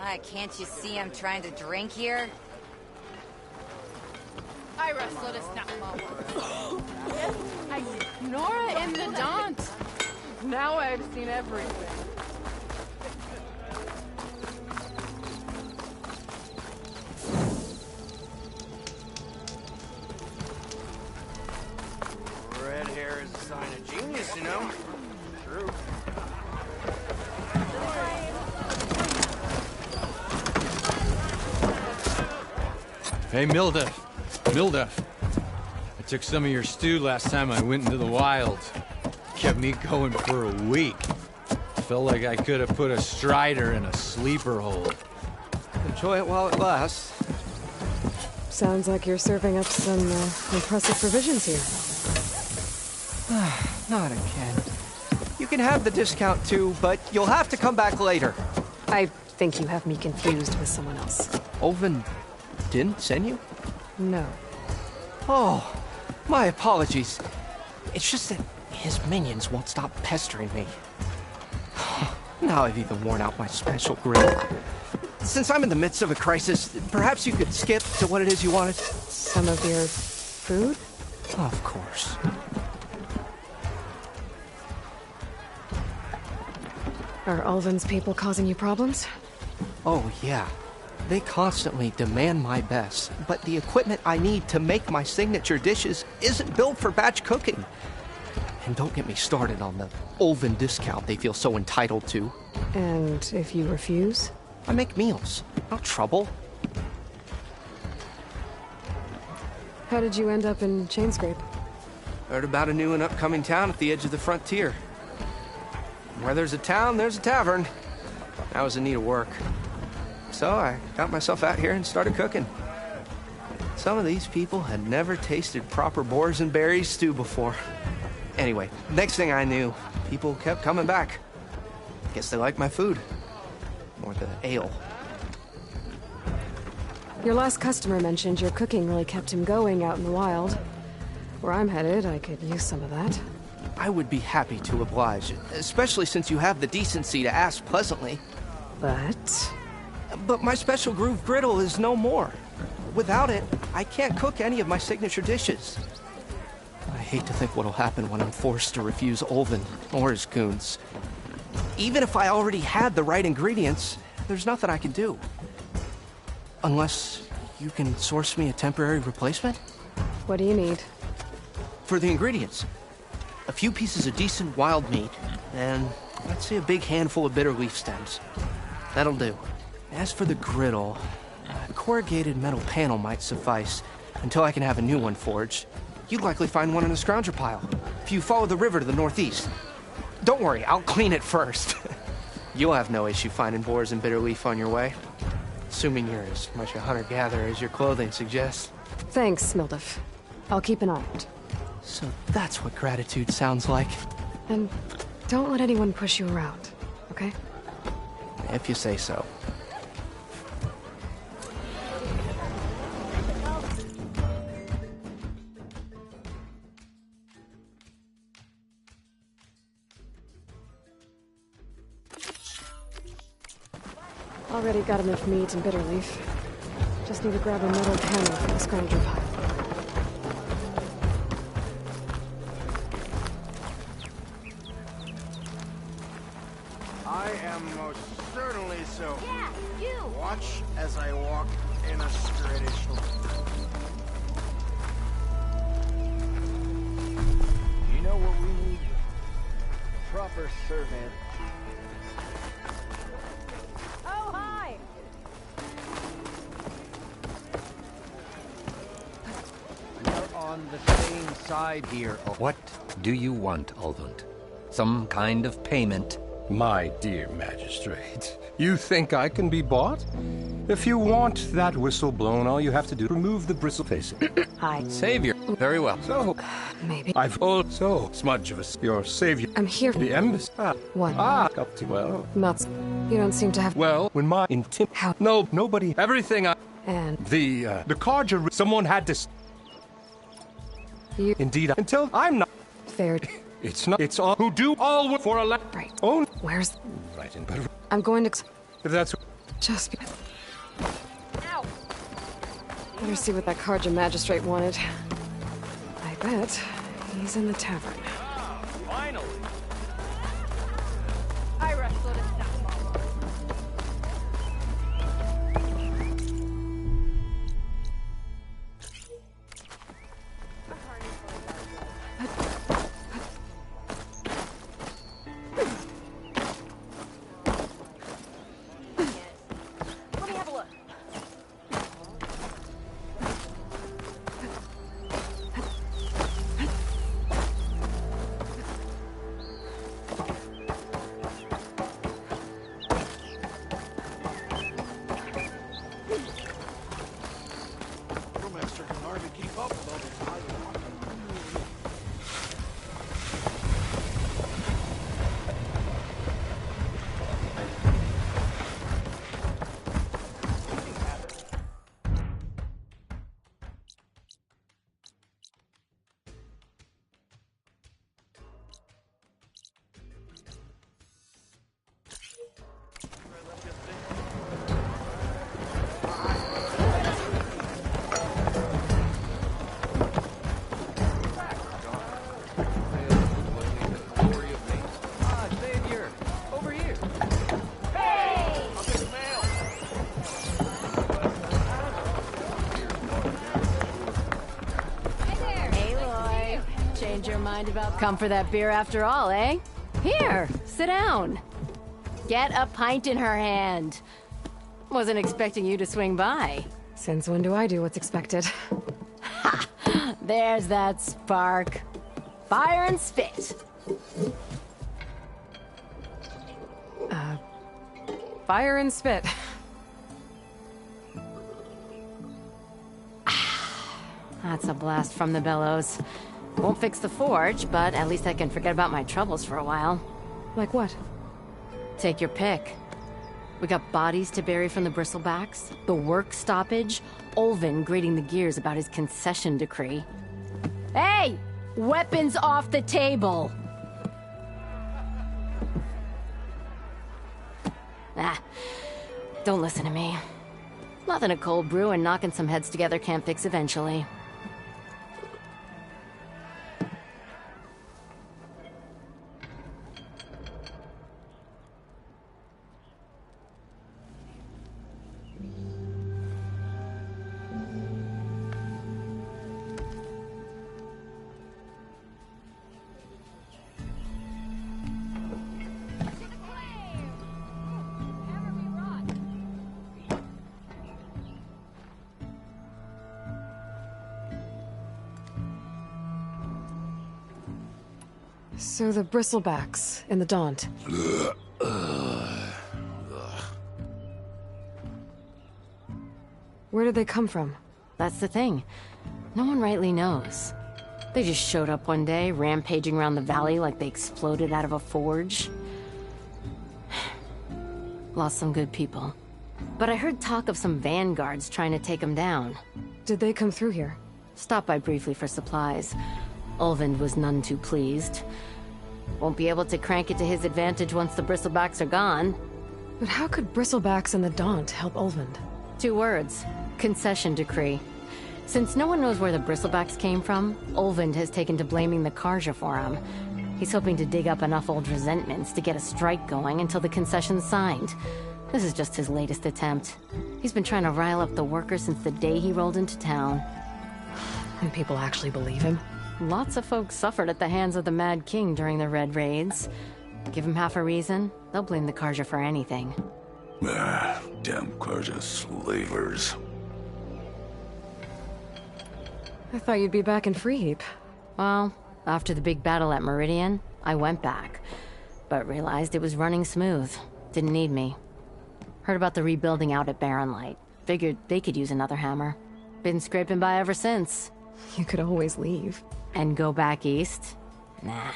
Can't you see I'm trying to drink here? Ira, let us not Nora and the Daunt. Now I've seen everything. Red hair is a sign of genius, you know? True. Hey, Milda. Milda. I took some of your stew last time I went into the wild. Kept me going for a week. Felt like I could have put a strider in a sleeper hole. Enjoy it while it lasts. Sounds like you're serving up some impressive provisions here. Not again. You can have the discount too, but you'll have to come back later. I think you have me confused with someone else. Olvin didn't send you? No. Oh, my apologies. It's just that his minions won't stop pestering me. Now I've even worn out my special grill. Since I'm in the midst of a crisis, perhaps you could skip to what it is you wanted? Some of your food? Of course. Are Ulvin's people causing you problems? Oh, yeah. They constantly demand my best, but the equipment I need to make my signature dishes isn't built for batch cooking. And don't get me started on the Ulvin discount they feel so entitled to. And if you refuse? I make meals, no trouble. How did you end up in Chainscrape? Heard about a new and upcoming town at the edge of the frontier. Where there's a town, there's a tavern. I was in need of work. So I got myself out here and started cooking. Some of these people had never tasted proper boars and berries stew before. Anyway, next thing I knew, people kept coming back. Guess they liked my food. Or the ale. Your last customer mentioned your cooking really kept him going out in the wild. Where I'm headed, I could use some of that. I would be happy to oblige, especially since you have the decency to ask pleasantly. But my special groove griddle is no more. Without it, I can't cook any of my signature dishes. I hate to think what'll happen when I'm forced to refuse Ulvin or his goons. Even if I already had the right ingredients, there's nothing I can do. Unless you can source me a temporary replacement? What do you need? For the ingredients, a few pieces of decent wild meat, and let's say a big handful of bitter leaf stems. That'll do. As for the griddle, a corrugated metal panel might suffice until I can have a new one forged. You'd likely find one in a scrounger pile if you follow the river to the northeast. Don't worry, I'll clean it first. You'll have no issue finding boars and bitter leaf on your way. Assuming you're as much a hunter-gatherer as your clothing suggests. Thanks, Mildef. I'll keep an eye out. So that's what gratitude sounds like. And don't let anyone push you around, okay? If you say so. Already got enough meat and bitter leaf. Just need to grab a metal panel from the scrounger pile. I am most certainly so. Yeah, you! Watch as I walk in a tradition. You know what we need? A proper servant. Oh, hi! We're on the same side here. What do you want, Ulvund? Some kind of payment? My dear magistrate, you think I can be bought? If you want that whistle blown, all you have to do is remove the bristle facing. Hi. Savior. Very well. So, maybe. I've also smudge of us. Your savior. I'm here. The embassy. What? Up to well. Nuts. You don't seem to have. Well, when my How? No, nobody. Everything I. And. The Carja. Someone had to. You. Indeed. Until I'm not. Fair. It's not. It's all who do all work for a Right. own. Where's. Right in, but I'm going to. if that's. Just be... Ow! Better see what that Carja magistrate wanted. I bet he's in the tavern. Finally! Ira, slow this down. Let me have a look. Brewmaster can hardly keep up with all this volume. Ah, Xavier! Over here! Hey, Loy. Change your mind about come for that beer after all, eh? Here, sit down. Get a pint in her hand. Wasn't expecting you to swing by. Since when do I do what's expected? There's that spark. Fire and spit. Fire and spit. That's a blast from the bellows. Won't fix the forge, but at least I can forget about my troubles for a while. Like what? Take your pick. We got bodies to bury from the bristlebacks, the work stoppage, Olvin grating the gears about his concession decree. Hey! Weapons off the table! Ah, don't listen to me. Nothing a cold brew and knocking some heads together can't fix eventually. So the bristlebacks in the Daunt. Where did they come from? That's the thing. No one rightly knows. They just showed up one day, rampaging around the valley like they exploded out of a forge. Lost some good people. But I heard talk of some vanguards trying to take them down. Did they come through here? Stopped by briefly for supplies. Ulvund was none too pleased. Won't be able to crank it to his advantage once the bristlebacks are gone. But how could bristlebacks and the Daunt help Ulvund? 2 words. Concession decree. Since no one knows where the bristlebacks came from, Ulvund has taken to blaming the Carja for them. He's hoping to dig up enough old resentments to get a strike going until the concession's signed. This is just his latest attempt. He's been trying to rile up the workers since the day he rolled into town. And people actually believe him? Lots of folks suffered at the hands of the Mad King during the Red Raids. Give him half a reason, they'll blame the Carja for anything. Damn Carja slavers. I thought you'd be back in Freeheap. Well, after the big battle at Meridian, I went back, but realized it was running smooth. Didn't need me. Heard about the rebuilding out at Barren Light. Figured they could use another hammer. Been scraping by ever since. You could always leave. And go back east? Nah.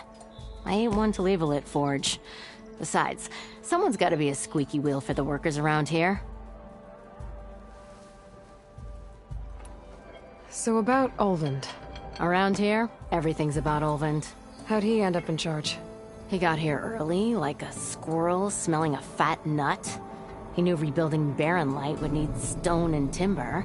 I ain't one to leave a lit forge. Besides, someone's gotta be a squeaky wheel for the workers around here. So about Ulvund. Around here, everything's about Ulvund. How'd he end up in charge? He got here early, like a squirrel smelling a fat nut. He knew rebuilding Barren Light would need stone and timber.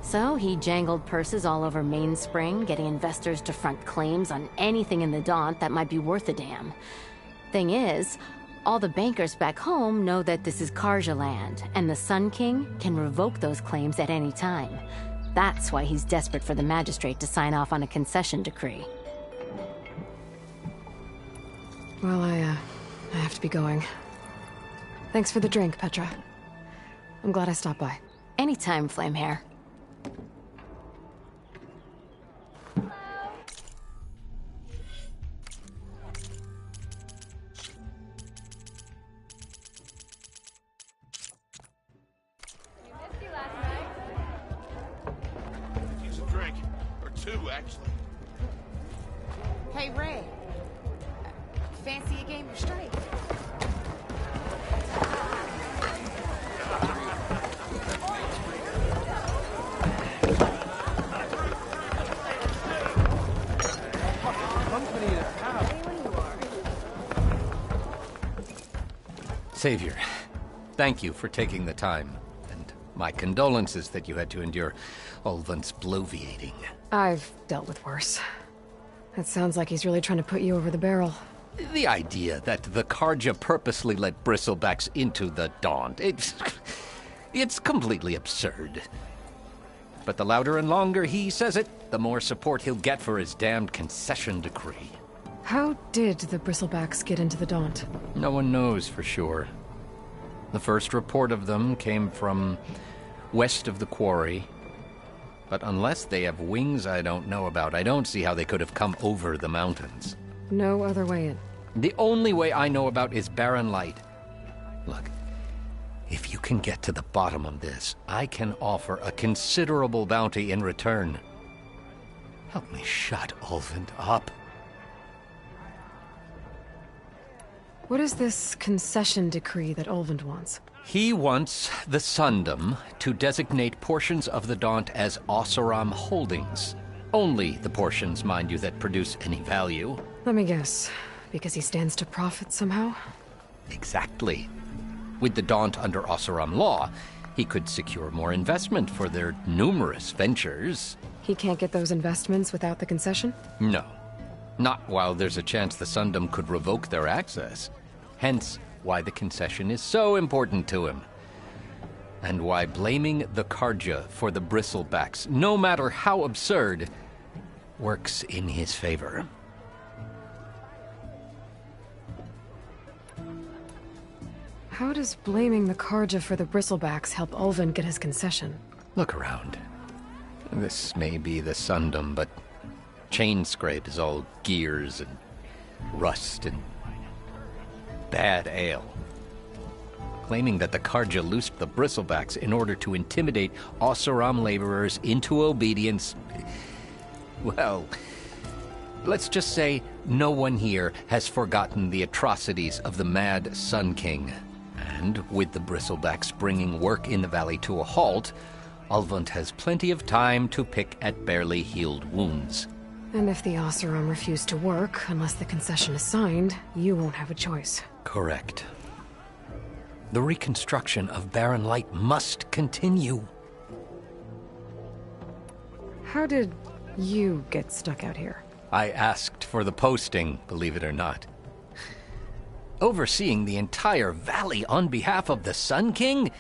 So he jangled purses all over Mainspring, getting investors to front claims on anything in the Daunt that might be worth a damn. Thing is, all the bankers back home know that this is Carja land, and the Sun King can revoke those claims at any time. That's why he's desperate for the magistrate to sign off on a concession decree. Well, I have to be going. Thanks for the drink, Petra. I'm glad I stopped by. Anytime, Flamehair. Use a drink. Or two, actually. Hey, Ray. Fancy a game of straight? Savior, thank you for taking the time, and my condolences that you had to endure Ulvund's bloviating. I've dealt with worse. It sounds like he's really trying to put you over the barrel. The idea that the Carja purposely let Bristlebacks into the Daunt, it's completely absurd. But the louder and longer he says it, the more support he'll get for his damned concession decree. How did the Bristlebacks get into the Daunt? No one knows for sure. The first report of them came from west of the quarry. But unless they have wings I don't know about, I don't see how they could have come over the mountains. No other way in. The only way I know about is Barren Light. Look, if you can get to the bottom of this, I can offer a considerable bounty in return. Help me shut Ulvund up. What is this concession decree that Ulvund wants? He wants the Sundom to designate portions of the Daunt as Oseram holdings. Only the portions, mind you, that produce any value. Let me guess. Because he stands to profit somehow? Exactly. With the Daunt under Oseram law, he could secure more investment for their numerous ventures. He can't get those investments without the concession? No. Not while there's a chance the Sundom could revoke their access. Hence, why the concession is so important to him. And why blaming the Carja for the Bristlebacks, no matter how absurd, works in his favor. How does blaming the Carja for the Bristlebacks help Ulvund get his concession? Look around. This may be the Sundom, but Chainscrape is all gears and rust and bad ale. Claiming that the Carja loosed the Bristlebacks in order to intimidate Oseram laborers into obedience. Well, let's just say no one here has forgotten the atrocities of the Mad Sun King. And with the Bristlebacks bringing work in the valley to a halt, Ulvund has plenty of time to pick at barely healed wounds. And if the Oseram refuse to work, unless the concession is signed, you won't have a choice. Correct. The reconstruction of Barren Light must continue. How did you get stuck out here? I asked for the posting, believe it or not. Overseeing the entire valley on behalf of the Sun King?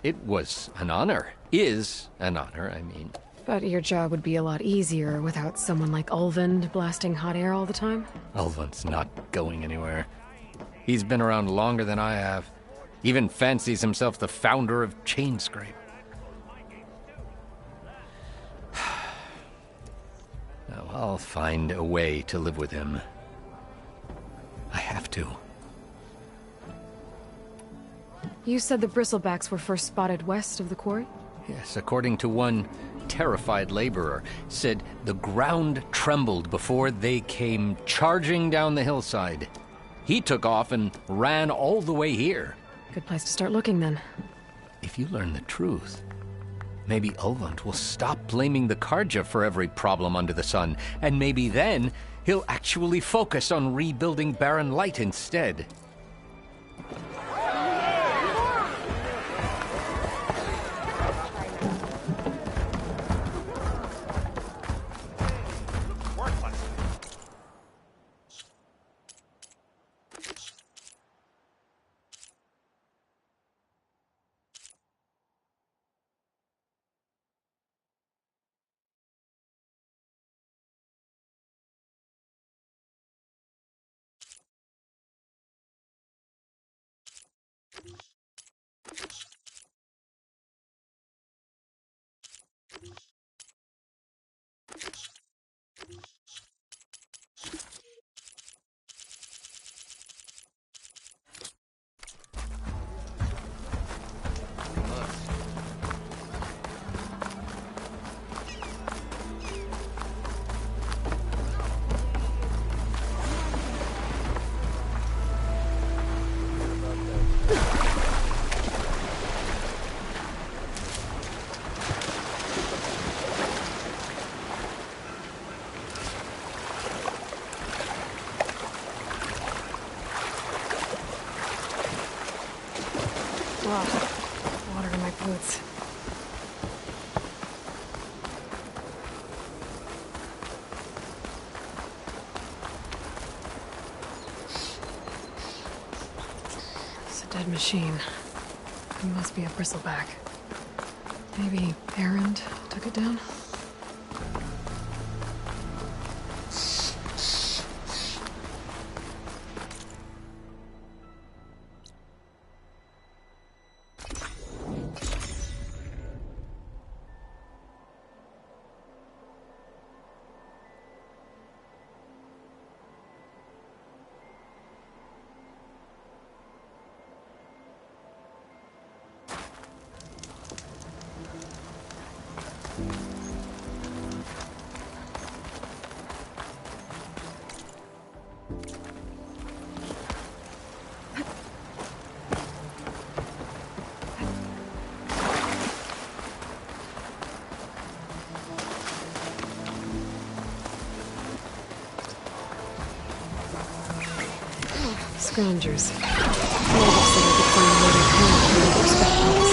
It was an honor. Is an honor, I mean. But your job would be a lot easier without someone like Ulvund blasting hot air all the time? Ulvund's not going anywhere. He's been around longer than I have. Even fancies himself the founder of Chainscrape. Now, I'll find a way to live with him. I have to. You said the Bristlebacks were first spotted west of the quarry? Yes, according to one terrified laborer, said the ground trembled before they came charging down the hillside. He took off and ran all the way here. Good place to start looking, then. If you learn the truth, maybe Ulvund will stop blaming the Carja for every problem under the sun, and maybe then he'll actually focus on rebuilding Barren Light instead. Water in my boots. It's a dead machine. It must be a bristleback. Maybe Erend took it down? Scroungers. Natives said I could find loaded hand from other specials.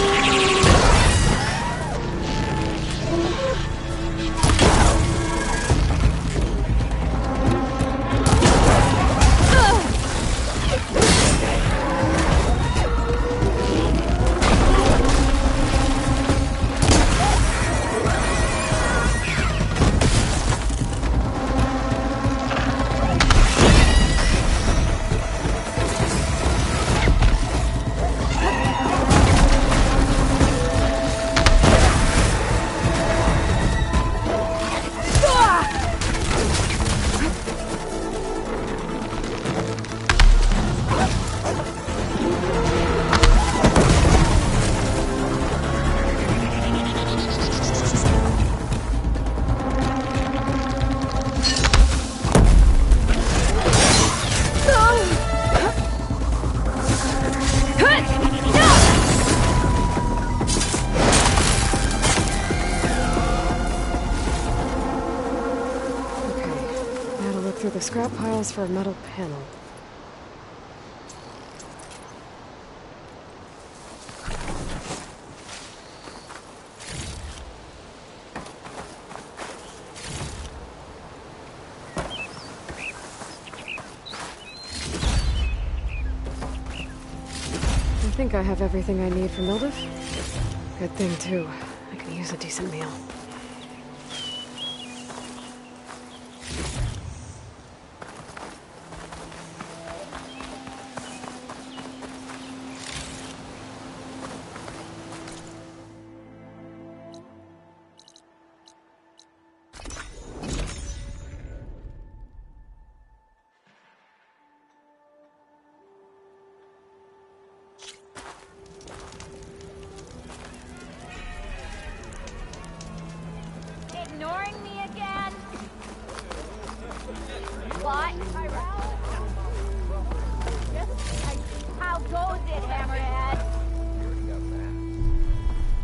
Through the scrap piles for a metal panel. I think I have everything I need for Mildiv. Good thing, too. I can use a decent meal. Ignoring me again? What? How goes it, Hammerhead?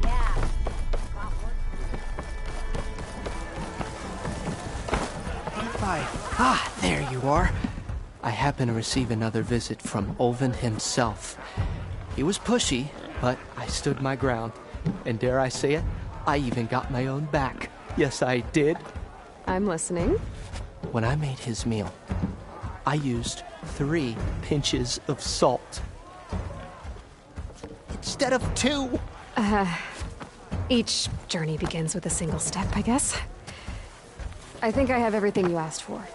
Yeah. There you are. I happen to receive another visit from Ulvund himself. He was pushy, but I stood my ground. And dare I say it, I even got my own back. Yes, I did. I'm listening. When I made his meal, I used 3 pinches of salt. Instead of 2. Each journey begins with a single step, I guess. I think I have everything you asked for.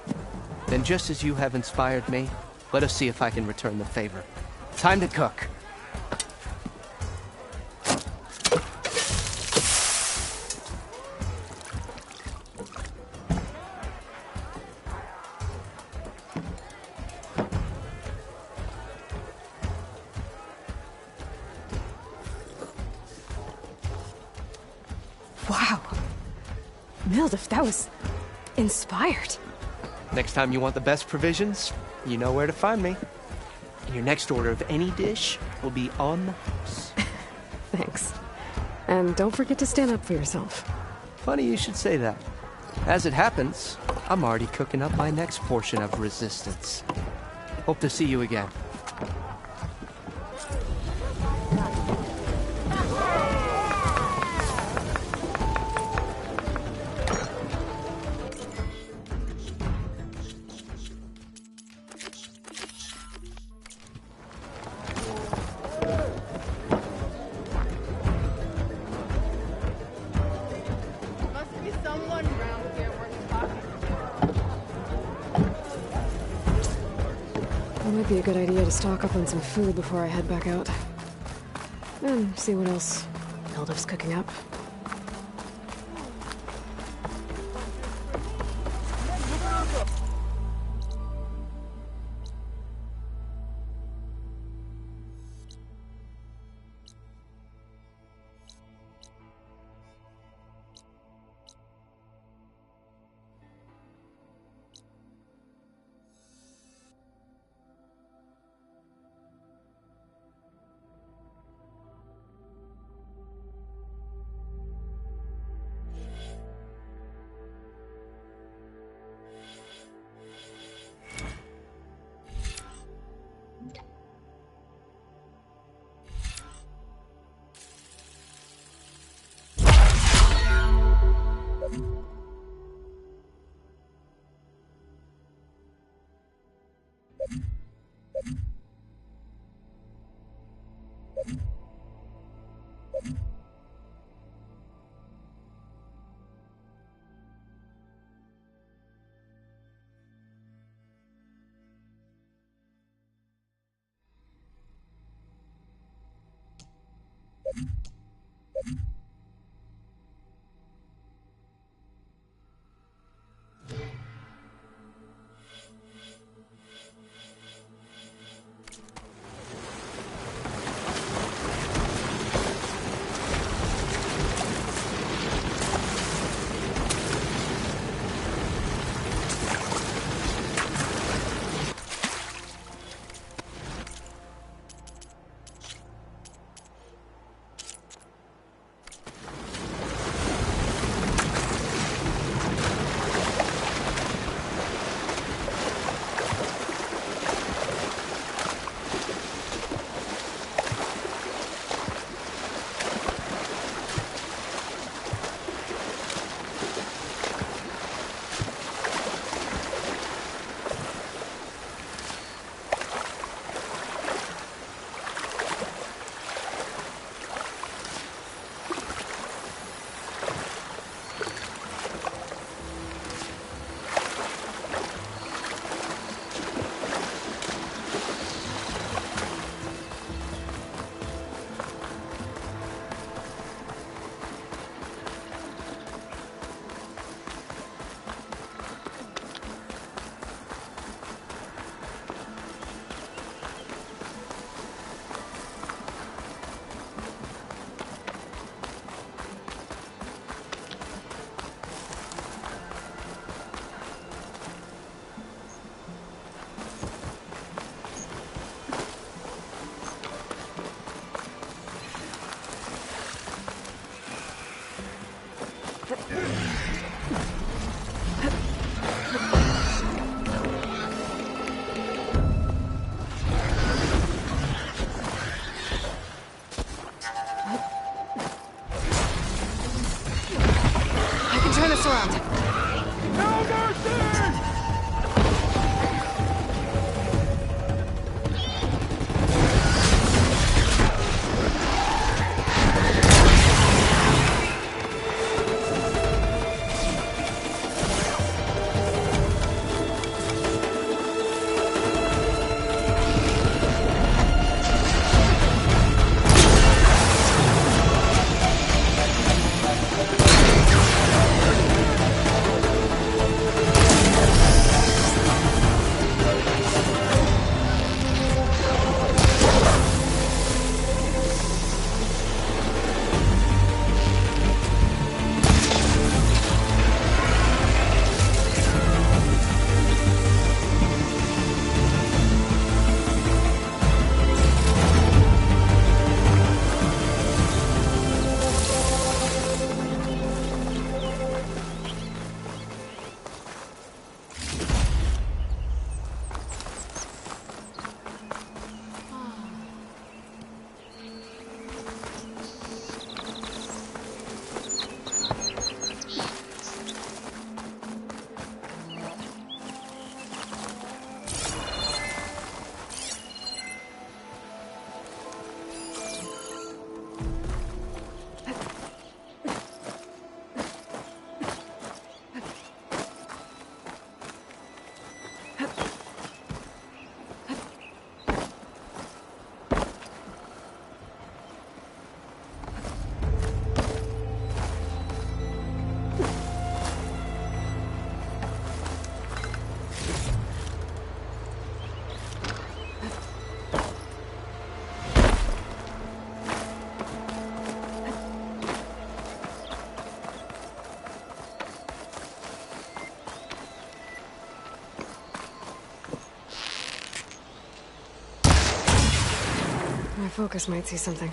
Then just as you have inspired me, let us see if I can return the favor. Time to cook. Mildef, that was inspired. Next time you want the best provisions, you know where to find me. And your next order of any dish will be on the house. Thanks. And don't forget to stand up for yourself. Funny you should say that. As it happens, I'm already cooking up my next portion of resistance. Hope to see you again. Must be someone around here worth talking to. It might be a good idea to stock up on some food before I head back out. And see what else Mildef's cooking up. My focus might see something.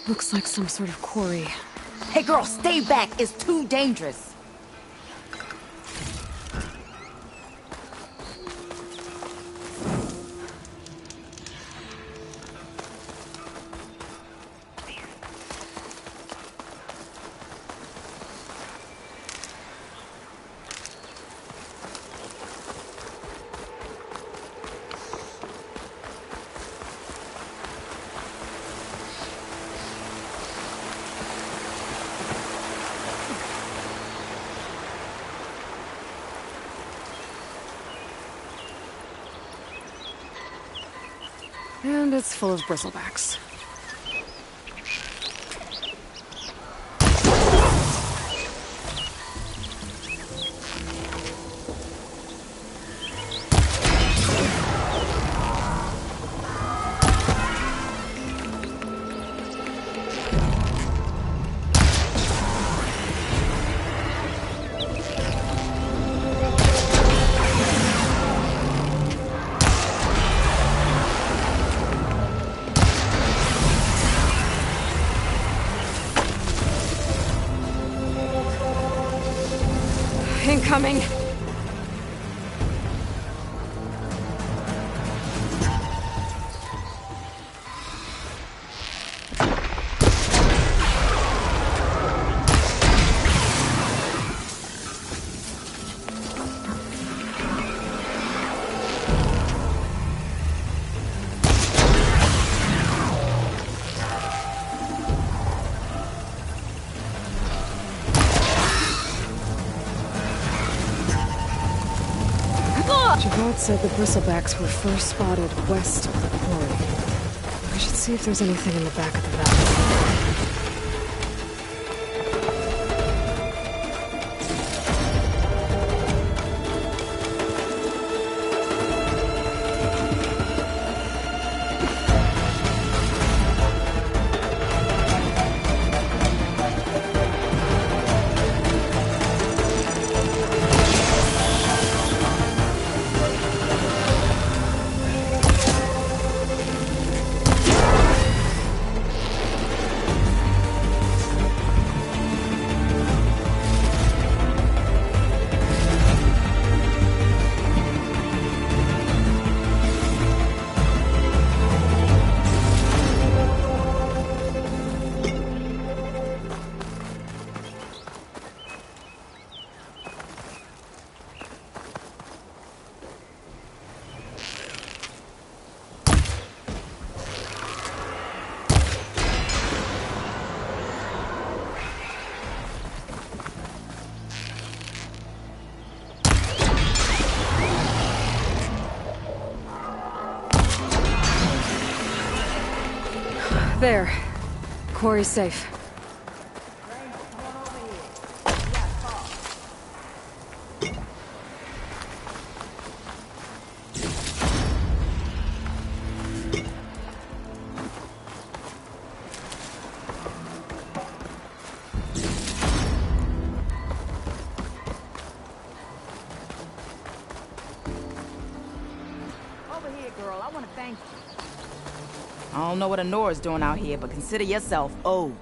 Looks like some sort of quarry. Hey girl, stay back. It's too dangerous. And it's full of bristlebacks. Incoming. guard said the bristlebacks were first spotted west of the quarry. I should see if there's anything in the back of the valley. There. Quarry's safe. Over here, girl. I want to thank you. I don't know what Honora's doing out here, but consider yourself owed.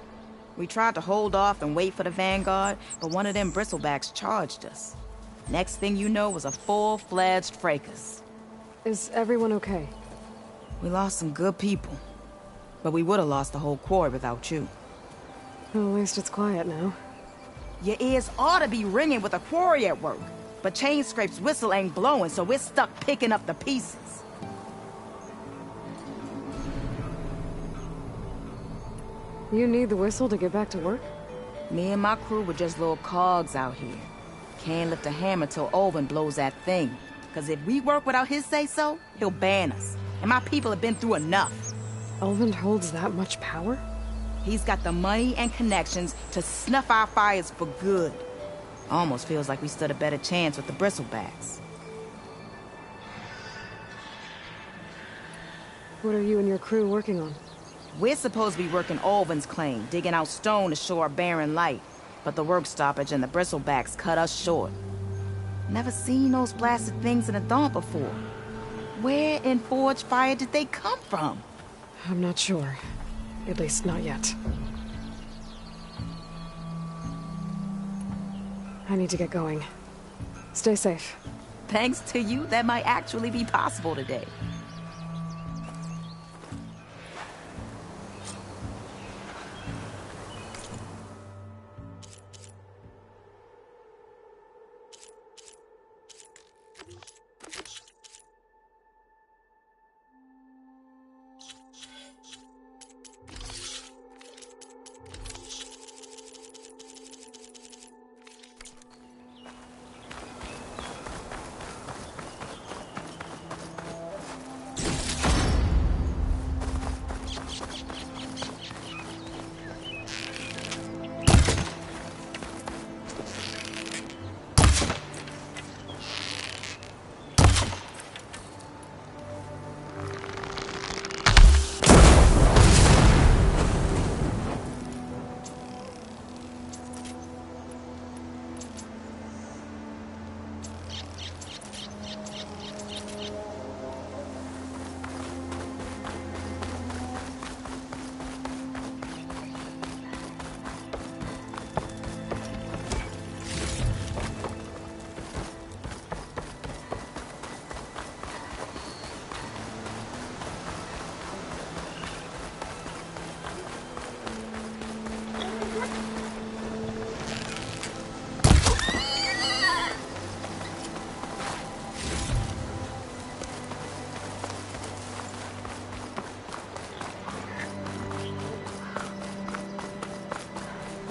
We tried to hold off and wait for the Vanguard, but one of them bristlebacks charged us. Next thing you know was a full-fledged fracas. Is everyone okay? We lost some good people, but we would have lost the whole quarry without you. Well, at least it's quiet now. Your ears ought to be ringing with a quarry at work, but Chainscrape's whistle ain't blowing, so we're stuck picking up the pieces. You need the whistle to get back to work? Me and my crew were just little cogs out here. Can't lift a hammer till Olvin blows that thing. Cause if we work without his say-so, he'll ban us. And my people have been through enough. Olvin holds that much power? He's got the money and connections to snuff our fires for good. Almost feels like we stood a better chance with the bristlebacks. What are you and your crew working on? We're supposed to be working Olvin's claim, digging out stone to show our barren light. But the work stoppage and the bristlebacks cut us short. Never seen those blasted things in the dawn before. Where in Forge Fire did they come from? I'm not sure. At least not yet. I need to get going. Stay safe. Thanks to you, that might actually be possible today.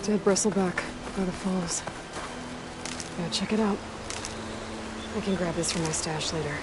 Dead bristleback by the falls. Gotta check it out. I can grab this from my stash later.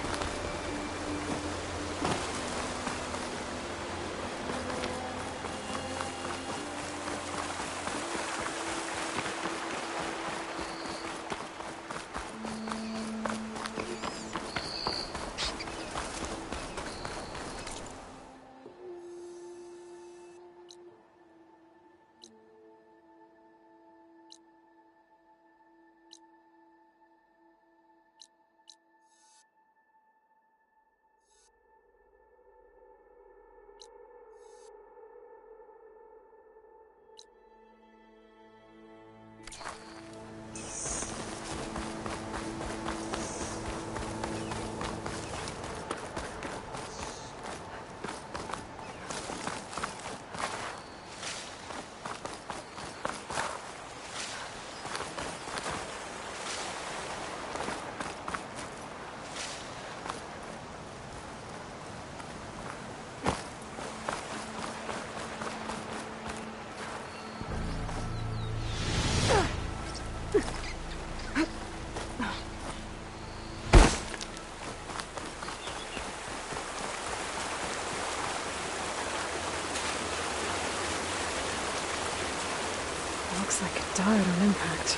Looks like it died on impact.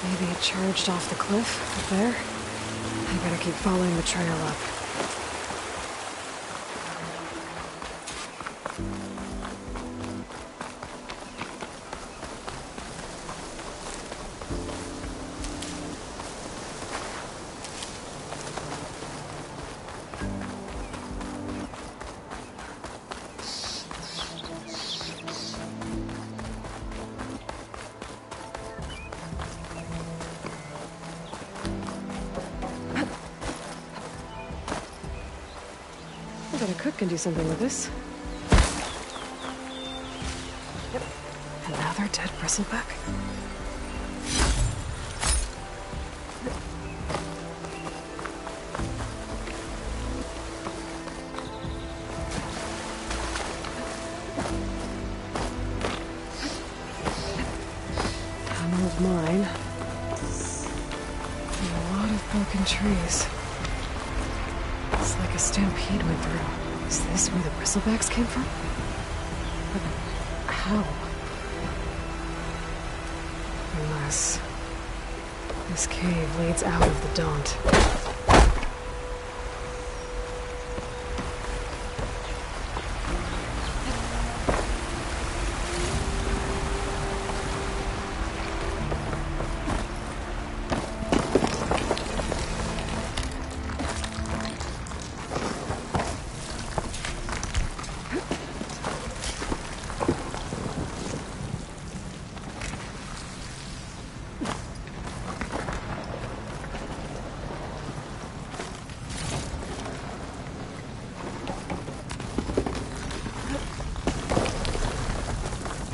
Maybe it charged off the cliff up there. I better keep following the trail up. I bet a cook can do something with this. Yep. Another dead bristleback. Tunnel of mine. And a lot of broken trees. It's like a stampede went through. Is this where the bristlebacks came from? But how? Unless this cave leads out of the Daunt.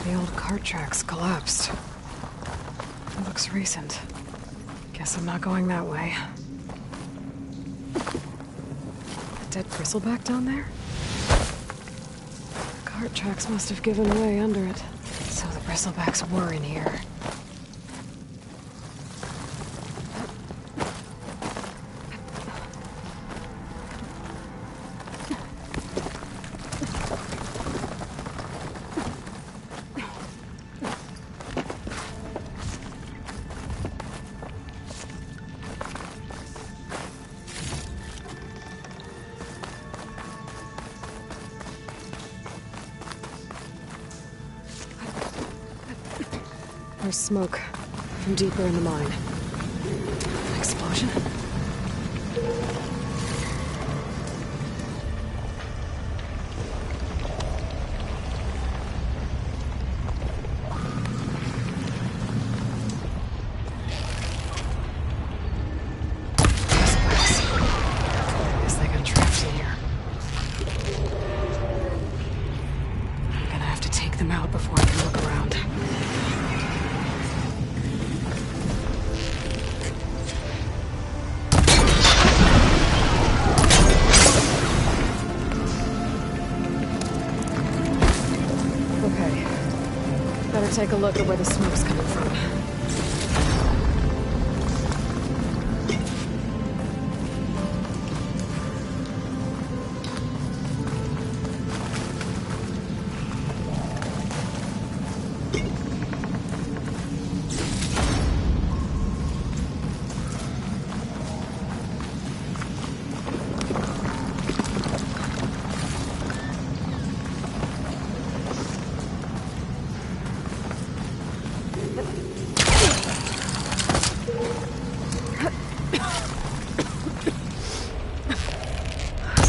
The old cart tracks collapsed. It looks recent. Guess I'm not going that way. A dead bristleback down there? The cart tracks must have given way under it. So the bristlebacks were in here. There's smoke from deeper in the mine. An explosion? Guess they got trapped in here. I'm gonna have to take them out before I can look around. Take a look at where the smoke's coming from.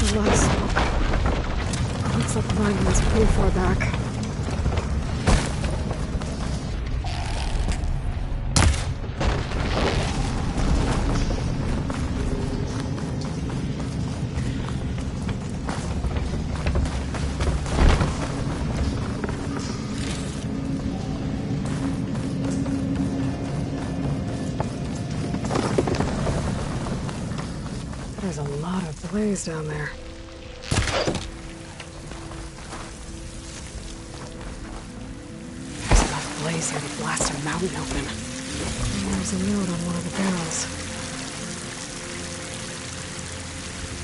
A lot of smoke. Looks like the mine was pretty far back. There's a lot of blaze down there. There's enough blaze here to blast a mountain open. And there's a note on one of the barrels.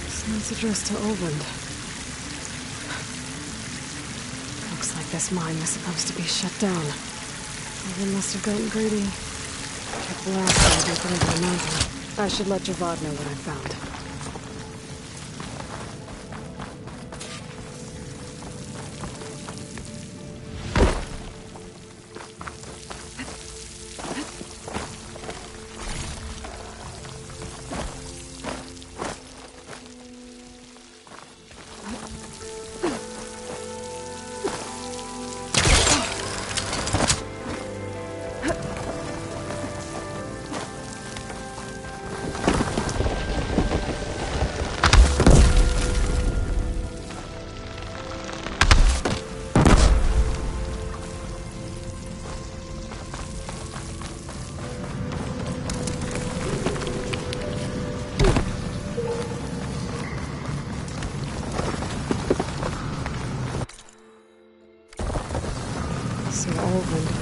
This note's addressed to Olvend. Looks like this mine was supposed to be shut down. Alvin must have gotten greedy. Kept blasting deeper into the mountain. I should let Javad know what I found.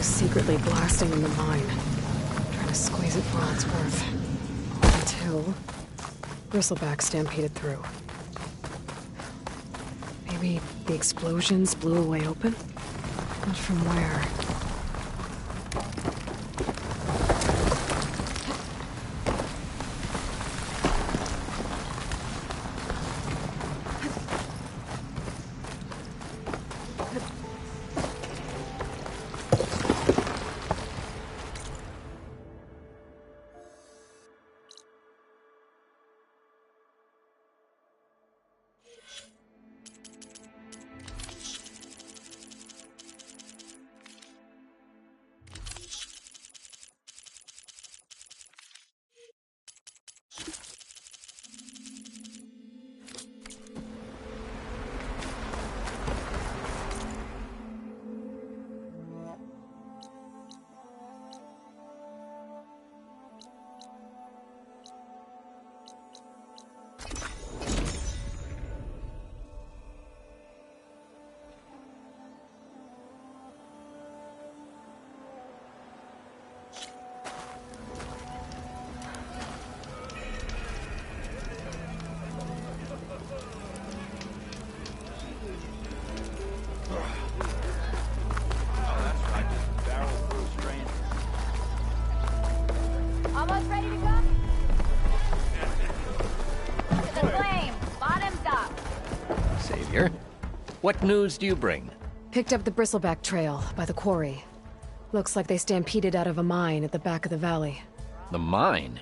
Secretly blasting in the mine, trying to squeeze it for all it's worth. Until Bristleback stampeded through. Maybe the explosions blew a way open? But from where? Almost ready to go? To the flame! Bottoms up! Savior, what news do you bring? Picked up the Bristleback trail by the quarry. Looks like they stampeded out of a mine at the back of the valley. The mine?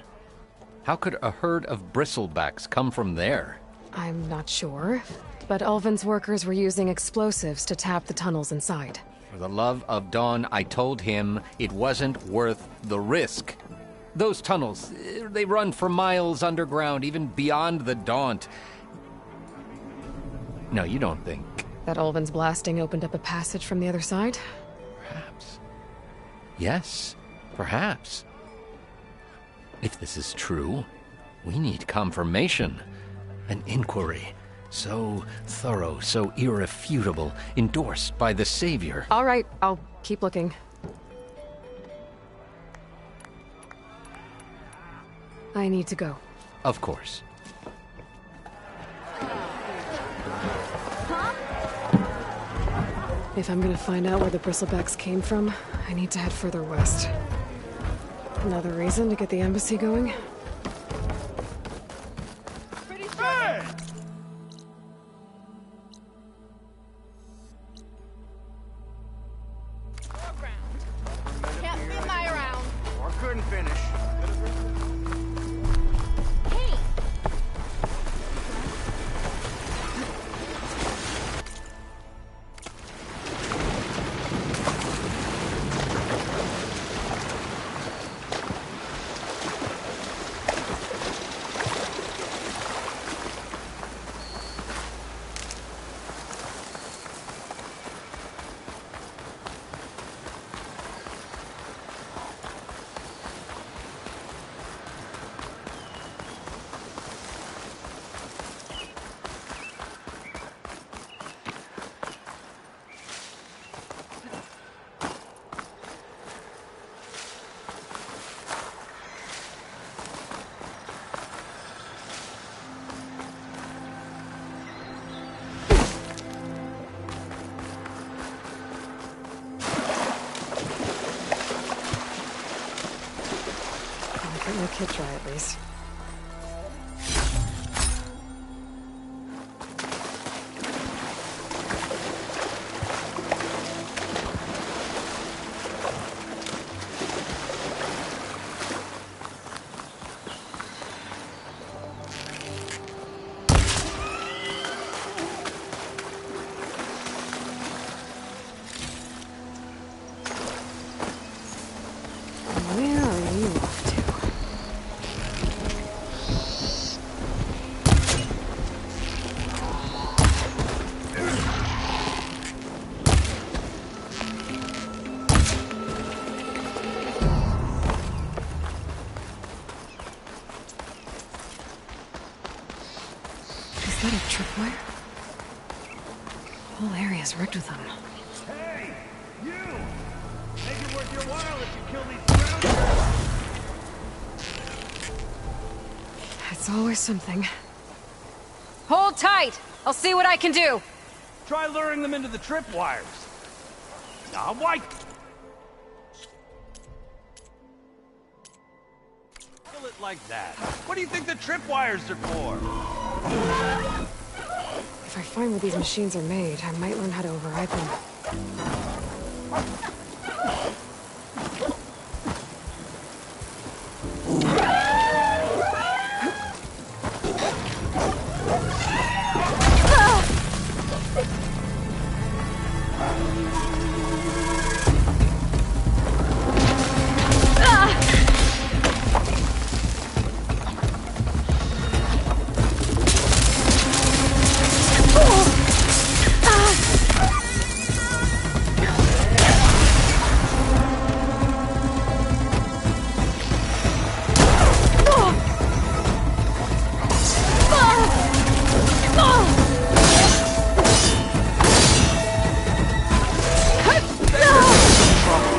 How could a herd of bristlebacks come from there? I'm not sure, but Ulvin's workers were using explosives to tap the tunnels inside. For the love of Dawn, I told him it wasn't worth the risk. Those tunnels, they run for miles underground, even beyond the Daunt. No, you don't think... That Ulvin's blasting opened up a passage from the other side? Perhaps. Yes, perhaps. If this is true, we need confirmation. An inquiry. So thorough, so irrefutable, endorsed by the Savior. All right, I'll keep looking. I need to go. Of course. If I'm gonna find out where the Bristlebacks came from, I need to head further west. Another reason to get the embassy going? Hey! Can't fit my round. Or couldn't finish. no kid try at least. Where are you off to? Is that a tripwire? The whole area's rigged with them. Hey, you! Make it worth your while if you kill these scroungers! It's always something. Hold tight! I'll see what I can do! Try luring them into the tripwires. Ah, why? Kill it like that. What do you think the tripwires are for? If I find where these machines are made, I might learn how to override them.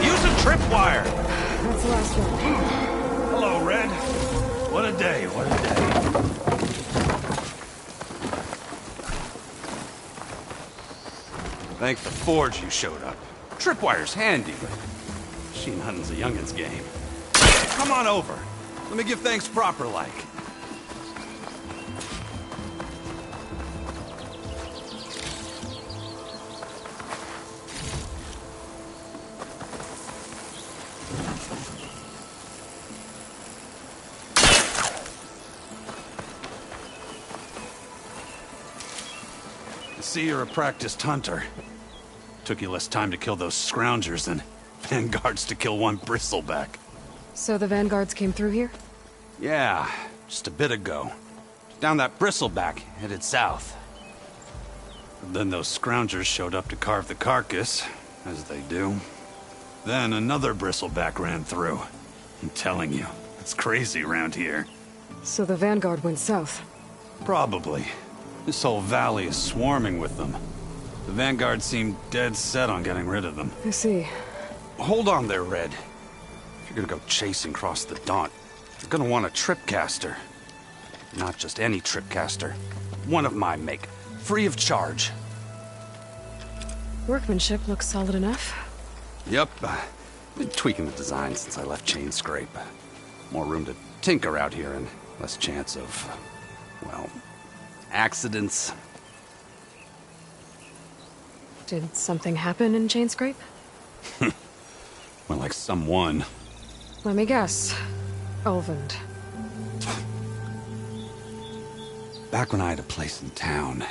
Use a tripwire! That's the last one. Hello, Red. What a day, what a day. Thank the Forge you showed up. Tripwire's handy, but machine hunting's a youngin's game. Come on over. Let me give thanks proper like. I see you're a practiced hunter. Took you less time to kill those scroungers than vanguards to kill one bristleback. So the vanguards came through here? Yeah, just a bit ago. Down that bristleback, headed south. But then those scroungers showed up to carve the carcass, as they do. Then another bristleback ran through. I'm telling you, it's crazy around here. So the vanguard went south? Probably. This whole valley is swarming with them. The vanguard seemed dead set on getting rid of them. I see. Hold on there, Red. If you're gonna go chasing across the Daunt, you're gonna want a tripcaster. Not just any tripcaster. One of my make. Free of charge. Workmanship looks solid enough. Yep. Been tweaking the design since I left Chainscrape. More room to tinker out here and less chance of, well, accidents. Did something happen in Chainscrape? Well, like someone. Let me guess. Ulvund. Back when I had a place in town,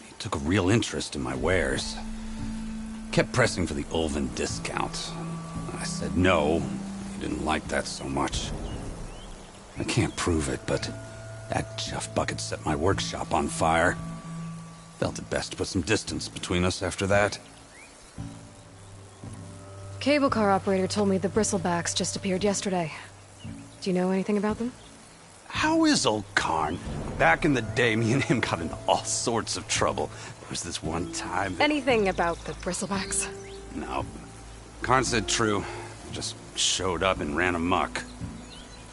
he took a real interest in my wares. Kept pressing for the Ulvund discount. I said no. He didn't like that so much. I can't prove it, but that Jeff Bucket set my workshop on fire. Felt it best to put some distance between us after that. Cable car operator told me the bristlebacks just appeared yesterday. Do you know anything about them? How is old Karn? Back in the day, me and him got into all sorts of trouble. There was this one time that... Anything about the bristlebacks? No. Karn said true. Just showed up and ran amok.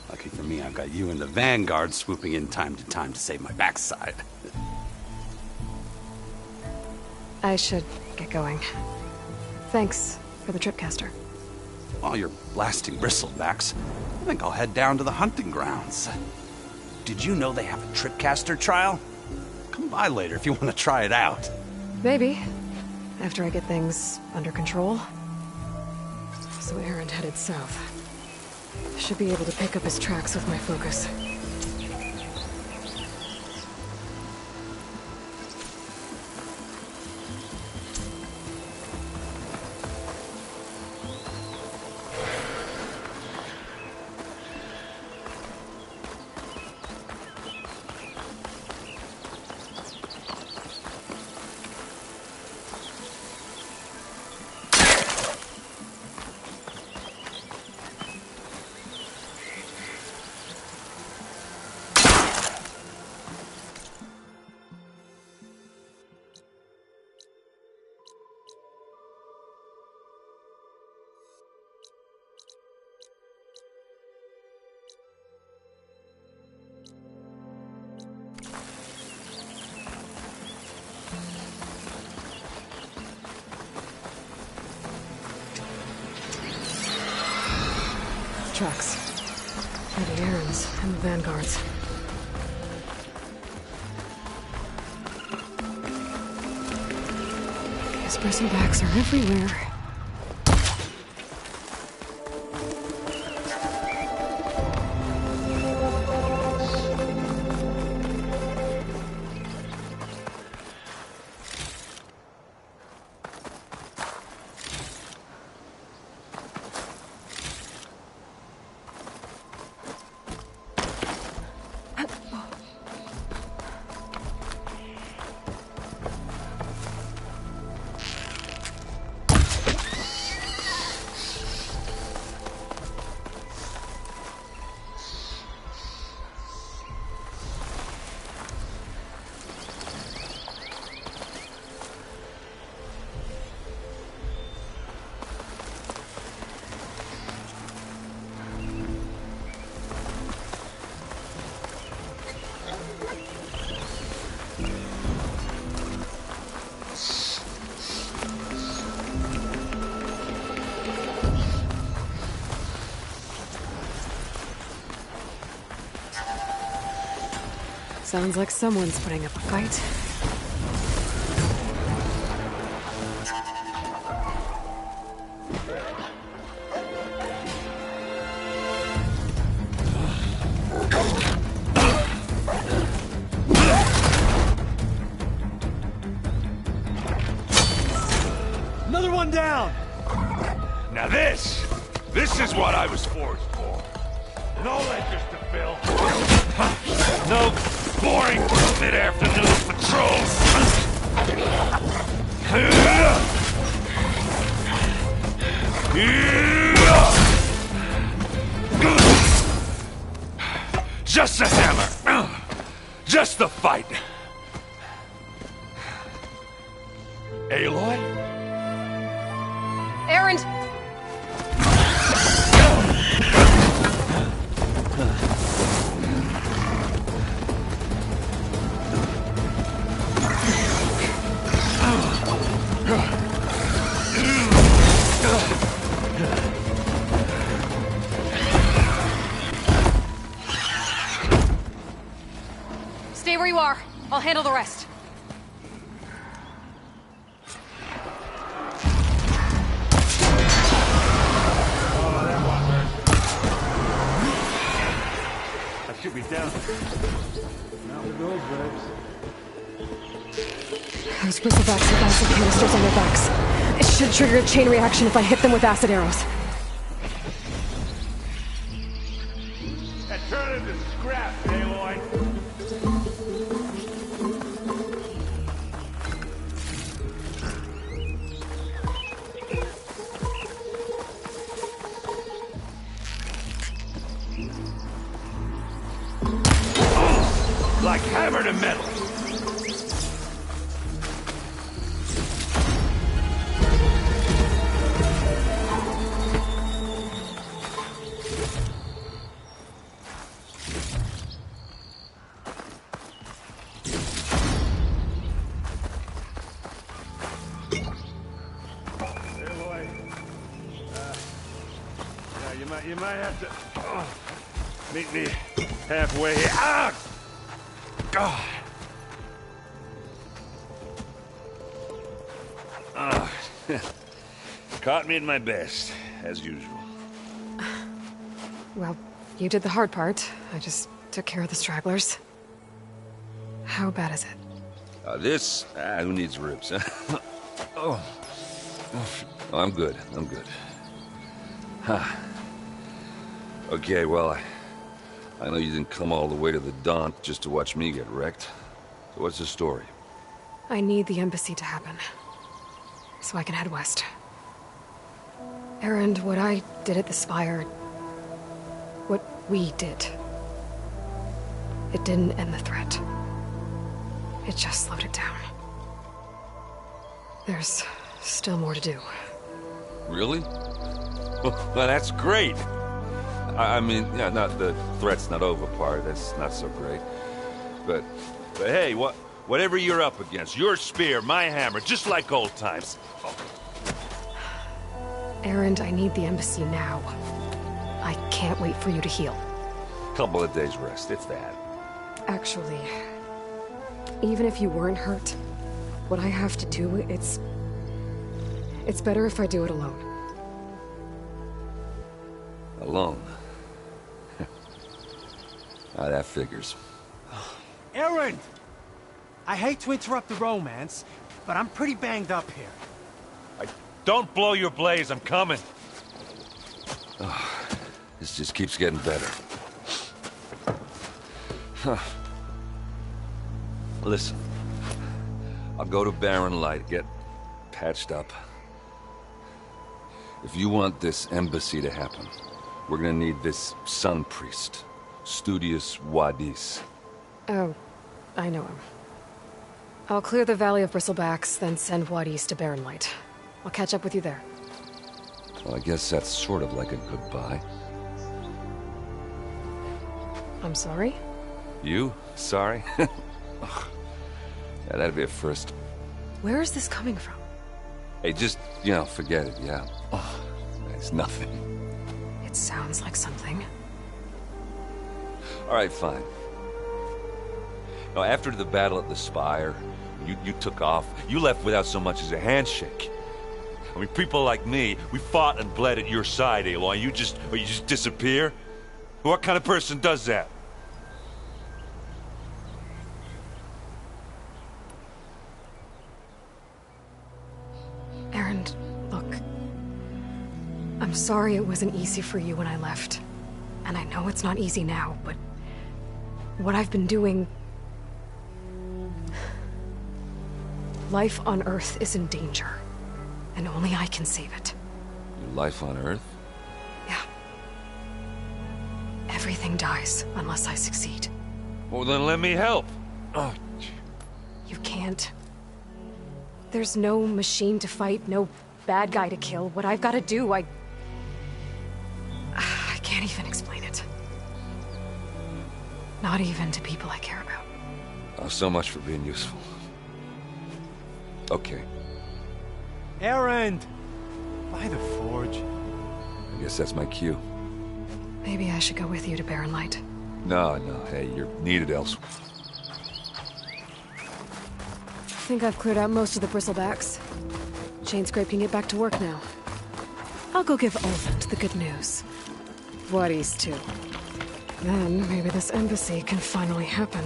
Lucky for me, I've got you and the Vanguard swooping in time to save my backside. I should get going. Thanks for the tripcaster. while you're blasting bristlebacks, I think I'll head down to the hunting grounds. Did you know they have a tripcaster trial? Come by later if you want to try it out. Maybe. After I get things under control. So Erend headed south. Should be able to pick up his tracks with my focus. Tracks. For the Erends and the Vanguards. Guess bristlebacks are everywhere. Sounds like someone's putting up a fight. Another one down! Now this is what I was forged for. No ledgers to fill. No boring mid-afternoon patrols. Just a hammer. Just the fight. Aloy? Erend! Stay where you are. I'll handle the rest. That should be down. Not with those babes. Those bristlebacks with acid canisters on their backs. It should trigger a chain reaction if I hit them with acid arrows. That turned into scrap, Aloy. Like hammer to metal. You might have to meet me halfway here. Ah! God. Caught me at my best, as usual. Well, you did the hard part. I just took care of the stragglers. How bad is it? Who needs ribs, huh? Oh, I'm good. I'm good. Huh. Okay, well, I know you didn't come all the way to the Daunt just to watch me get wrecked. So what's the story? I need the embassy to happen, so I can head west. Erend, what I did at the Spire... what we did... it didn't end the threat. It just slowed it down. There's still more to do. Really? Well, that's great. I mean, yeah, not the threat's not over part. That's not so great. But hey, whatever you're up against, your spear, my hammer, just like old times. Erend, I need the embassy now. I can't wait for you to heal. Couple of days rest, if that. Actually, even if you weren't hurt, what I have to do, it's better if I do it alone. Alone? That figures. Erend! I hate to interrupt the romance, but I'm pretty banged up here. Don't blow your blaze, I'm coming. This just keeps getting better. Huh. Listen, I'll go to Barren Light, get patched up. If you want this embassy to happen, we're gonna need this Sun Priest, Studius Wadis. Oh, I know him. I'll clear the Valley of Bristlebacks, then send Wadis to Barren Light. I'll catch up with you there. Well, I guess that's sort of like a goodbye. I'm sorry? You? Sorry? Ugh. Yeah, that'd be a first. Where is this coming from? Hey, just, forget it, yeah. Oh, it's nothing. It sounds like something. All right, fine. Now, after the battle at the Spire, you took off. You left without so much as a handshake. I mean, people like me, we fought and bled at your side, Aloy. You just disappear? What kind of person does that? Erend, look. I'm sorry it wasn't easy for you when I left. And I know it's not easy now, but... what I've been doing... life on Earth is in danger. And only I can save it. Your life on Earth? Yeah. Everything dies unless I succeed. Well, then let me help. Oh. You can't. There's no machine to fight, no bad guy to kill. What I've got to do, I can't even explain it. Not even to people I care about. Oh, so much for being useful. Okay. Erend! By the Forge. I guess that's my cue. Maybe I should go with you to Barren Light. No, hey, you're needed elsewhere. I think I've cleared out most of the Bristlebacks. Chainscrape can get back to work now. I'll go give Ulvund the good news. Wadis too. Then maybe this embassy can finally happen.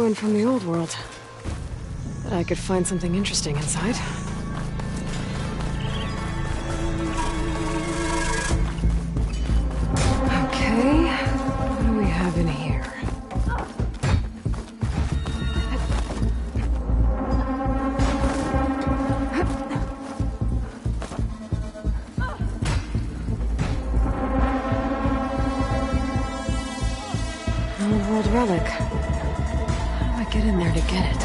coin from the old world. Bet I could find something interesting inside. Okay, what do we have in here? An old relic. How do I get in there to get it?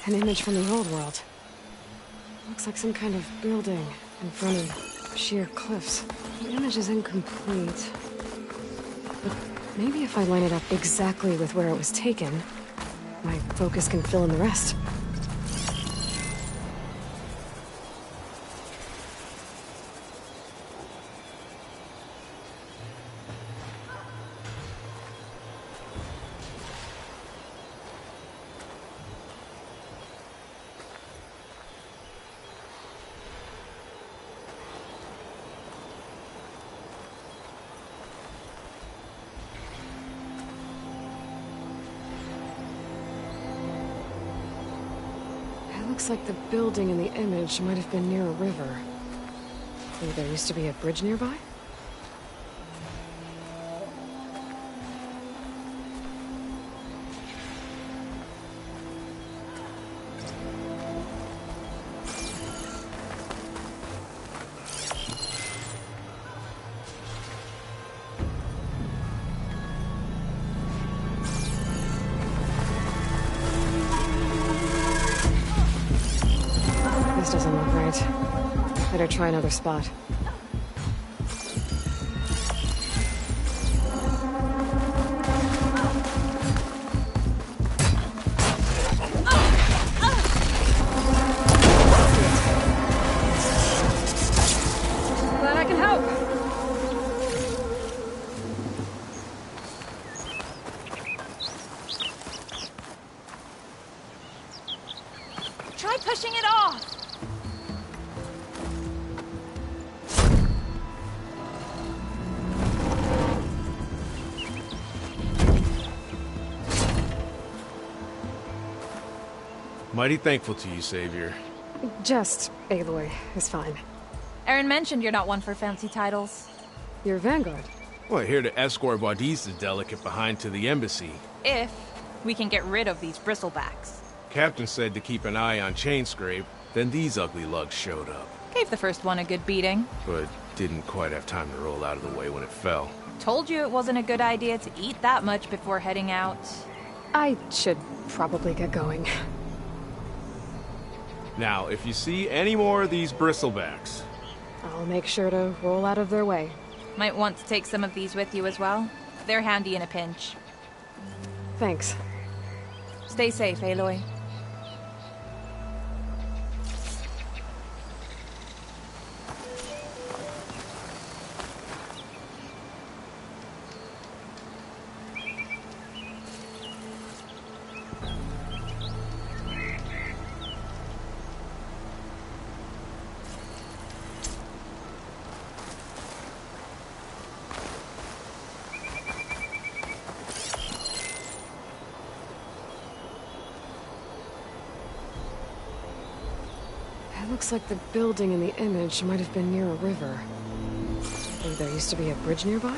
An image from the old world. Looks like some kind of building in front of sheer cliffs. The image is incomplete. But maybe if I line it up exactly with where it was taken, my focus can fill in the rest. Looks like the building in the image might have been near a river. Maybe there used to be a bridge nearby? This doesn't look right. Better try another spot. Glad I can help. Try pushing it off. Mighty thankful to you, Savior. Just Aloy is fine. Aaron mentioned you're not one for fancy titles. You're Vanguard. Well, here to escort Wadis the Delicate behind to the embassy. If we can get rid of these bristlebacks. Captain said to keep an eye on Chainscrape, then these ugly lugs showed up. Gave the first one a good beating. But didn't quite have time to roll out of the way when it fell. Told you it wasn't a good idea to eat that much before heading out. I should probably get going. Now, if you see any more of these bristlebacks... I'll make sure to roll out of their way. Might want to take some of these with you as well. They're handy in a pinch. Thanks. Stay safe, Aloy. Looks like the building in the image might have been near a river. Maybe there used to be a bridge nearby?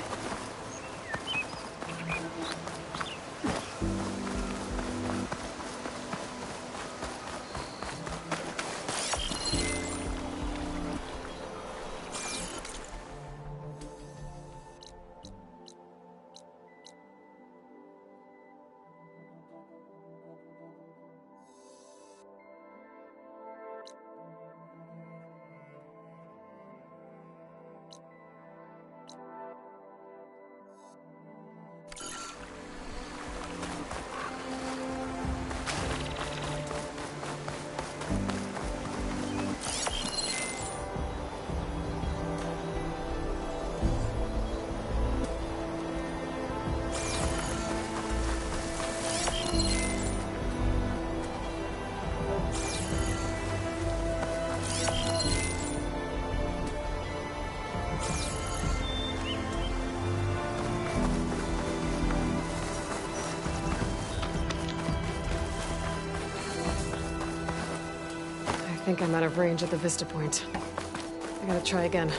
think I'm out of range at the Vista Point. I gotta try again.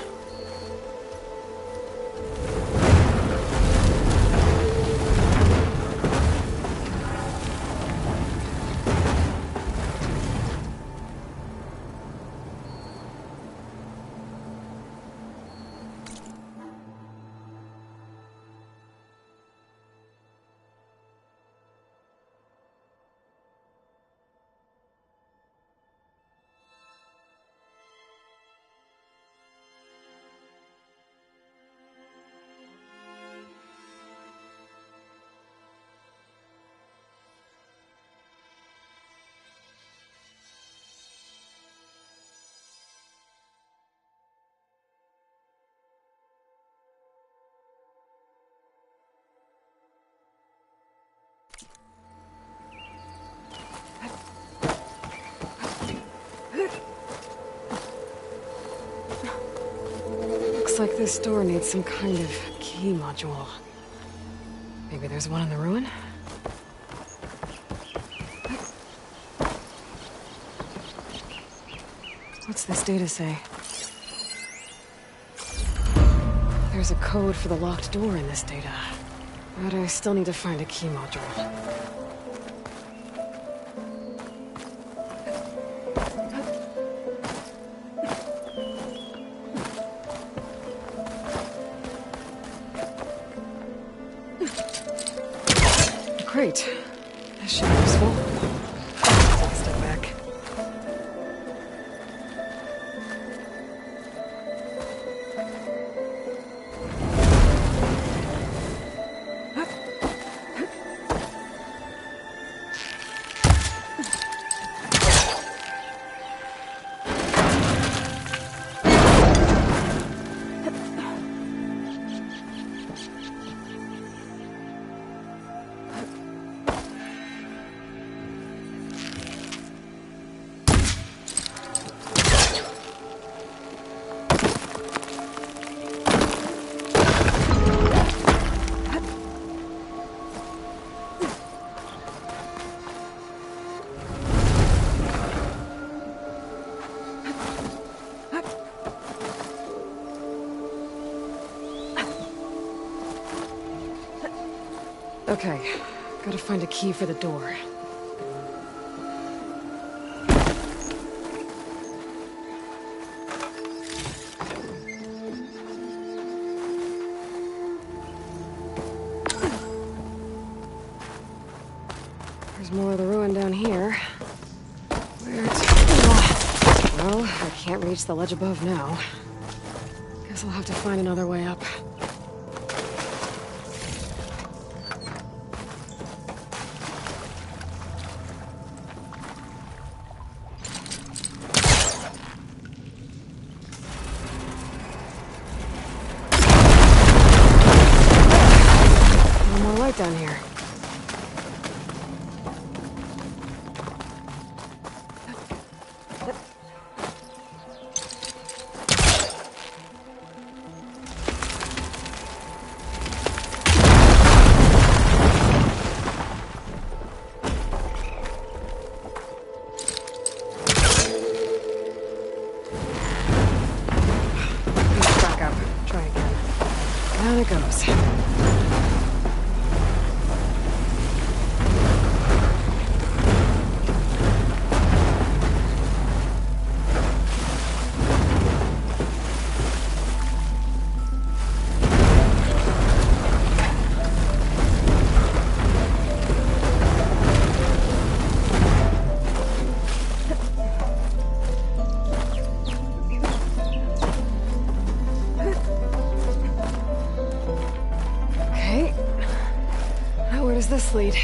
Looks like this door needs some kind of key module. Maybe there's one in the ruin? What's this data say? There's a code for the locked door in this data. But I still need to find a key module. Great. This should be useful. Take a step back. Okay, gotta find a key for the door. There's more of the ruin down here. Where to... Well, I can't reach the ledge above now. Guess I'll have to find another way up. Down here. Back up. Try again. Down it goes. Where does this lead?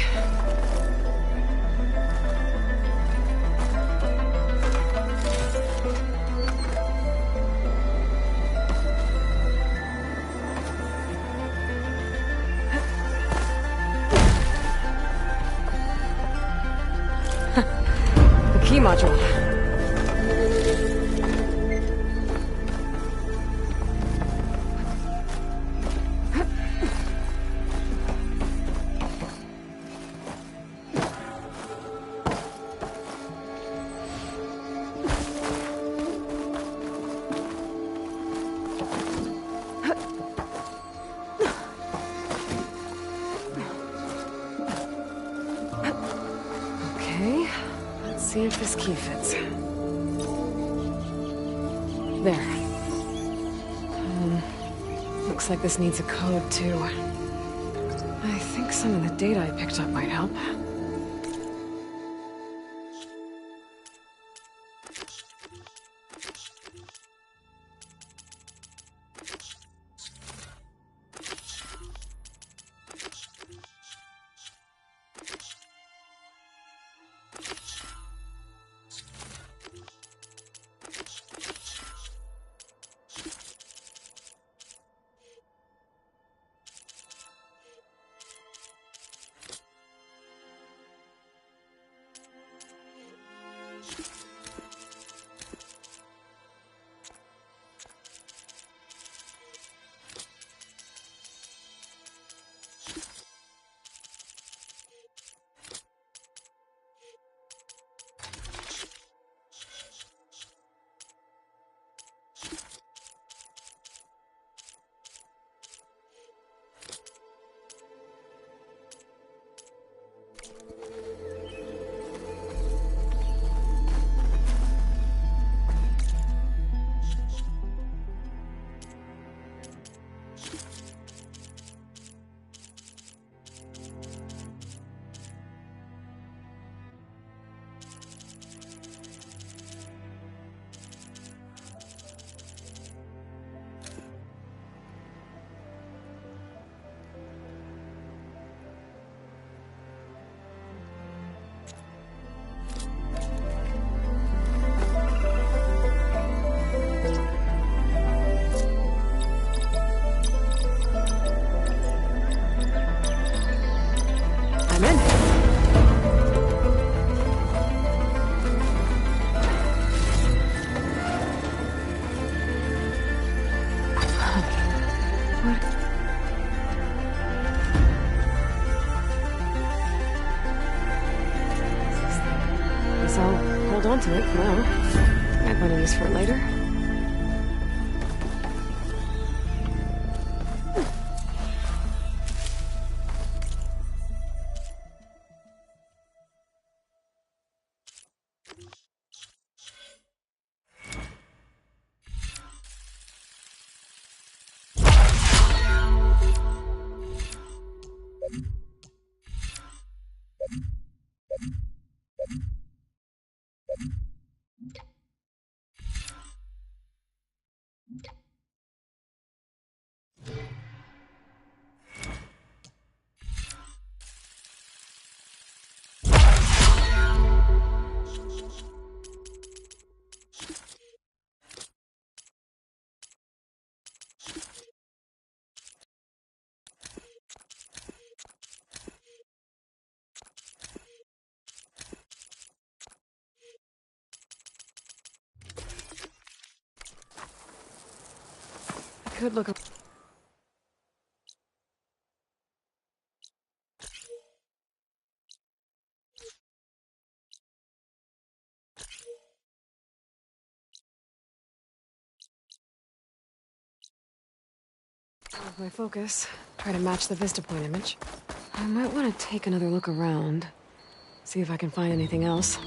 The key module. see if this key fits. There. Looks like this needs a code, too. I think some of the data I picked up might help. Hold on to it for now. Might want to use for it later. Could look. With my focus, try to match the Vista Point image. I might want to take another look around, see if I can find anything else.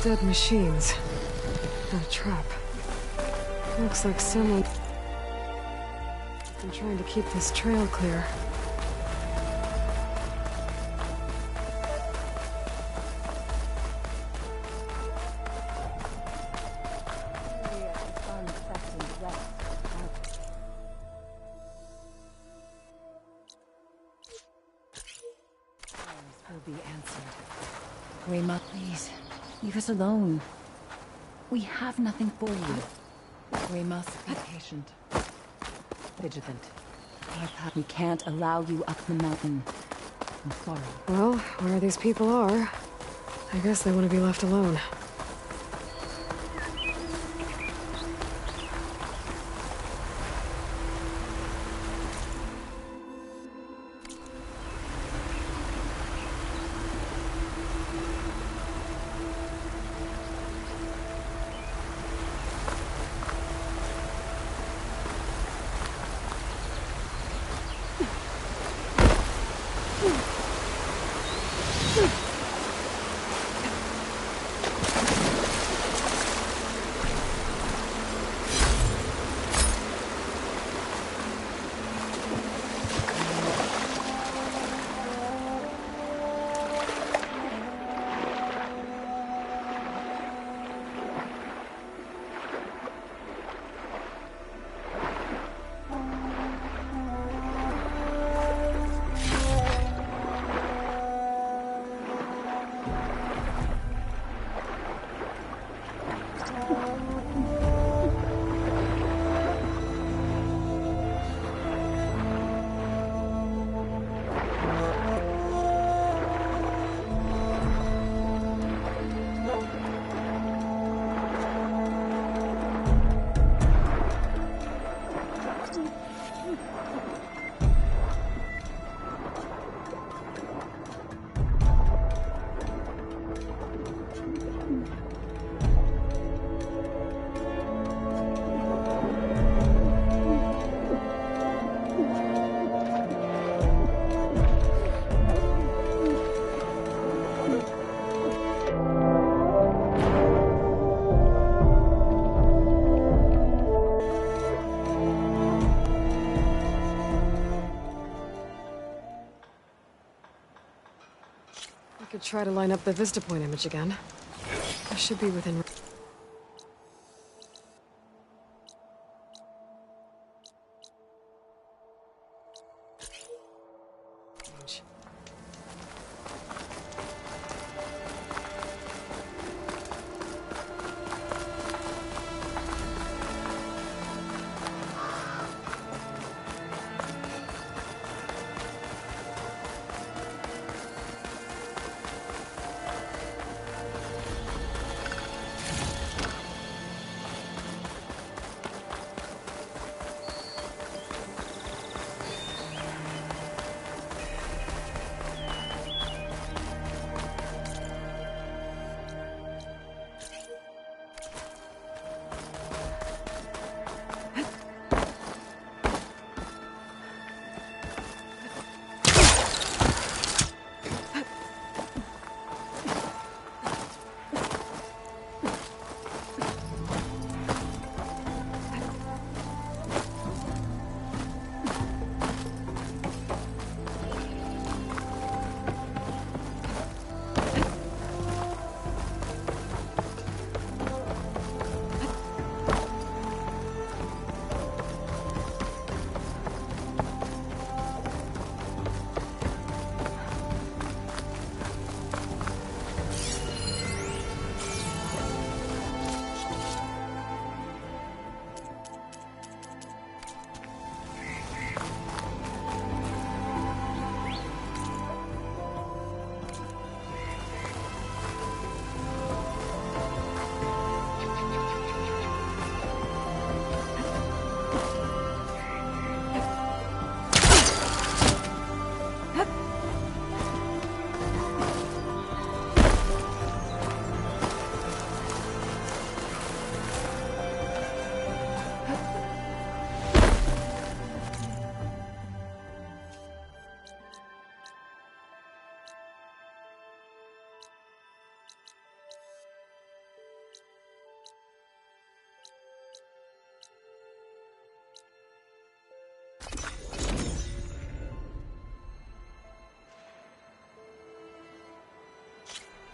dead machines. A trap. Looks like someone... I'm trying to keep this trail clear. Will be answered. Rayma, please, leave us alone. We have nothing for you. We must be patient. Vigilant. We can't allow you up the mountain. I'm sorry. Well, where these people are, I guess they want to be left alone. Could try to line up the Vista Point image again. I should be within... range.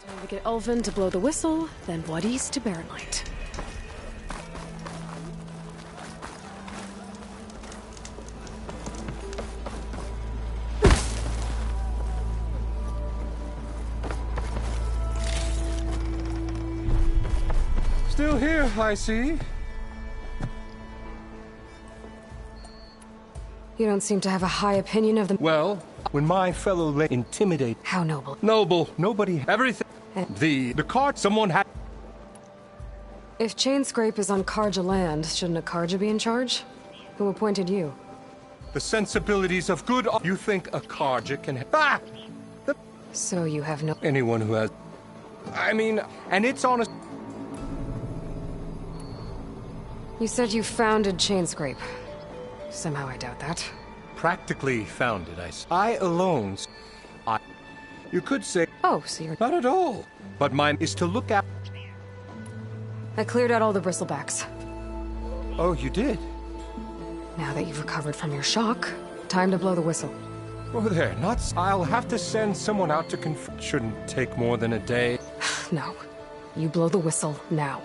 Time to get Ulvin to blow the whistle, then Wadis to Barren Light. Still here, I see. You don't seem to have a high opinion of the— Well, when my fellow intimidate— How noble. Noble. Nobody. Everything. The card someone had— If Chainscrape is on Karja land, shouldn't a Karja be in charge? Who appointed you? The sensibilities of good— You think a Karja can— So you have no— Anyone who has— I mean, and it's honest— You said you founded Chainscrape. Somehow I doubt that. Practically founded, I alone. You could say— Oh, so you're— Not at all. But mine is to look at— I cleared out all the bristlebacks. Oh, you did? Now that you've recovered from your shock, time to blow the whistle. Oh, there, not— I'll have to send someone out to Shouldn't take more than a day. No. You blow the whistle now.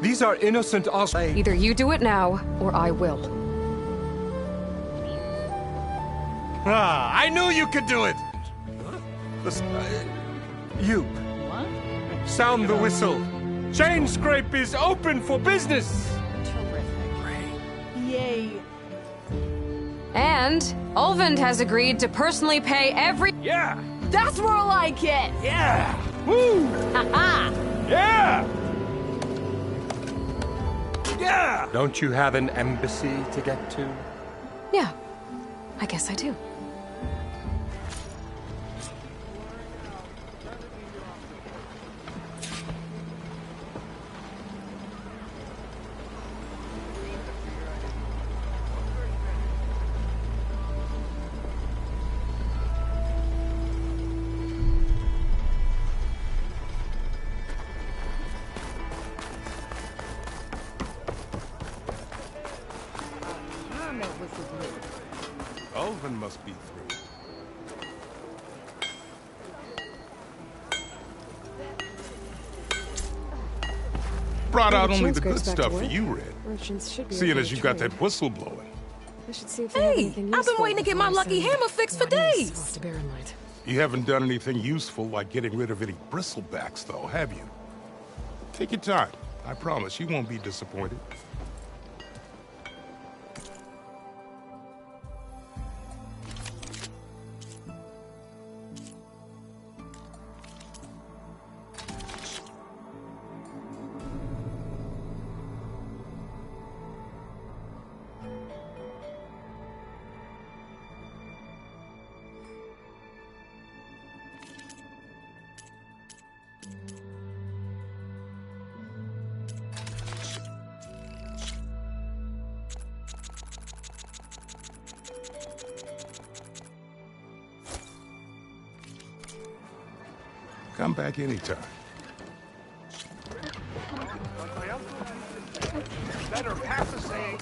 These are innocent Either you do it now, or I will. Ah, I knew you could do it! You. What? Sound the whistle. Chainscrape is open for business! Yay. And Ulvin has agreed to personally pay every— Yeah! That's more like it! Yeah! Woo! Ha-ha! Yeah! Yeah! Don't you have an embassy to get to? Yeah, I guess I do. Ulvin must be through. Brought out only the good stuff for you, Red. Seeing as you got that whistle blowing. I should see if Hey, I've been waiting to get my lucky hammer fixed for days. Off to Barren Light. You haven't done anything useful like getting rid of any bristlebacks, though, have you? Take your time. I promise you won't be disappointed. Come back anytime. Better pass the same.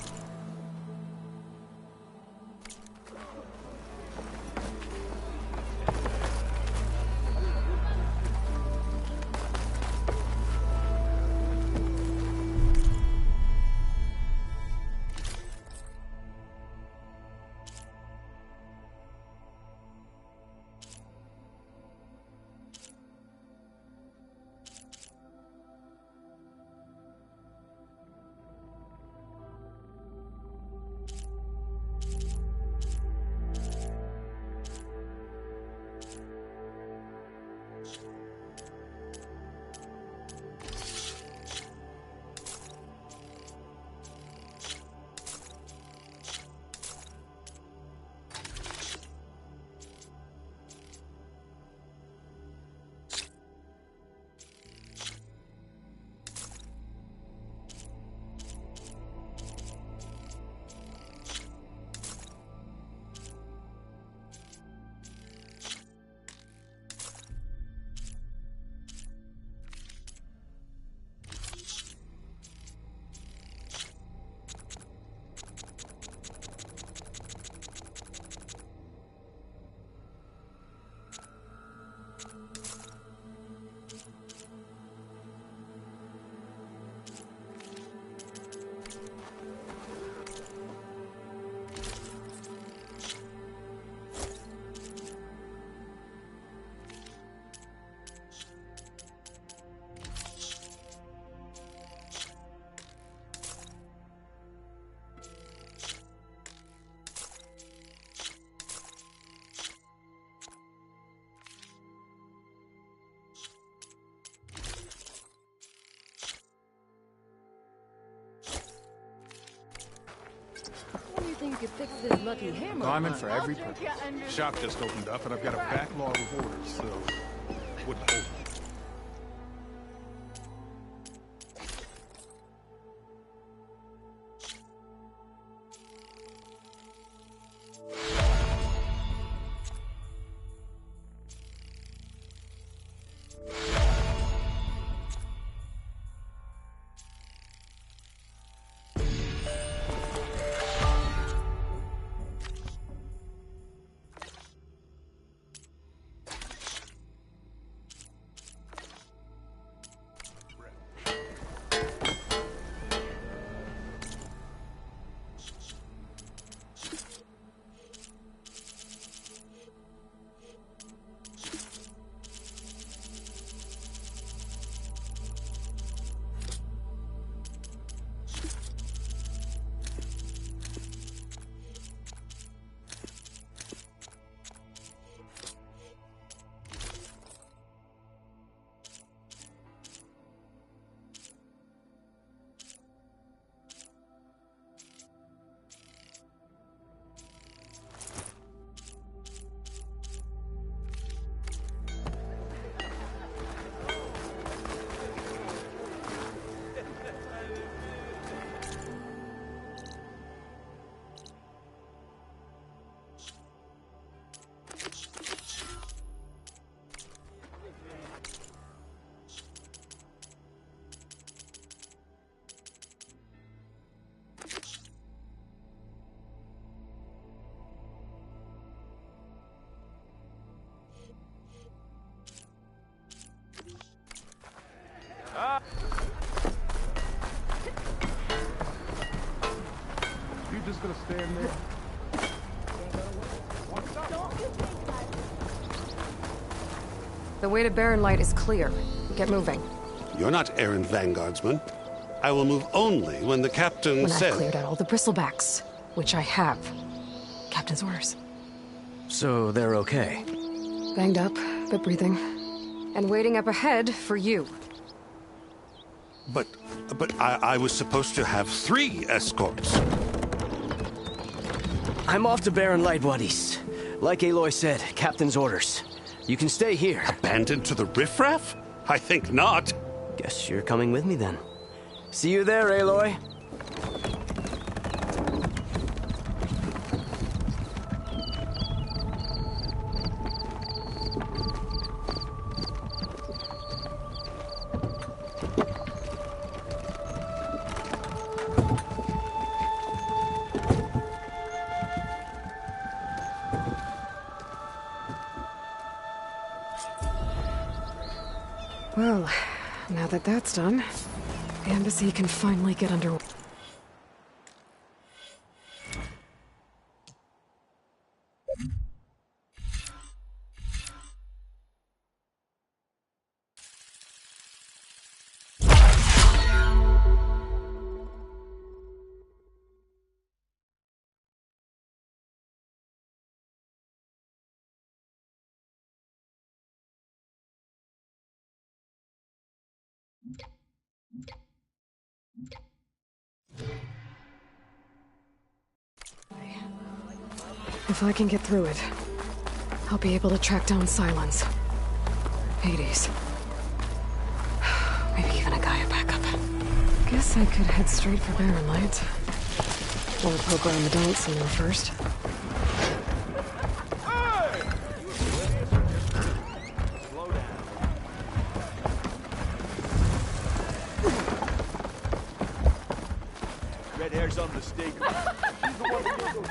could fix this lucky hammer. Diamond for every purpose. Shop just opened up, and I've got a backlog of orders, so wouldn't hold me. You just gonna stand there? The way to Barren Light is clear. Get moving. You're not errand vanguardsman. I will move only when the captain When says... I've cleared out all the bristlebacks, which I have. Captain's orders. So they're okay? Banged up, but breathing. And waiting up ahead for you. But I was supposed to have 3 escorts. I'm off to Barren Light, Wadis. Like Aloy said, Captain's orders. You can stay here. Abandoned to the riffraff? I think not. Guess you're coming with me then. See you there, Aloy. Well, now that that's done, the embassy can finally get under... If I can get through it, I'll be able to track down Silence. Hades. Maybe even a Gaia backup. Guess I could head straight for Barren Light. Or poke around the dance somewhere first. Red hair's on the stake. She's the one that goes.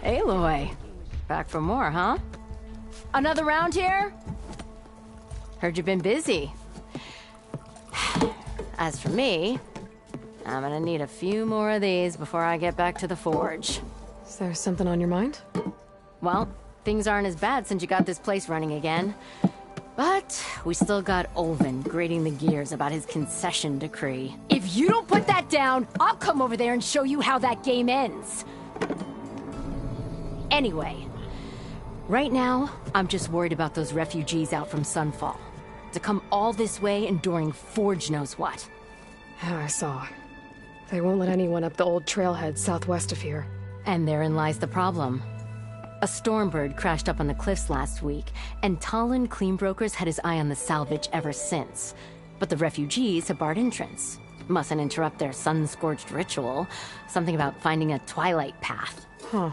Aloy. Back for more, huh? Another round here? Heard you've been busy. As for me, I'm gonna need a few more of these before I get back to the forge. Is there something on your mind? Well, things aren't as bad since you got this place running again. But we still got Olvin grating the gears about his concession decree. If you don't put that down, I'll come over there and show you how that game ends. Anyway, right now, I'm just worried about those refugees out from Sunfall. To come all this way enduring Forge knows what. Yeah, I saw. They won't let anyone up the old trailhead southwest of here. And therein lies the problem. A Stormbird crashed up on the cliffs last week, and Talon Cleanbrokers had his eye on the salvage ever since. But the refugees have barred entrance. Mustn't interrupt their sun-scorched ritual. Something about finding a twilight path. Huh.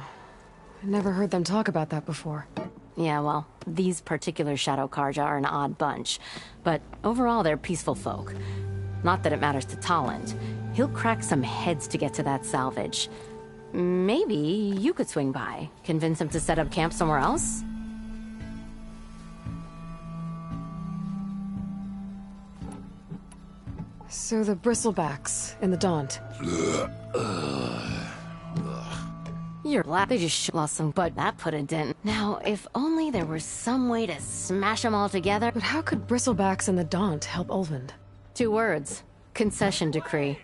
I never heard them talk about that before. Yeah, well, these particular Shadow Karja are an odd bunch. But overall, they're peaceful folk. Not that it matters to Talon. He'll crack some heads to get to that salvage. Maybe you could swing by, convince him to set up camp somewhere else? So the Bristlebacks in the Daunt. You're glad they just lost some, but that put a dent. Now, if only there were some way to smash them all together. But how could Bristlebacks and the Daunt help Ulvund? 2 words. Concession decree.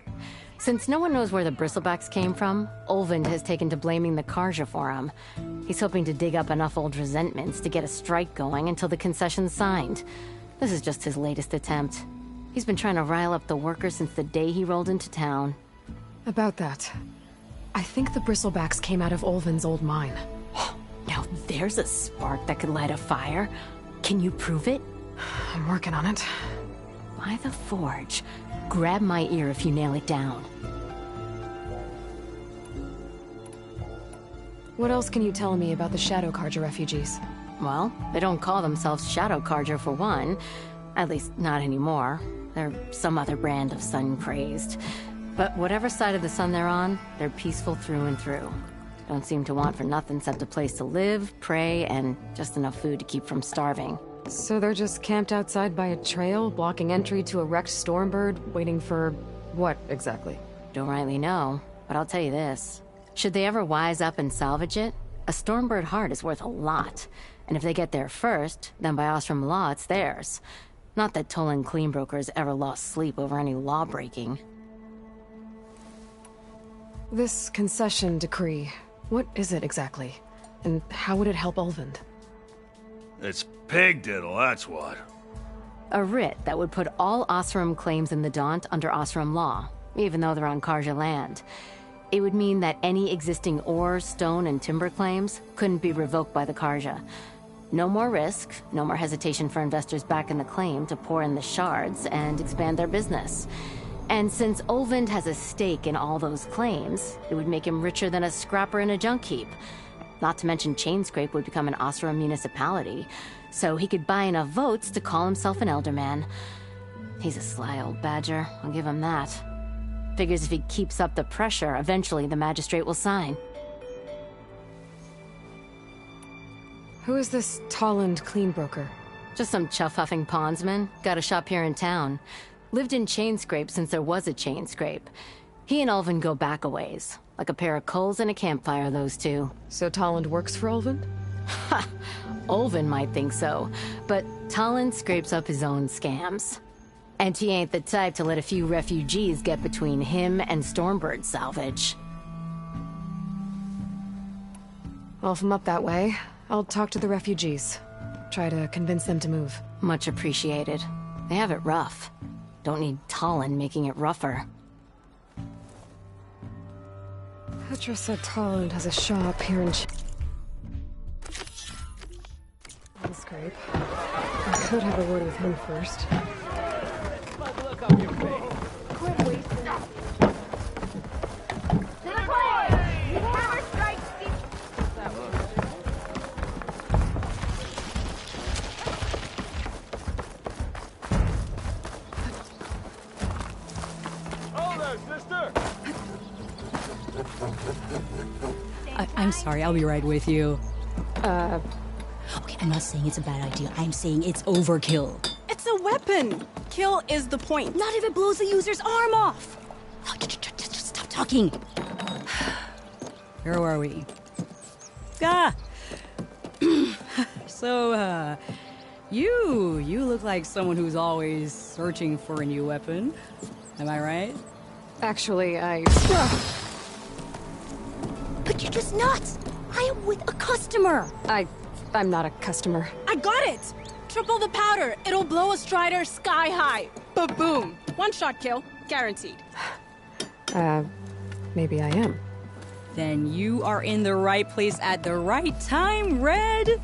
Since no one knows where the Bristlebacks came from, Ulvund has taken to blaming the Karja for him. He's hoping to dig up enough old resentments to get a strike going until the concession's signed. This is just his latest attempt. He's been trying to rile up the workers since the day he rolled into town. About that, I think the Bristlebacks came out of Ulvund's old mine. Now there's a spark that could light a fire. Can you prove it? I'm working on it. By the Forge. Grab my ear if you nail it down. What else can you tell me about the Shadow Karja refugees? Well, they don't call themselves Shadow Karja for one. At least, not anymore. They're some other brand of sun-crazed. But whatever side of the sun they're on, they're peaceful through and through. Don't seem to want for nothing except a place to live, pray, and just enough food to keep from starving. So they're just camped outside by a trail, blocking entry to a wrecked Stormbird, waiting for what, exactly? Don't rightly know, but I'll tell you this. Should they ever wise up and salvage it, a Stormbird heart is worth a lot. And if they get there first, then by Ostrom law, it's theirs. Not that Tolan Cleanbrokers ever lost sleep over any law breaking. This concession decree, what is it exactly? And how would it help Ulvund? It's pig diddle, that's what. A writ that would put all Osram claims in the Daunt under Osram law, even though they're on Karja land. It would mean that any existing ore, stone, and timber claims couldn't be revoked by the Karja. No more risk, no more hesitation for investors back in the claim to pour in the shards and expand their business. And since Ulvund has a stake in all those claims, it would make him richer than a scrapper in a junk heap. Not to mention Chainscrape would become an Osram municipality, so he could buy enough votes to call himself an Elderman. He's a sly old badger, I'll give him that. Figures if he keeps up the pressure, eventually the magistrate will sign. Who is this Tolland Cleanbroker? Just some chuff-huffing pondsman. Got a shop here in town. Lived in Chainscrape since there was a Chainscrape. He and Ulvund go back a ways. Like a pair of coals and a campfire, those two. So Tolland works for Ulvund? Ha! Ulvund might think so, but Tolland scrapes up his own scams. And he ain't the type to let a few refugees get between him and Stormbird salvage. Well, if I'm up that way, I'll talk to the refugees. Try to convince them to move. Much appreciated. They have it rough. Don't need Tolland making it rougher. Petra said Tolland has a shop here in Chainscrape. I could have a word with him first. Quit wasting it. Hammer strike, sister! I'm sorry, I'll be right with you. Okay, I'm not saying it's a bad idea. I'm saying it's overkill. It's a weapon! Kill is the point. Not if it blows the user's arm off! Oh, just stop talking. Where were we? So, You look like someone who's always searching for a new weapon. Am I right? Actually, But you're just nuts! I am with a customer! I'm not a customer. I got it! Triple the powder. It'll blow a Strider sky high. Ba-boom. One shot kill. Guaranteed. Maybe I am. Then you are in the right place at the right time, Red!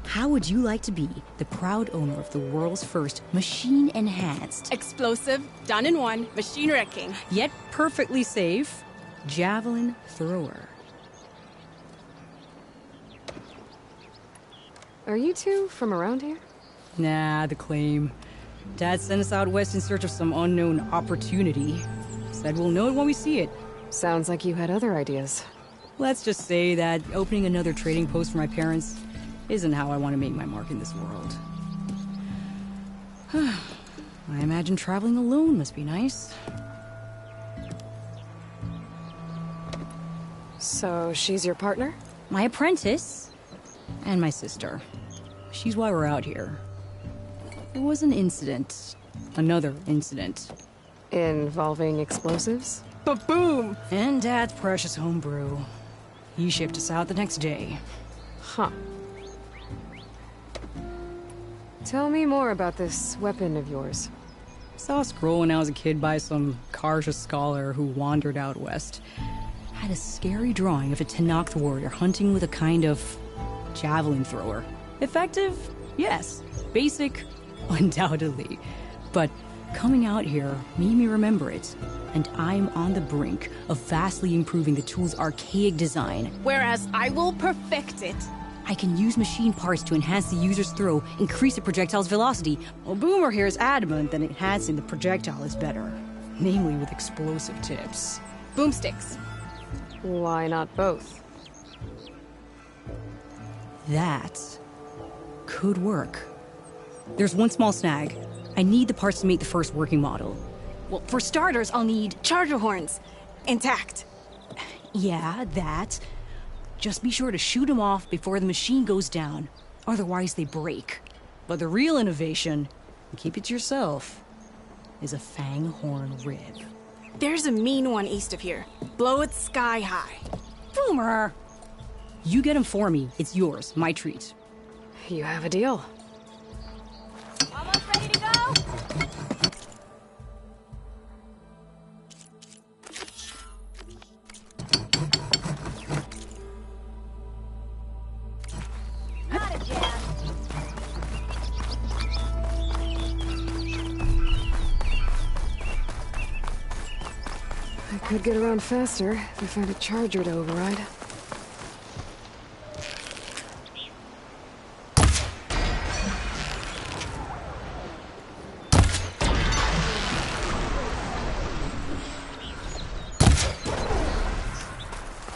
How would you like to be the proud owner of the world's first machine-enhanced, Explosive, done in one, machine wrecking. yet perfectly safe, javelin thrower? Are you two from around here? Nah, the claim. Dad sent us out west in search of some unknown opportunity. Said we'll know it when we see it. Sounds like you had other ideas. Let's just say that opening another trading post for my parents isn't how I want to make my mark in this world. I imagine traveling alone must be nice. So she's your partner? My apprentice and my sister. She's why we're out here. There was an incident. Another incident. Involving explosives? Ba-boom! And Dad's precious homebrew. He shipped us out the next day. Huh. Tell me more about this weapon of yours. Saw a scroll when I was a kid by some Karja scholar who wandered out west. Had a scary drawing of a Tenakth warrior hunting with a kind of javelin thrower. Effective? Yes. Basic? Undoubtedly. But coming out here made me remember it. And I'm on the brink of vastly improving the tool's archaic design. Whereas I will perfect it. I can use machine parts to enhance the user's throw, increase a projectile's velocity. Well, Boomer here is adamant that enhancing the projectile is better. Namely with explosive tips. Boomsticks. Why not both? That could work. There's one small snag. I need the parts to make the first working model. Well, for starters, I'll need charger horns. Intact. Yeah, that. Just be sure to shoot them off before the machine goes down. Otherwise, they break. But the real innovation, and keep it to yourself, is a fang horn rib. There's a mean one east of here. Blow it sky high. Boomer! You get him for me. It's yours. My treat. You have a deal. Almost ready to go? Not a jam. I could get around faster if I find a charger to override.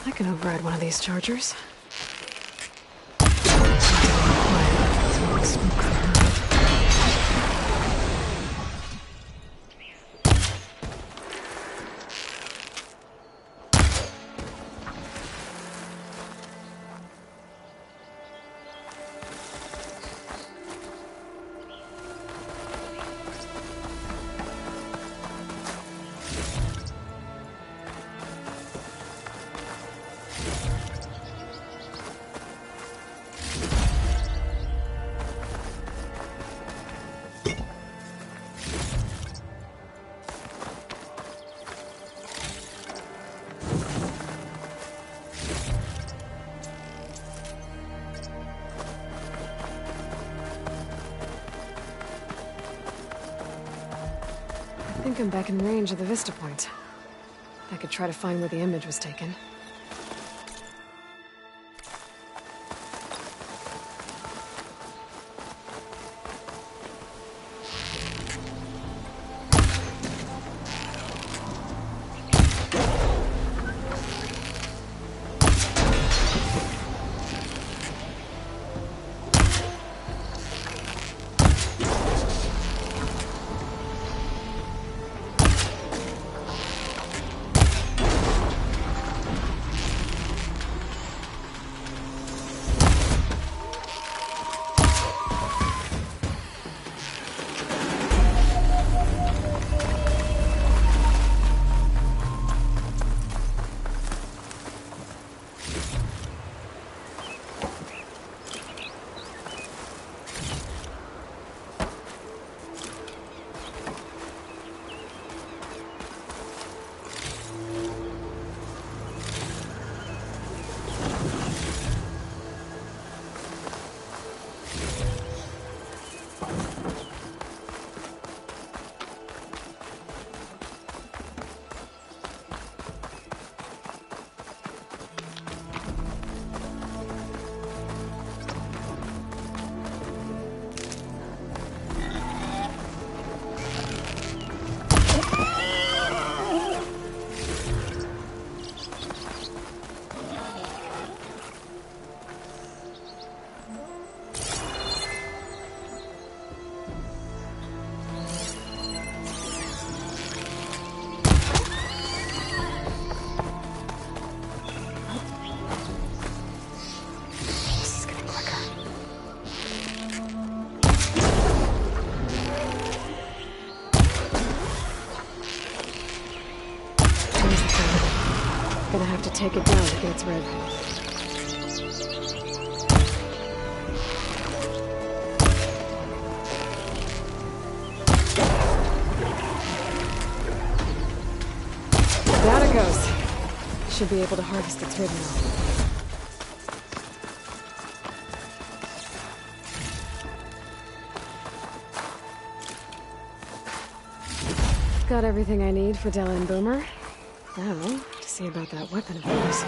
I can override one of these chargers. I think I'm back in range of the Vista Point. I could try to find where the image was taken. take it down to Gates Rid. Down it goes. Should be able to harvest its rid now. Got everything I need for Della and Boomer. Now, to see about that weapon of yours.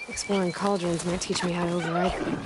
Exploring cauldrons might teach me how to override them.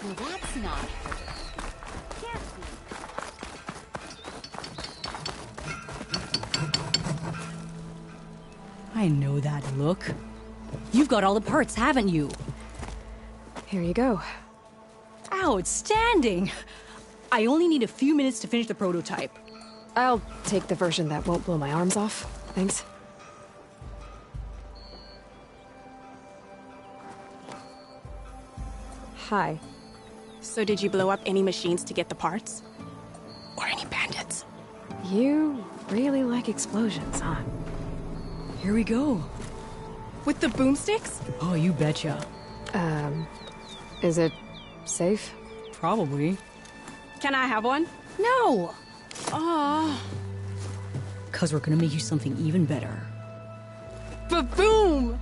Well, that's not her. I know that look. You've got all the parts, haven't you? Here you go. Outstanding! I only need a few minutes to finish the prototype. I'll take the version that won't blow my arms off. Thanks. Hi. So did you blow up any machines to get the parts? Or any bandits? You really like explosions, huh? Here we go. With the boomsticks? Oh, you betcha. Is it safe? Probably. Can I have one? No! Aw. 'Cause we're gonna make you something even better. Ba-boom!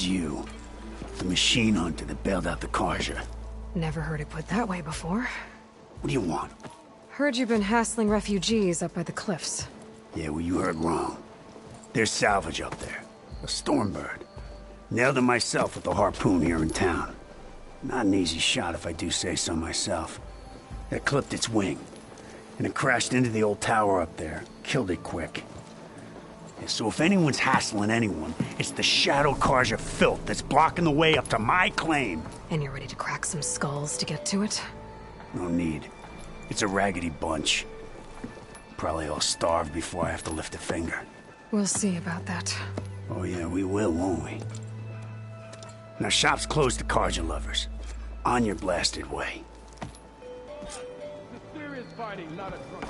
It's you. The machine hunter that bailed out the Carja. Never heard it put that way before. What do you want? Heard you've been hassling refugees up by the cliffs. Yeah, well, you heard wrong. There's salvage up there. A Stormbird. Nailed him myself with the harpoon here in town. Not an easy shot if I do say so myself. It clipped its wing. And it crashed into the old tower up there. Killed it quick. Yeah, so if anyone's hassling anyone, it's the Shadow Carja filth that's blocking the way up to my claim. And you're ready to crack some skulls to get to it? No need. It's a raggedy bunch. Probably all starved before I have to lift a finger. We'll see about that. Oh yeah, we will, won't we? Now shop's closed to Carja lovers. On your blasted way. Serious fighting, not a drunk.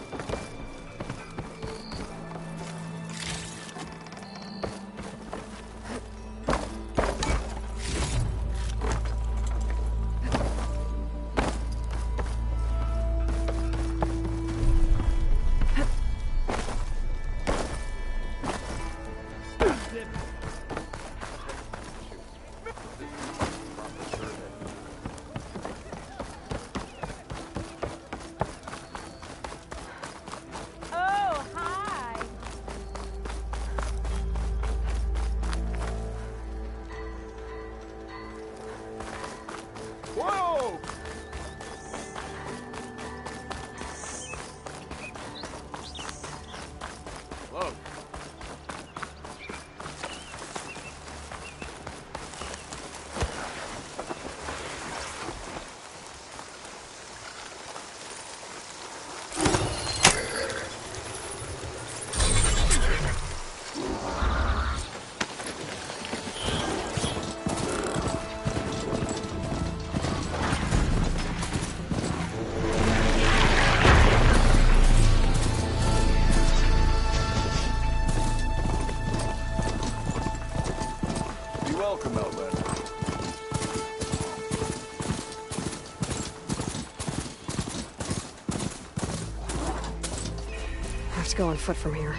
To go on foot from here.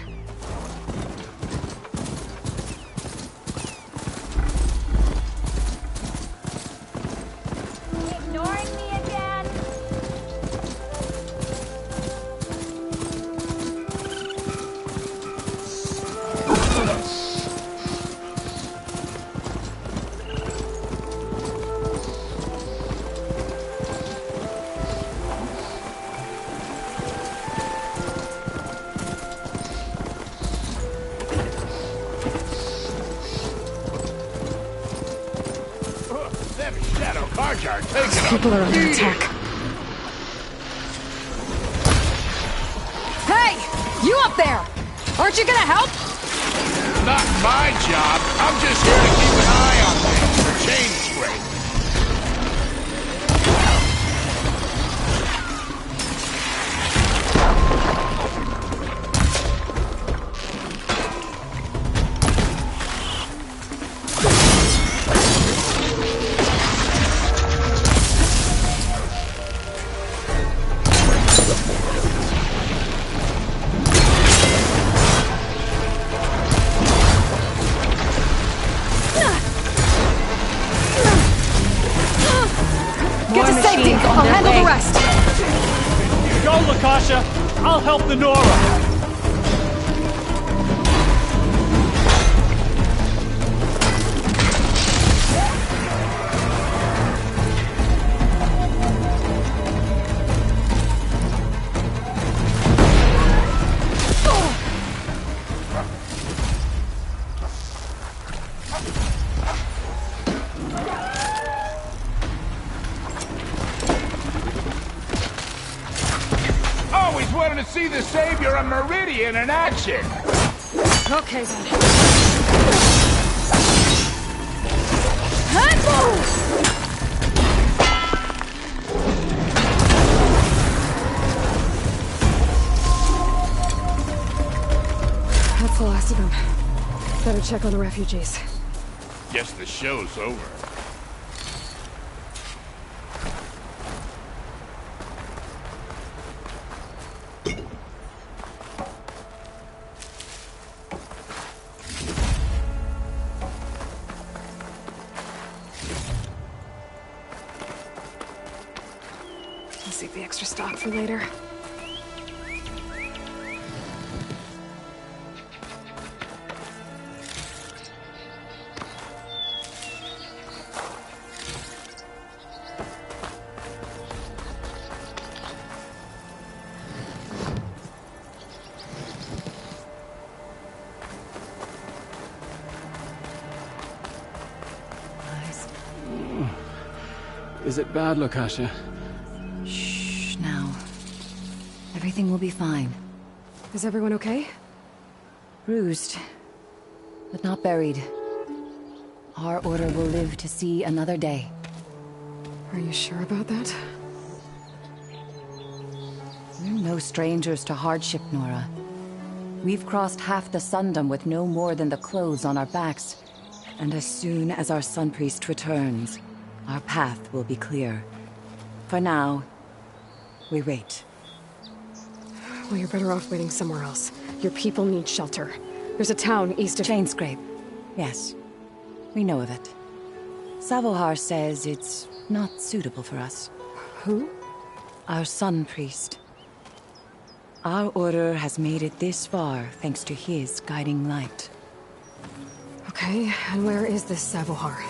Ignoring me again? People are under attack. Hey! You up there! Aren't you gonna help? Not my job. I'm just here to keep an eye on things for Chainscrape. I'll handle the rest. Go, Lakasha. I'll help the Nora. To see the savior of Meridian in action. Okay then. That's the last of them. Better check on the refugees. Guess the show's over. save the extra stock for later. Is it bad, Lakasha? Shh, now. Everything will be fine. Is everyone okay? Bruised, but not buried. Our order will live to see another day. Are you sure about that? We're no strangers to hardship, Nora. We've crossed half the Sundom with no more than the clothes on our backs. And as soon as our Sun Priest returns, our path will be clear. For now, we wait. Well, you're better off waiting somewhere else. Your people need shelter. There's a town east of... Chainscrape. Yes. We know of it. Savohar says it's not suitable for us. Who? Our Sun Priest. Our order has made it this far thanks to his guiding light. Okay, and where is this Savohar?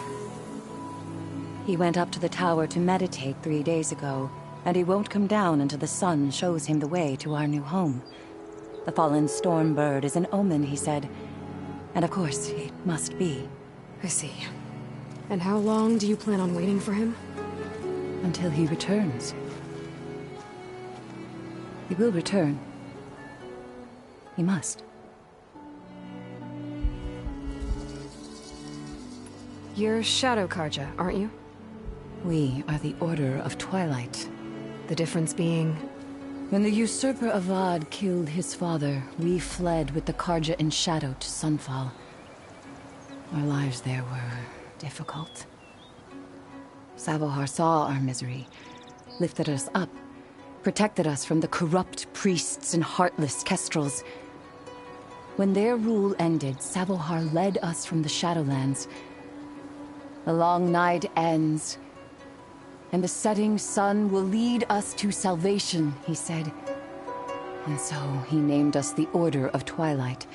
He went up to the tower to meditate 3 days ago, and he won't come down until the sun shows him the way to our new home. The fallen storm bird is an omen, he said. And of course, it must be. I see. And how long do you plan on waiting for him? Until he returns. He will return. He must. You're Shadow Karja, aren't you? We are the Order of Twilight. The difference being... When the usurper Avad killed his father, we fled with the Karja in shadow to Sunfall. Our lives there were difficult. Savohar saw our misery, lifted us up, protected us from the corrupt priests and heartless kestrels. When their rule ended, Savohar led us from the Shadowlands. The long night ends, and the setting sun will lead us to salvation, he said. And so he named us the Order of Twilight.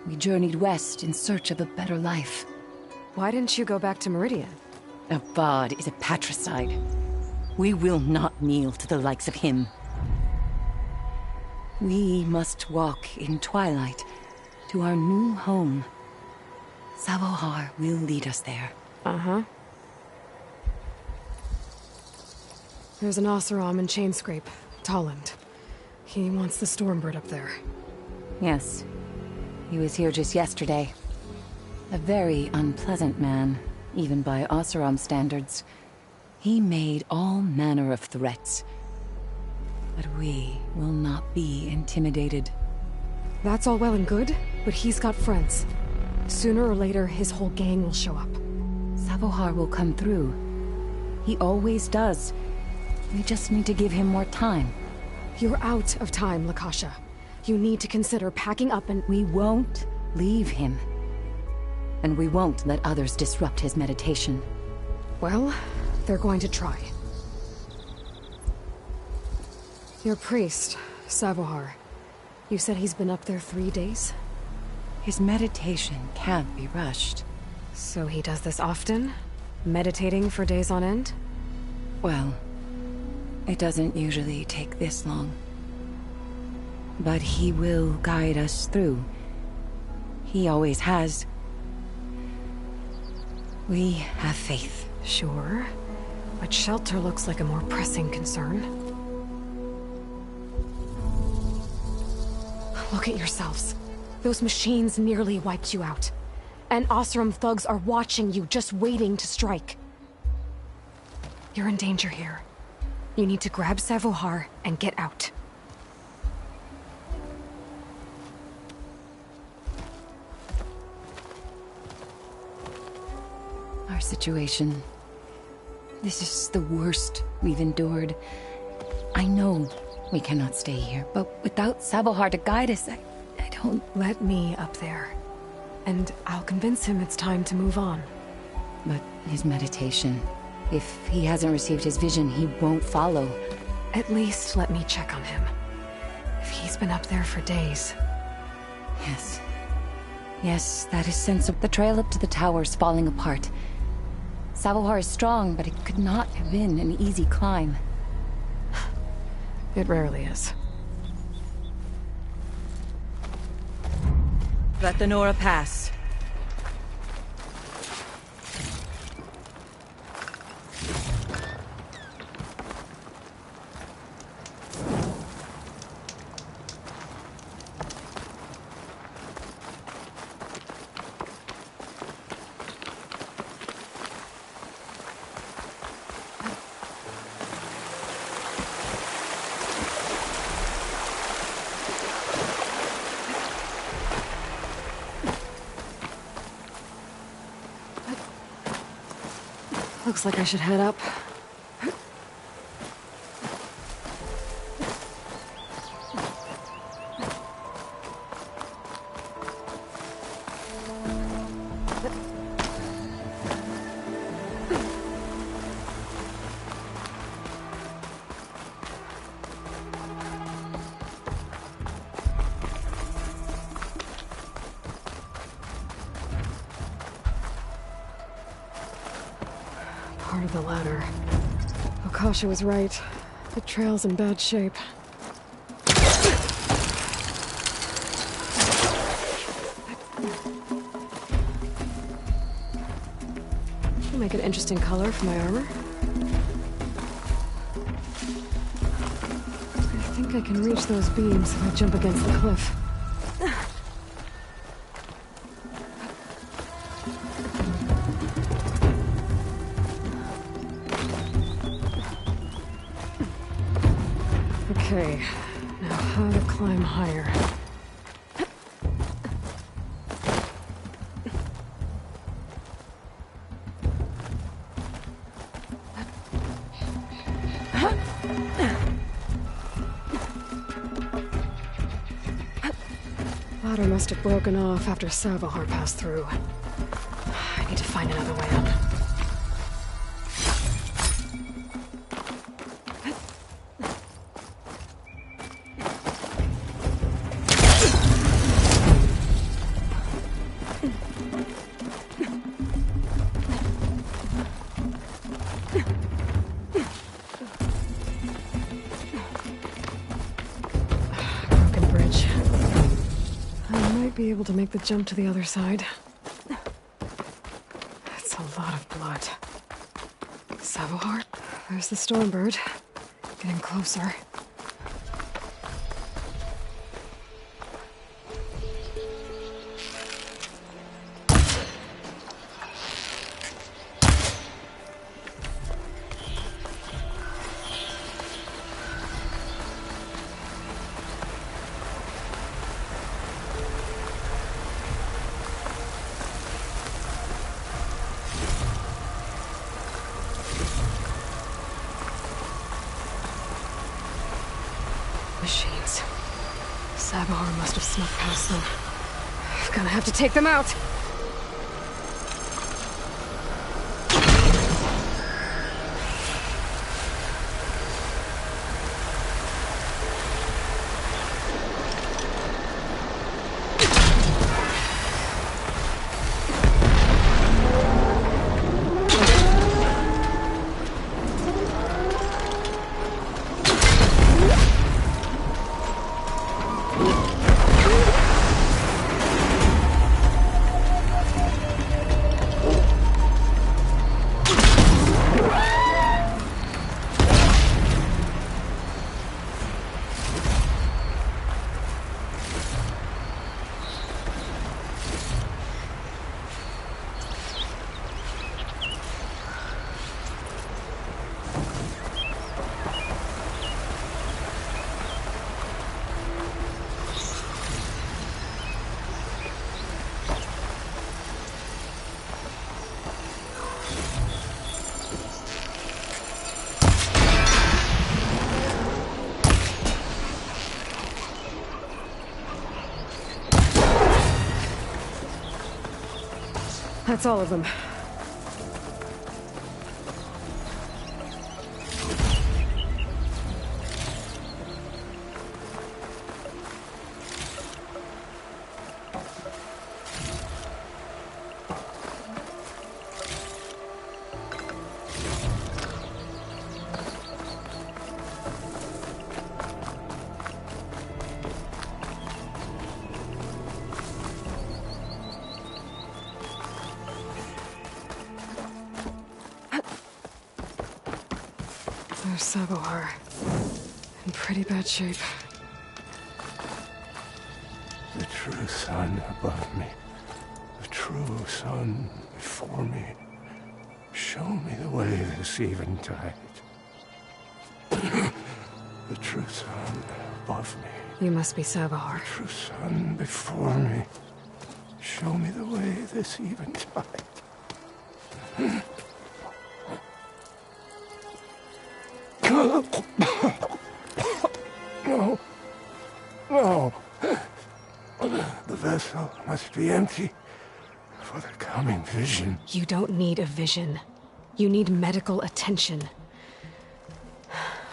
We journeyed west in search of a better life. Why didn't you go back to Meridian? Avad is a patricide. We will not kneel to the likes of him. We must walk in twilight to our new home. Savohar will lead us there. Uh-huh. There's an Oseram in Chainscrape, Tolland. He wants the Stormbird up there. Yes. He was here just yesterday. A very unpleasant man, even by Oseram standards. He made all manner of threats. But we will not be intimidated. That's all well and good, but he's got friends. Sooner or later, his whole gang will show up. Savohar will come through. He always does. We just need to give him more time. You're out of time, Lakasha. You need to consider packing up and... We won't leave him. And we won't let others disrupt his meditation. Well, they're going to try. Your priest, Savohar. You said he's been up there 3 days? His meditation can't be rushed. So he does this often? Meditating for days on end? Well, it doesn't usually take this long. But he will guide us through. He always has. We have faith. Sure. But shelter looks like a more pressing concern. Look at yourselves. Those machines nearly wiped you out. And Oseram thugs are watching you, just waiting to strike. You're in danger here. You need to grab Savohar and get out. Our situation... This is the worst we've endured. I know we cannot stay here, but without Savohar to guide us, I don't... Let me up there. And I'll convince him it's time to move on. But his meditation... If he hasn't received his vision, he won't follow. At least let me check on him. If he's been up there for days. Yes. Yes, that is sensible. The trail up to the tower's falling apart. Savohar is strong, but it could not have been an easy climb. It rarely is. Let the Nora pass. Looks like I should head up. Part of the ladder. Akasha was right. The trail's in bad shape. It'll make an interesting color for my armor. I think I can reach those beams if I jump against the cliff. Okay, now how to climb higher. Ladder must have broken off after Savohar passed through. I need to find another way up. Be able to make the jump to the other side. That's a lot of blood. Savohar, there's the Stormbird. Getting closer. Machines. Savohar must have snuck past them. I'm gonna have to take them out! That's all of them. There's Sabohar. In pretty bad shape. The true sun above me. The true sun before me. Show me the way this eventide. The true sun above me. You must be Sabohar. The true sun before me. Show me the way this eventide. No. No. The vessel must be empty for the coming vision. You don't need a vision. You need medical attention.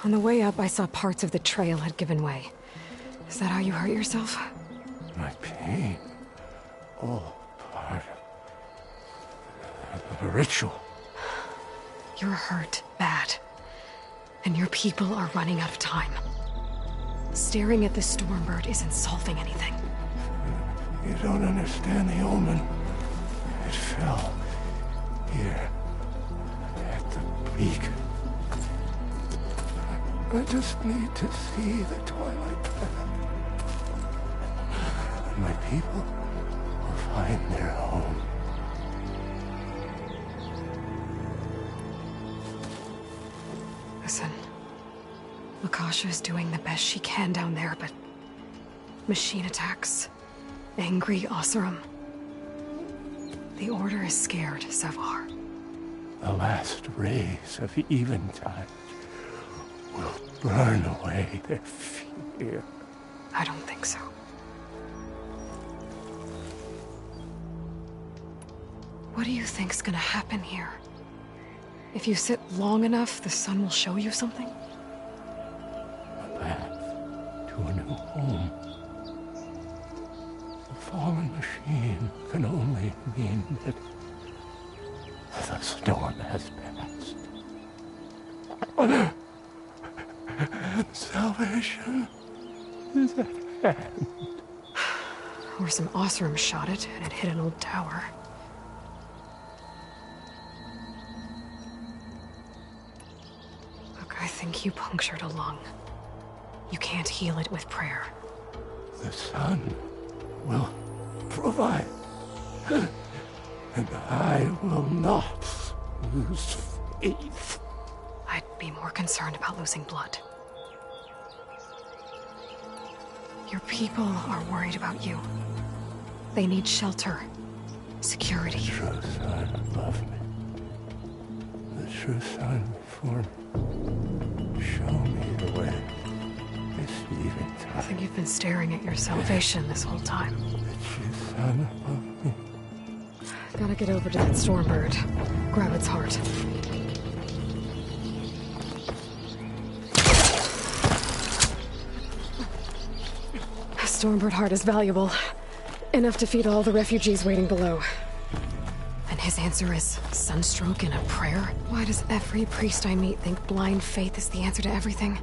On the way up, I saw parts of the trail had given way. Is that how you hurt yourself? My pain. All part of the ritual. You're hurt bad. And your people are running out of time. Staring at the Stormbird isn't solving anything. You don't understand the omen. It fell here at the peak. I just need to see the twilight path. And my people will find their home. Listen. Lakasha is doing the best she can down there, but... machine attacks. Angry Oseram. The Order is scared, Savar. The last rays of eventide will burn away their fear. I don't think so. What do you think's gonna happen here? If you sit long enough, the sun will show you something? A path to a new home. A fallen machine can only mean that the storm has passed. Salvation is at hand. Or some Oseram shot it, and it hit an old tower. Look, I think you punctured a lung. You can't heal it with prayer. The sun will provide. And I will not lose faith. I'd be more concerned about losing blood. Your people are worried about you. They need shelter, security. The true sun above me. The true sun before me. Show me the way. This eventide. I think you've been staring at your salvation this whole time. The true sun above me. Gotta get over to that Stormbird. Grab its heart. A Stormbird heart is valuable. Enough to feed all the refugees waiting below. And his answer is sunstroke and a prayer? Why does every priest I meet think blind faith is the answer to everything?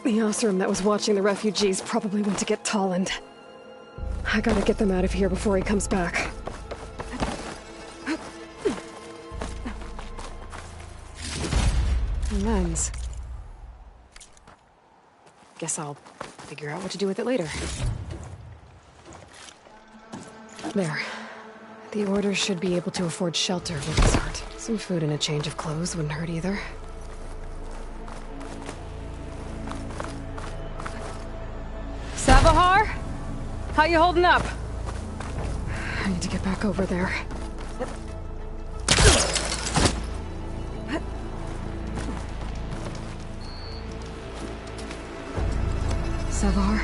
The Osram that was watching the refugees probably went to get Tolland. I gotta get them out of here before he comes back. Lens. Guess I'll figure out what to do with it later. There. The Order should be able to afford shelter with this heart. Some food and a change of clothes wouldn't hurt either. Savahar? How you holding up? I need to get back over there. Savahar?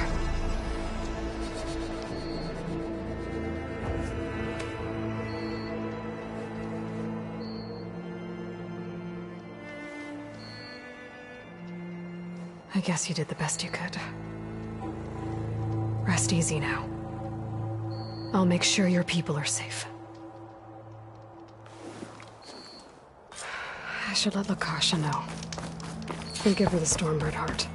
I guess you did the best you could. Rest easy now. I'll make sure your people are safe. I should let Lakasha know. And give her the Stormbird heart.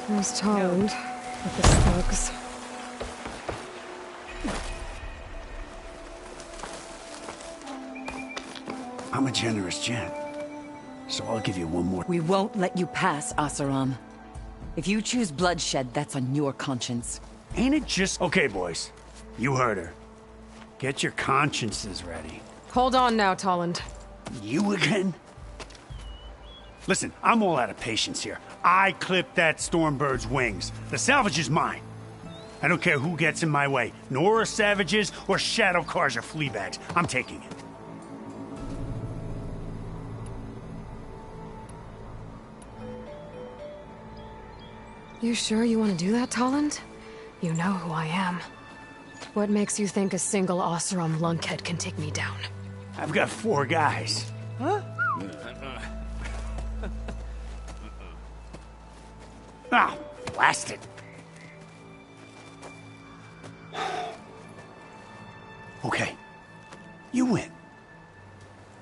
There's Tolland with the slugs. I'm a generous gent, so I'll give you one more. We won't let you pass, Oseram. If you choose bloodshed, that's on your conscience. Ain't it just... Okay, boys. You heard her. Get your consciences ready. Hold on now, Tolland. You again? Listen, I'm all out of patience here. I clipped that Stormbird's wings. The salvage is mine. I don't care who gets in my way. Nora savages or shadow cars or flea bags. I'm taking it. You sure you want to do that, Tolland? You know who I am. What makes you think a single Oseram lunkhead can take me down? I've got 4 guys. Huh? Ah, blast it. Okay. You win.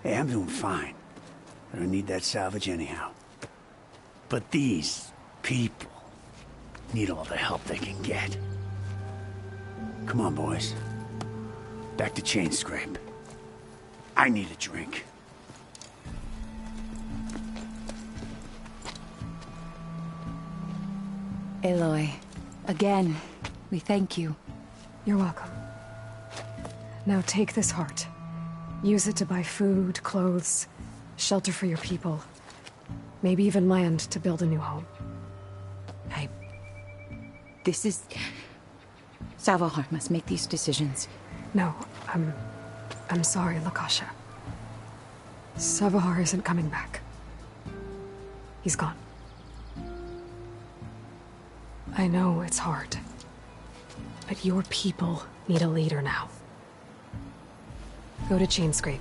Hey, I'm doing fine. I don't need that salvage anyhow. But these people need all the help they can get. Come on, boys. Back to Chainscrape. I need a drink. Aloy, again, we thank you. You're welcome. Now take this heart. Use it to buy food, clothes, shelter for your people. Maybe even land to build a new home. This is... Savahar must make these decisions. No, I'm sorry, Lakasha. Savahar isn't coming back. He's gone. I know it's hard, but your people need a leader now. Go to Chainscrape.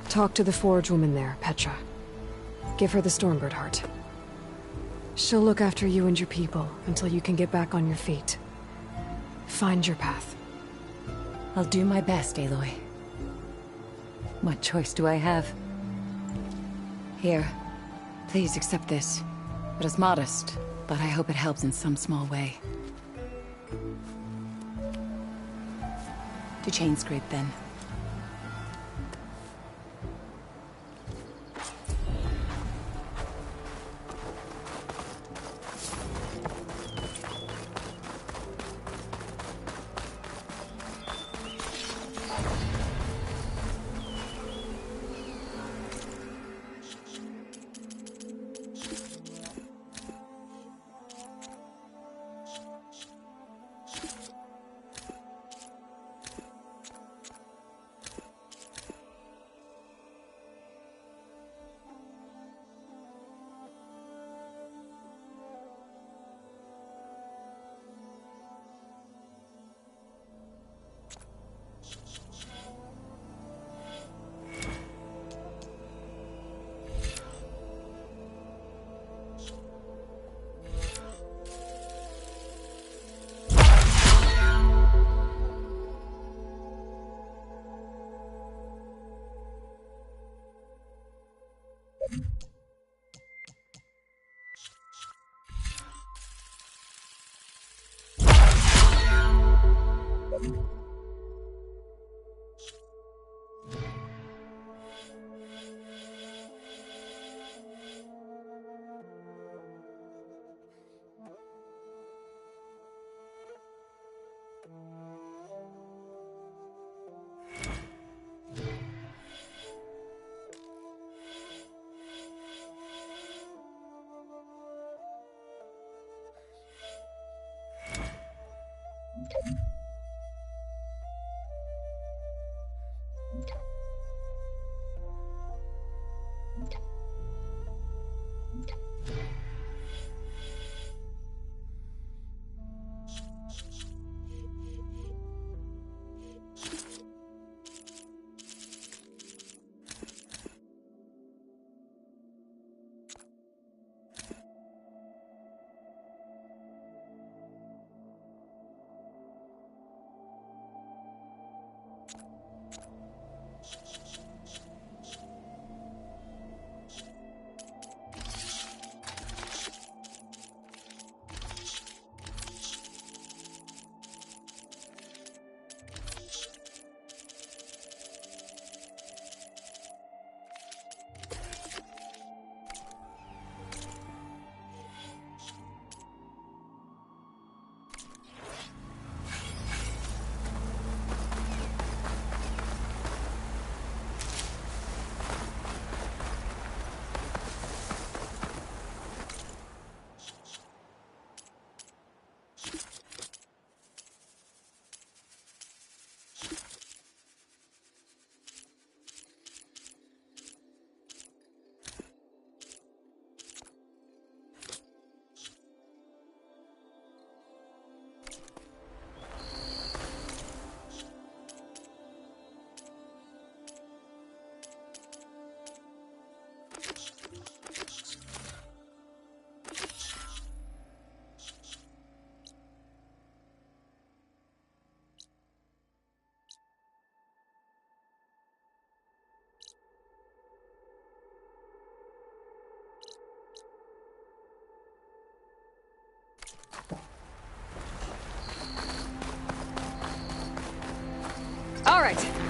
Talk to the forge woman there, Petra. Give her the Stormbird heart. She'll look after you and your people until you can get back on your feet. Find your path. I'll do my best, Aloy. What choice do I have? Here, please accept this. It is modest, but I hope it helps in some small way. To Chainscrape, then. right.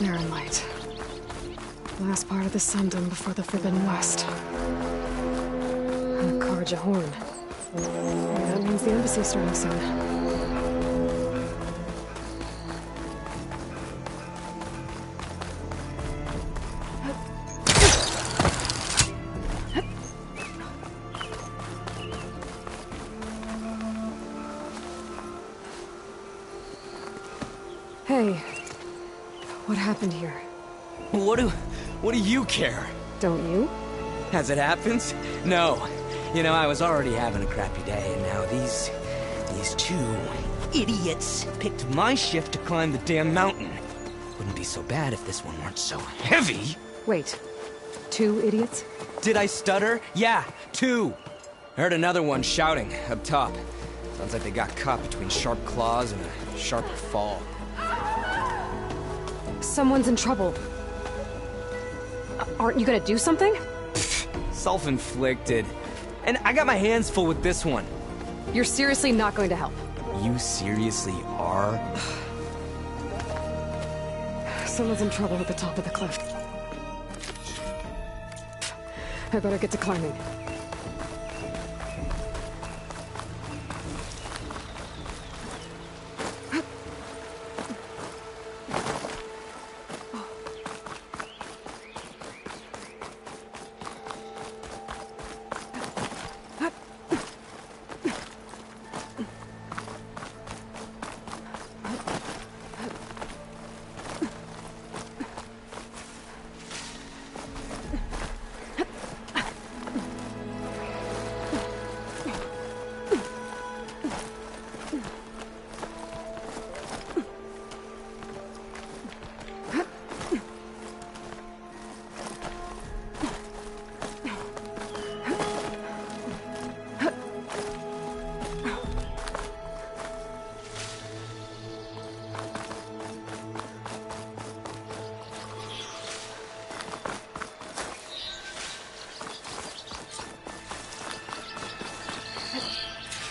Mirren Light. Last part of the Sundom before the Forbidden West. And the Karja Horn. That means the embassy's starting soon. Hey, what happened here? What do you care? Don't you? As it happens, no. You know, I was already having a crappy day, and now these two idiots picked my shift to climb the damn mountain. Wouldn't be so bad if this one weren't so heavy. Wait, 2 idiots? Did I stutter? Yeah, 2. I heard another one shouting up top. Sounds like they got caught between sharp claws and a sharper fall. Someone's in trouble. Aren't you gonna do something? Self-inflicted. And I got my hands full with this one. You're seriously not going to help? You seriously are? Someone's in trouble at the top of the cliff. I better get to climbing.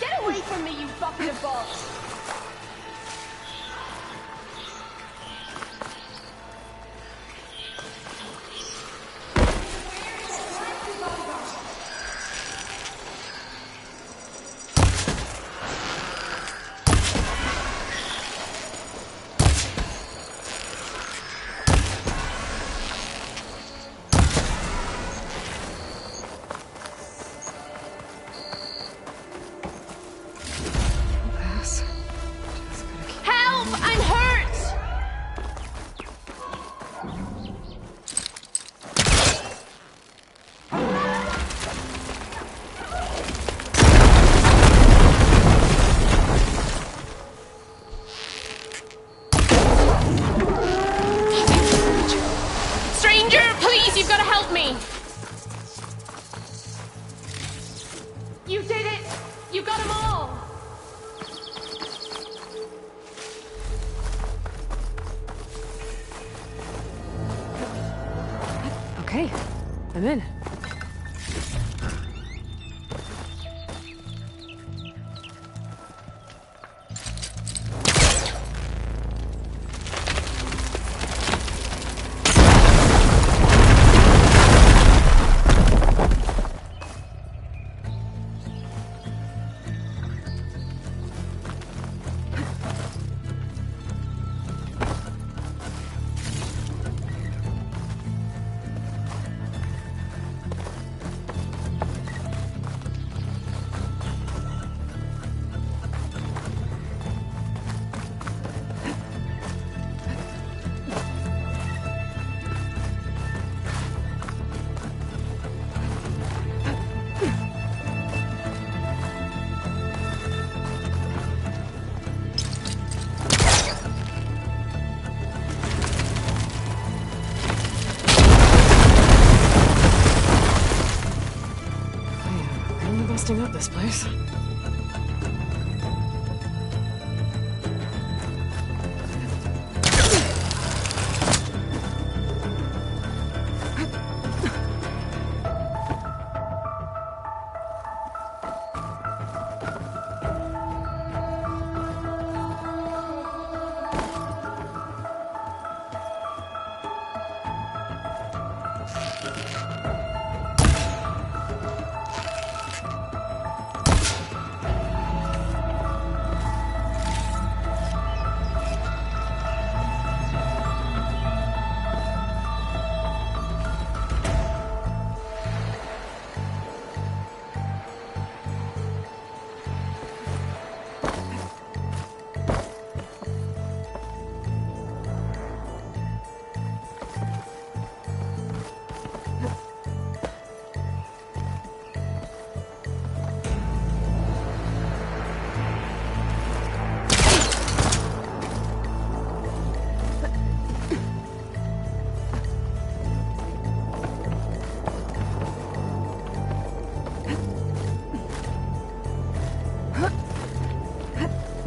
Get away from me, you bucket of balls! Help! I'm hurt! Stranger, please, you've got to help me! You did it! You got them all! Okay, I'm in. Busting up this place.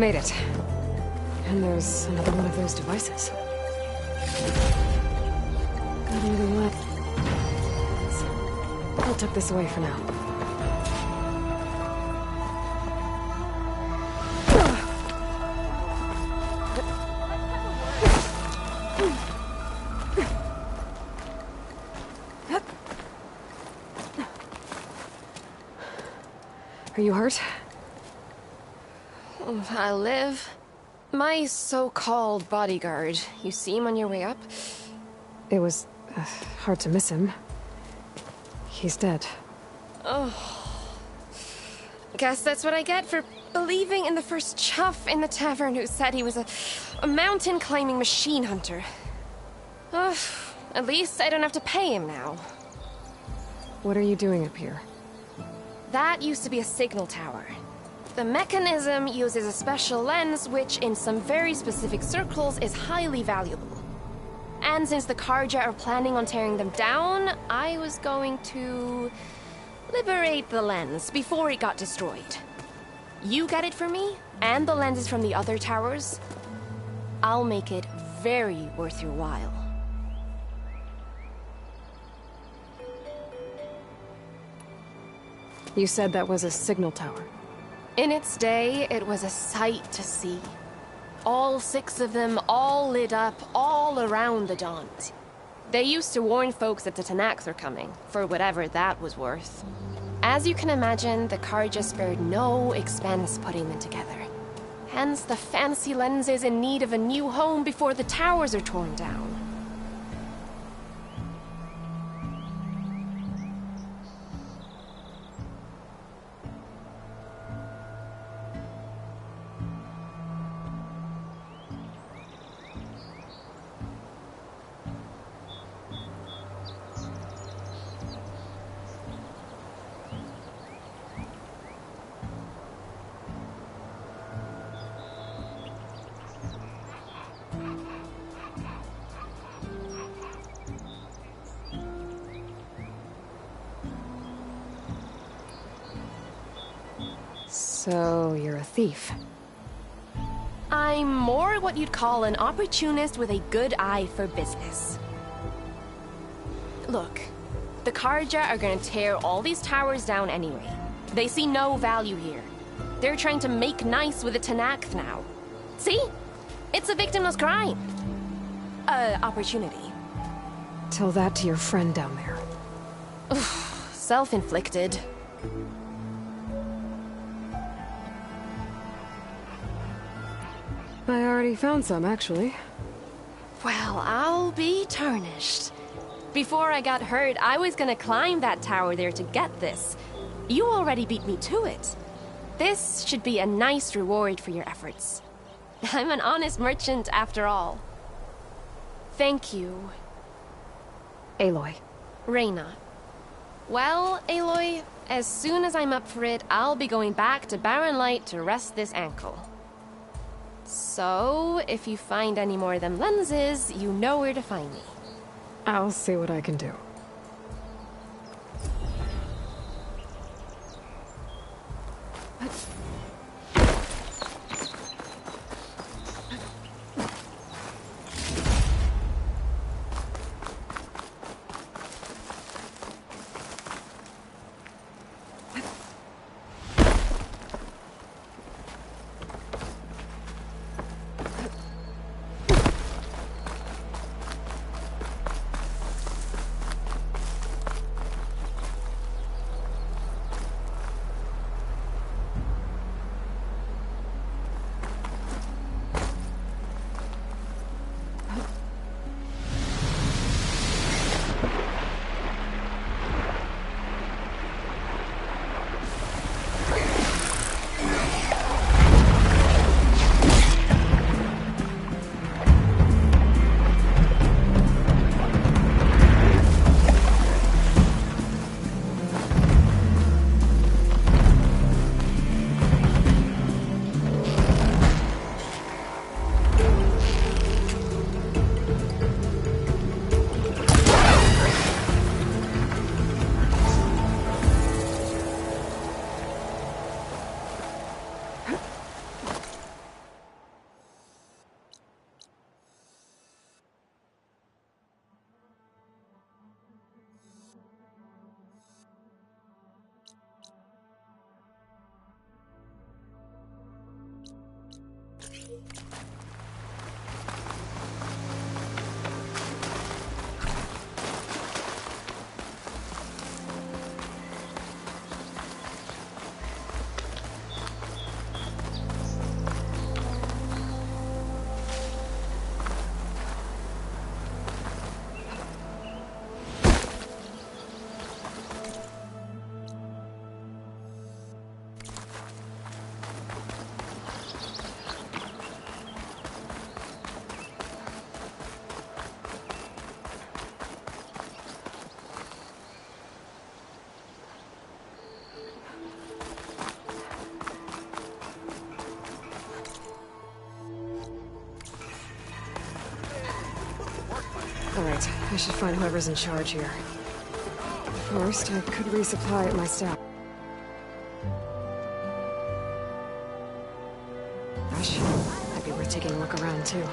Made it. And there's another one of those devices. Got anything left? I'll tuck this away for now. Are you hurt? I'll live. My so-called bodyguard. You see him on your way up? It was hard to miss him. He's dead. Oh. Guess that's what I get for believing in the first chuff in the tavern who said he was a mountain-climbing machine hunter. At least I don't have to pay him now. What are you doing up here? That used to be a signal tower. The mechanism uses a special lens which, in some very specific circles, is highly valuable. And since the Carja are planning on tearing them down, I was going to liberate the lens before it got destroyed. You get it for me, and the lenses from the other towers. I'll make it very worth your while. You said that was a signal tower. In its day, it was a sight to see. All 6 of them, all lit up, all around the Daunt. They used to warn folks that the Tenakth were coming, for whatever that was worth. As you can imagine, the Carja spared no expense putting them together. Hence the fancy lenses in need of a new home before the towers are torn down. So, you're a thief. I'm more what you'd call an opportunist with a good eye for business. Look, the Carja are gonna tear all these towers down anyway. They see no value here. They're trying to make nice with the Tenakth now. See? It's a victimless crime. Opportunity. Tell that to your friend down there. Self-inflicted. I already found some, actually. Well, I'll be tarnished. Before I got hurt, I was gonna climb that tower there to get this. You already beat me to it. This should be a nice reward for your efforts. I'm an honest merchant, after all. Thank you. Aloy. Reyna. Well, Aloy, as soon as I'm up for it, I'll be going back to Barren Light to rest this ankle. So, if you find any more of them lenses, you know where to find me. I'll see what I can do. Alright, I should find whoever's in charge here. First, I could resupply at my staff. Gosh, might be worth taking a look around too.